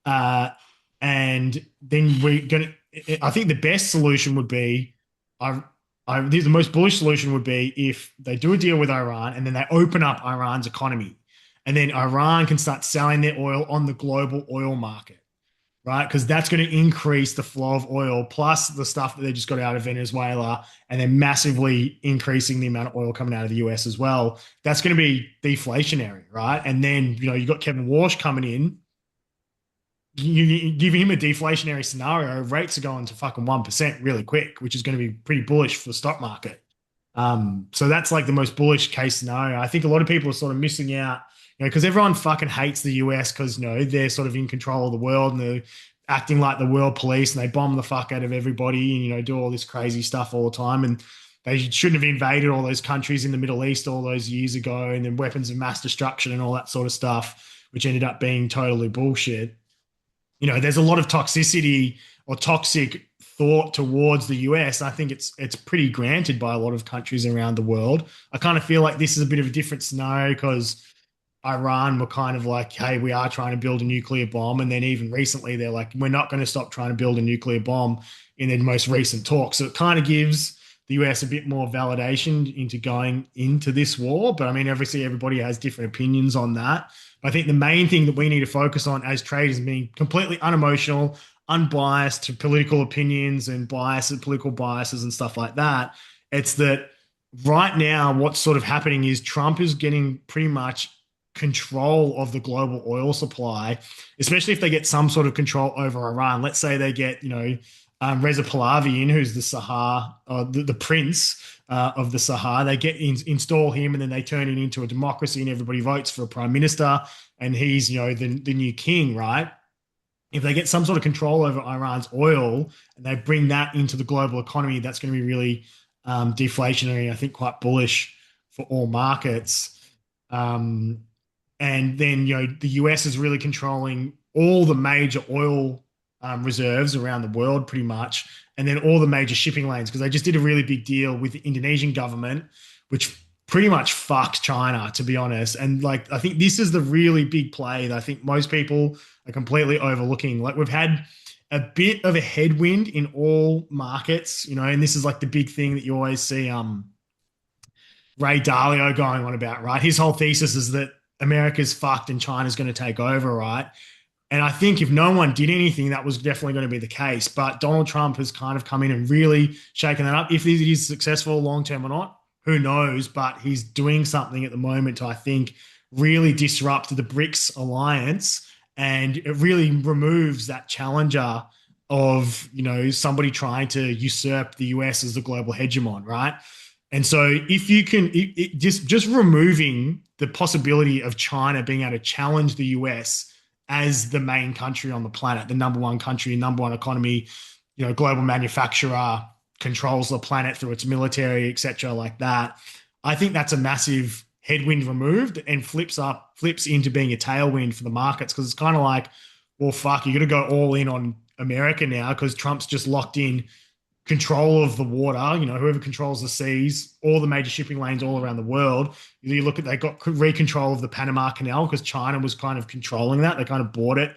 And then I think the best solution would be, the most bullish solution would be if they do a deal with Iran and then they open up Iran's economy, and then Iran can start selling their oil on the global oil market, right? Because that's going to increase the flow of oil, plus the stuff that they just got out of Venezuela, and then massively increasing the amount of oil coming out of the US as well. That's going to be deflationary, right? And then, you got Kevin Walsh coming in. You give him a deflationary scenario, rates are going to fucking 1% really quick, which is going to be pretty bullish for the stock market. So that's like the most bullish case scenario. I think a lot of people are sort of missing out, because everyone fucking hates the US because, they're sort of in control of the world and they're acting like the world police, and they bomb the fuck out of everybody and, do all this crazy stuff all the time. And they shouldn't have invaded all those countries in the Middle East all those years ago, and then weapons of mass destruction and all that sort of stuff, which ended up being totally bullshit. There's a lot of toxicity or toxic thought towards the US. I think it's pretty granted by a lot of countries around the world. I kind of feel like this is a bit of a different scenario because Iran were kind of like, hey, we are trying to build a nuclear bomb. And then even recently, they're like, we're not going to stop trying to build a nuclear bomb in their most recent talks. So it kind of gives the US a bit more validation into going into this war. But I mean, obviously, everybody has different opinions on that. I think the main thing that we need to focus on as traders is being completely unemotional, unbiased to political opinions and political biases and stuff like that. It's that right now, what's sort of happening is Trump is getting pretty much control of the global oil supply, especially if they get some sort of control over Iran. Let's say they get, Reza Pahlavi in, who's the Sahar, the prince of the Sahar. They install him, and then they turn it into a democracy, and everybody votes for a prime minister, and he's the new king, right? If they get some sort of control over Iran's oil and they bring that into the global economy, that's going to be really deflationary. I think quite bullish for all markets. And then the US is really controlling all the major oil reserves around the world pretty much, and then all the major shipping lanes, because they just did a really big deal with the Indonesian government, which pretty much fucked China, to be honest. And I think this is the really big play that I think most people are completely overlooking. We've had a bit of a headwind in all markets, and this is the big thing that you always see Ray Dalio going on about, right? His whole thesis is that America's fucked and China's going to take over, right? And I think if no one did anything, that was definitely going to be the case. But Donald Trump has kind of come in and really shaken that up. If it is successful long term or not, who knows? But he's doing something at the moment to, I think, really disrupt the BRICS alliance, and it really removes that challenger of, you know, somebody trying to usurp the US as the global hegemon, right? And so if you can just removing the possibility of China being able to challenge the US as the main country on the planet, the number one country, number one economy, you know, global manufacturer, controls the planet through its military, etc., like that. I think that's a massive headwind removed and flips into being a tailwind for the markets, because it's kind of like, well, fuck, you got to go all in on America now because Trump's just locked in control of the water, you know, whoever controls the seas, all the major shipping lanes all around the world. You look at, they got re-control of the Panama Canal because China was kind of controlling that. They kind of bought it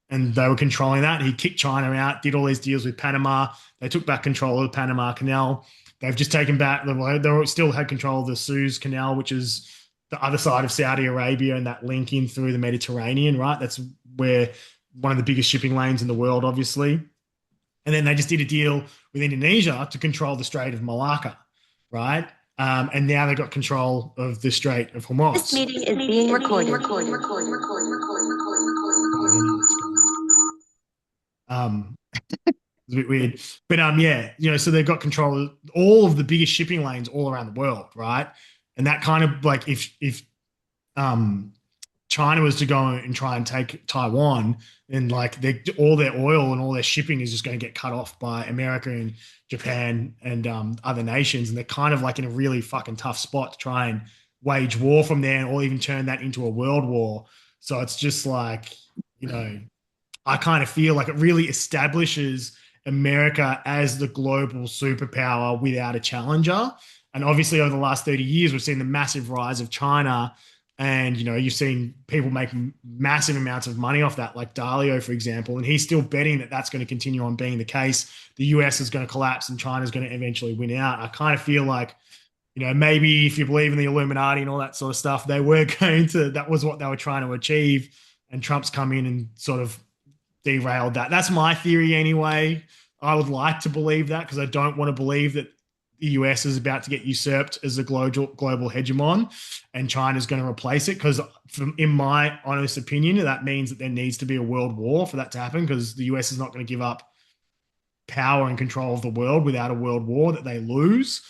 and they were controlling that. He kicked China out, did all these deals with Panama. They took back control of the Panama Canal. They've just taken back, they still had control of the Suez Canal, which is the other side of Saudi Arabia and that link in through the Mediterranean, right? That's where one of the biggest shipping lanes in the world, obviously. And then they just did a deal with Indonesia to control the Strait of Malacca, right? And now they've got control of the Strait of Hormuz. This meeting is being recorded. It's a bit weird. But yeah, you know, so they've got control of all of the biggest shipping lanes all around the world, right? And that kind of like if China was to go and try and take Taiwan, then like all their oil and all their shipping is just going to get cut off by America and Japan and other nations. And they're kind of like in a really fucking tough spot to try and wage war from there, or even turn that into a world war. So it's just like, you know, I kind of feel like it really establishes America as the global superpower without a challenger. And obviously over the last 30 years, we've seen the massive rise of China. And, you know, you've seen people make massive amounts of money off that, like Dalio, for example. And he's still betting that that's going to continue on being the case. The US is going to collapse and China's going to eventually win out. I kind of feel like, you know, maybe if you believe in the Illuminati and all that sort of stuff, they were going to, that was what they were trying to achieve. And Trump's come in and sort of derailed that. That's my theory anyway. I would like to believe that, because I don't want to believe that the US is about to get usurped as a global hegemon and China's going to replace it. Because in my honest opinion, that means that there needs to be a world war for that to happen, because the US is not going to give up power and control of the world without a world war that they lose.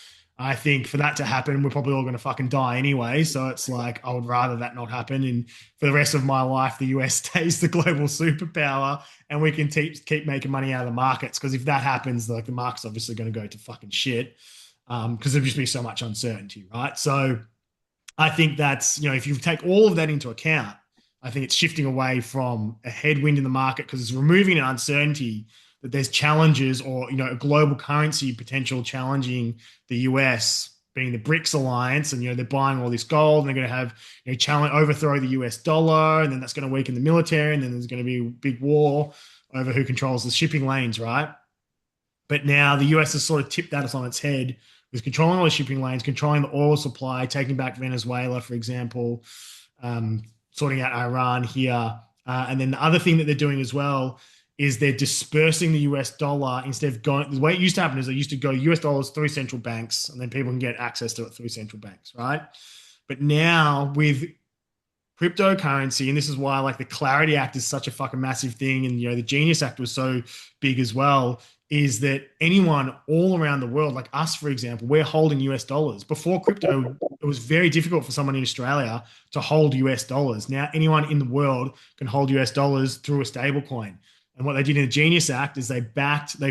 I think for that to happen, we're probably all going to fucking die anyway. So it's like, I would rather that not happen. And for the rest of my life, the US stays the global superpower and we can keep making money out of the markets. Because if that happens, like the market's obviously going to go to fucking shit. Because there'll just be so much uncertainty, right? So I think that's, you know, if you take all of that into account, I think it's shifting away from a headwind in the market, because it's removing an uncertainty that there's challenges, or, you know, a global currency potential challenging the US, being the BRICS alliance. And, you know, they're buying all this gold and they're going to have, you know, overthrow the US dollar, and then that's going to weaken the military, and then there's going to be a big war over who controls the shipping lanes, right? But now the US has sort of tipped that on its head with controlling all the shipping lanes, controlling the oil supply, taking back Venezuela, for example, sorting out Iran here. And then the other thing that they're doing as well is they're dispersing the US dollar. Instead of going, the way it used to happen is they used to go US dollars through central banks, and then people can get access to it through central banks, right? But now with cryptocurrency, and this is why like the Clarity Act is such a fucking massive thing, and, you know, the Genius Act was so big as well, is that anyone all around the world, like us, for example, we're holding US dollars. Before crypto, it was very difficult for someone in Australia to hold US dollars. Now anyone in the world can hold US dollars through a stable coin. And what they did in the Genius Act is they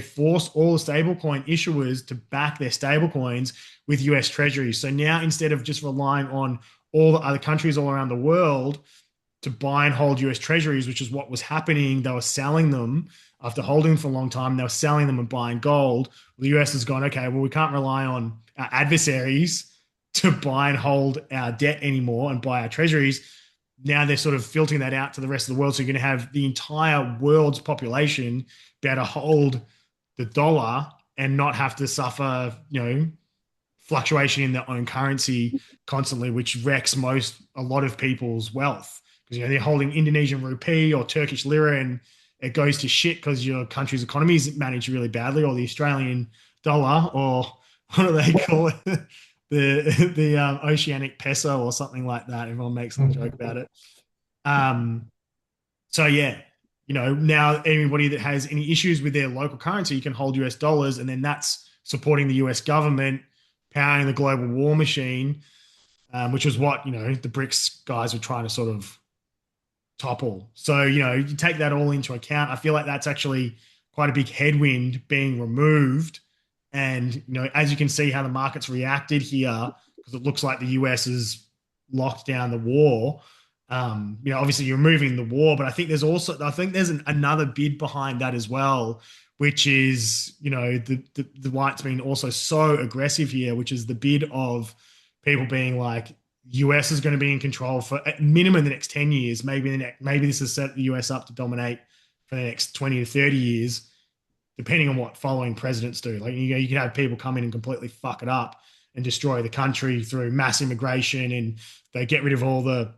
forced all the stablecoin issuers to back their stablecoins with US treasuries. So now, instead of just relying on all the other countries all around the world to buy and hold US treasuries, which is what was happening, they were selling them after holding them for a long time. They were selling them and buying gold. The US has gone, okay, well, we can't rely on our adversaries to buy and hold our debt anymore and buy our treasuries. Now they're sort of filtering that out to the rest of the world. So you're going to have the entire world's population be able to hold the dollar and not have to suffer, you know, fluctuation in their own currency constantly, which wrecks a lot of people's wealth. Because, you know, they're holding Indonesian rupee or Turkish lira and it goes to shit because your country's economy is managed really badly, or the Australian dollar, or what do they call it? the oceanic peso or something like that. Everyone makes a joke about it. So yeah, you know, now anybody that has any issues with their local currency, you can hold US dollars, and then that's supporting the US government, powering the global war machine, which was what, you know, the BRICS guys were trying to sort of topple. So, you know, you take that all into account. I feel like that's actually quite a big headwind being removed. And, you know, as you can see how the market's reacted here, because it looks like the US has locked down the war. You know, obviously you're removing the war, but I think there's another bid behind that as well, which is, you know, the white's been also so aggressive here, which is the bid of people being like, US is going to be in control for at minimum the next 10 years. Maybe this has set the US up to dominate for the next 20 to 30 years, depending on what following presidents do. Like, you know, you can have people come in and completely fuck it up and destroy the country through mass immigration, and they get rid of all the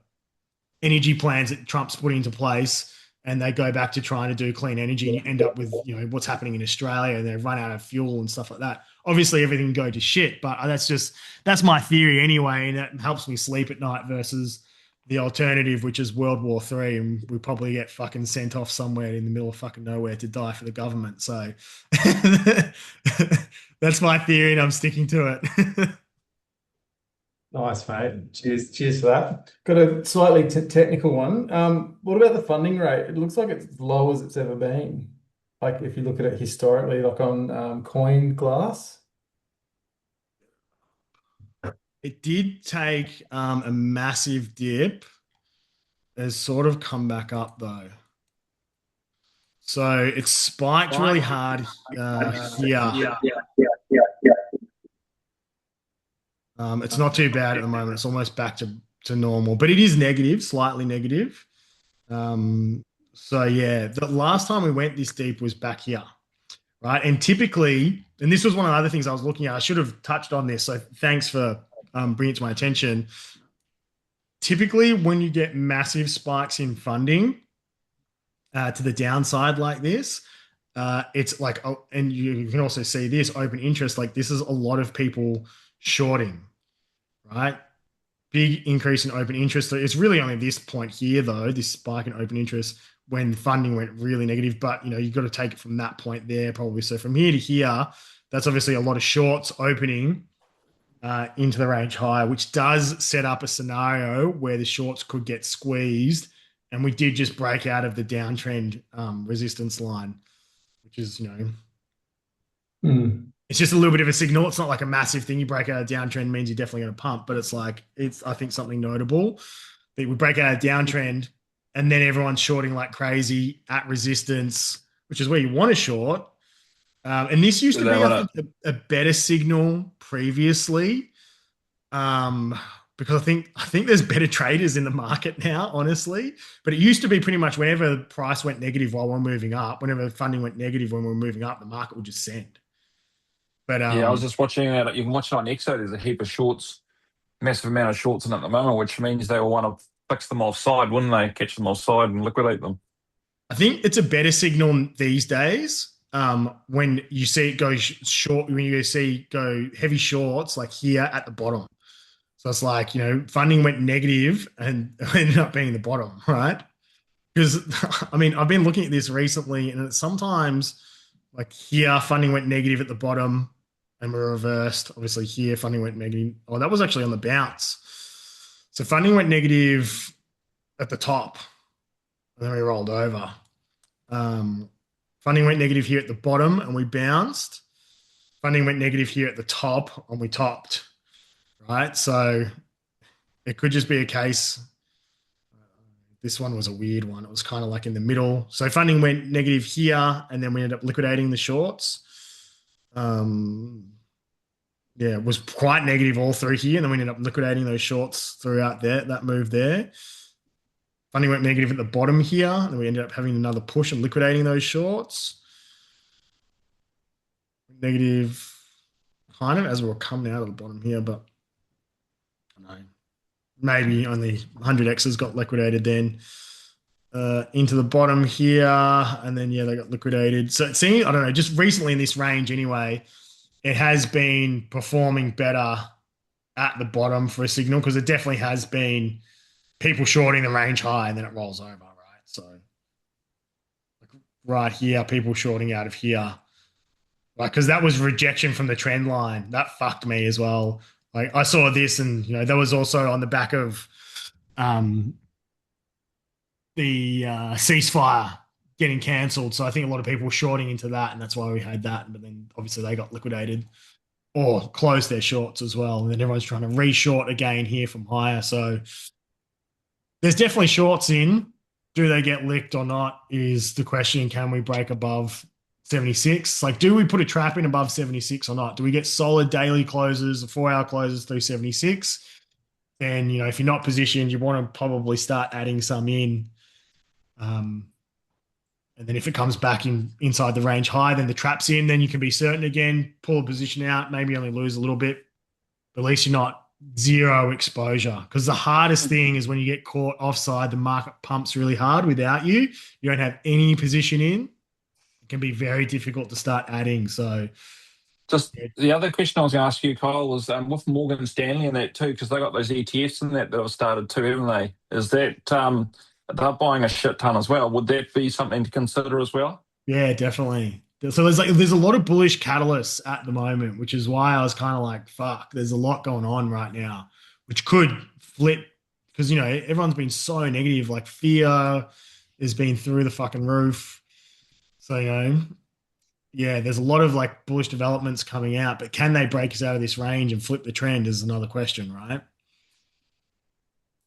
energy plans that Trump's put into place, and they go back to trying to do clean energy, and you end up with, you know, what's happening in Australia, and they run out of fuel and stuff like that. Obviously everything can go to shit, but that's my theory anyway, and that helps me sleep at night versus the alternative, which is World War III, and we probably get fucking sent off somewhere in the middle of fucking nowhere to die for the government. So that's my theory, and I'm sticking to it. Nice, mate. Cheers for that. Got a slightly technical one. What about the funding rate? It looks like it's as low as it's ever been. Like if you look at it historically, like on Coin Glass. It did take a massive dip. It's sort of come back up though. So it spiked really hard here. It's not too bad at the moment. It's almost back to normal, but it is negative, slightly negative. So yeah, the last time we went this deep was back here, right? And typically, and this was one of the other things I was looking at, I should have touched on this, so thanks for bringing it to my attention. Typically, when you get massive spikes in funding to the downside like this, it's like, and you can also see this open interest, like this is a lot of people shorting, right? Big increase in open interest. So it's really only this point here, though, this spike in open interest when funding went really negative. But, you know, you've got to take it from that point there probably. So from here to here, that's obviously a lot of shorts opening into the range higher, which does set up a scenario where the shorts could get squeezed. And we did just break out of the downtrend resistance line, which is, you know, it's just a little bit of a signal. It's not like a massive thing. You break out a downtrend means you're definitely going to pump, but it's like, it's, I think, something notable that we break out a downtrend and then everyone's shorting like crazy at resistance, which is where you want to short. And this used to be, I think, a better signal previously, because I think there's better traders in the market now, honestly. But it used to be pretty much whenever the price went negative while we're moving up, whenever funding went negative when we're moving up, the market would just send. But yeah, I was just watching it. You can watch it on XO. There's a heap of shorts, massive amount of shorts in it at the moment, which means they will want to fix them offside, wouldn't they? Catch them offside and liquidate them. I think it's a better signal these days when you see it go short, when you see go heavy shorts like here at the bottom. So it's like, you know, funding went negative and ended up being the bottom, right? Because, I mean, I've been looking at this recently and it's sometimes like here funding went negative at the bottom and we're reversed. Obviously here funding went negative. Oh, that was actually on the bounce. So funding went negative at the top and then we rolled over. Funding went negative here at the bottom and we bounced. Funding went negative here at the top and we topped, right? So it could just be a case. This one was a weird one. It was kind of like in the middle. So funding went negative here and then we ended up liquidating the shorts. Yeah, it was quite negative all through here. And then we ended up liquidating those shorts throughout there, that move there. Funding went negative at the bottom here. And we ended up having another push and liquidating those shorts. Negative kind of as we were coming out of the bottom here, but I don't know. Maybe only 100Xs got liquidated then into the bottom here, and then yeah, they got liquidated. So it seems, I don't know, just recently in this range anyway, it has been performing better at the bottom for a signal, because it definitely has been people shorting the range high and then it rolls over, right? So like right here, people shorting out of here, like, because that was rejection from the trend line. That fucked me as well. Like I saw this, and you know, that was also on the back of the ceasefire getting cancelled. So I think a lot of people were shorting into that, and that's why we had that. But then obviously they got liquidated or closed their shorts as well. And then everyone's trying to re-short again here from higher. So there's definitely shorts in. Do they get licked or not is the question. Can we break above 76? Like, do we put a trap in above 76 or not? Do we get solid daily closes, 4-hour closes through 76? And, you know, if you're not positioned, you want to probably start adding some in. And then if it comes back inside the range high, then the trap's in, then you can be certain again, pull a position out, maybe only lose a little bit, but at least you're not zero exposure. Because the hardest thing is when you get caught offside, the market pumps really hard without you. You don't have any position in. It can be very difficult to start adding. So Just the other question I was going to ask you, Kyle, was with Morgan Stanley and that too, because they got those ETFs and that have started too, haven't they? Is that they're buying a shit ton as well? Would that be something to consider as well? yeah, definitely. So there's a lot of bullish catalysts at the moment, which is why I was kind of like, fuck, there's a lot going on right now, which could flip, because, you know, everyone's been so negative, like fear has been through the fucking roof. So, you know, yeah, there's a lot of like bullish developments coming out, but can they break us out of this range and flip the trend is another question, right?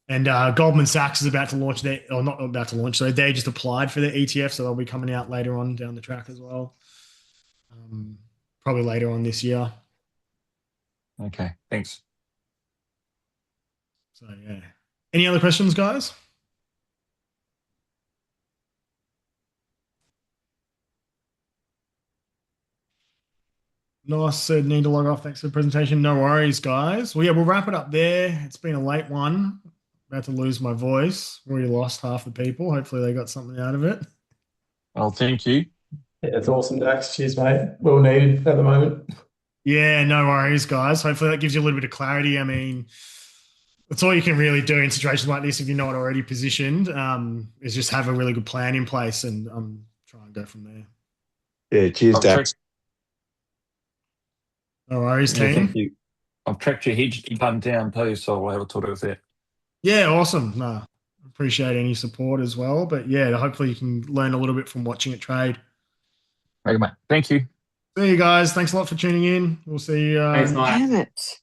And Goldman Sachs is about to launch their, or not about to launch, so they just applied for their ETF, so they'll be coming out later on down the track as well. Probably later on this year. Okay, thanks. So yeah. Any other questions, guys? Nice. Said need to log off. Thanks for the presentation. No worries, guys. Well, yeah, we'll wrap it up there. It's been a late one. About to lose my voice. Already lost half the people. Hopefully they got something out of it. Well, thank you. Yeah, it's awesome, Dax. Cheers, mate. Well needed at the moment. Yeah, no worries, guys. Hopefully that gives you a little bit of clarity. I mean, that's all you can really do in situations like this if you're not already positioned, is just have a really good plan in place and try and go from there. Yeah, cheers, I've Dax. tracked- No worries, Yeah, team. thank you. I've tracked your hedge fund down too, so we'll have a talk with that. Yeah, awesome. No, appreciate any support as well. But yeah, hopefully you can learn a little bit from watching it trade. Okay, mate. Thank you. See you guys. Thanks a lot for tuning in. We'll see you. Thanks, mate. Damn it.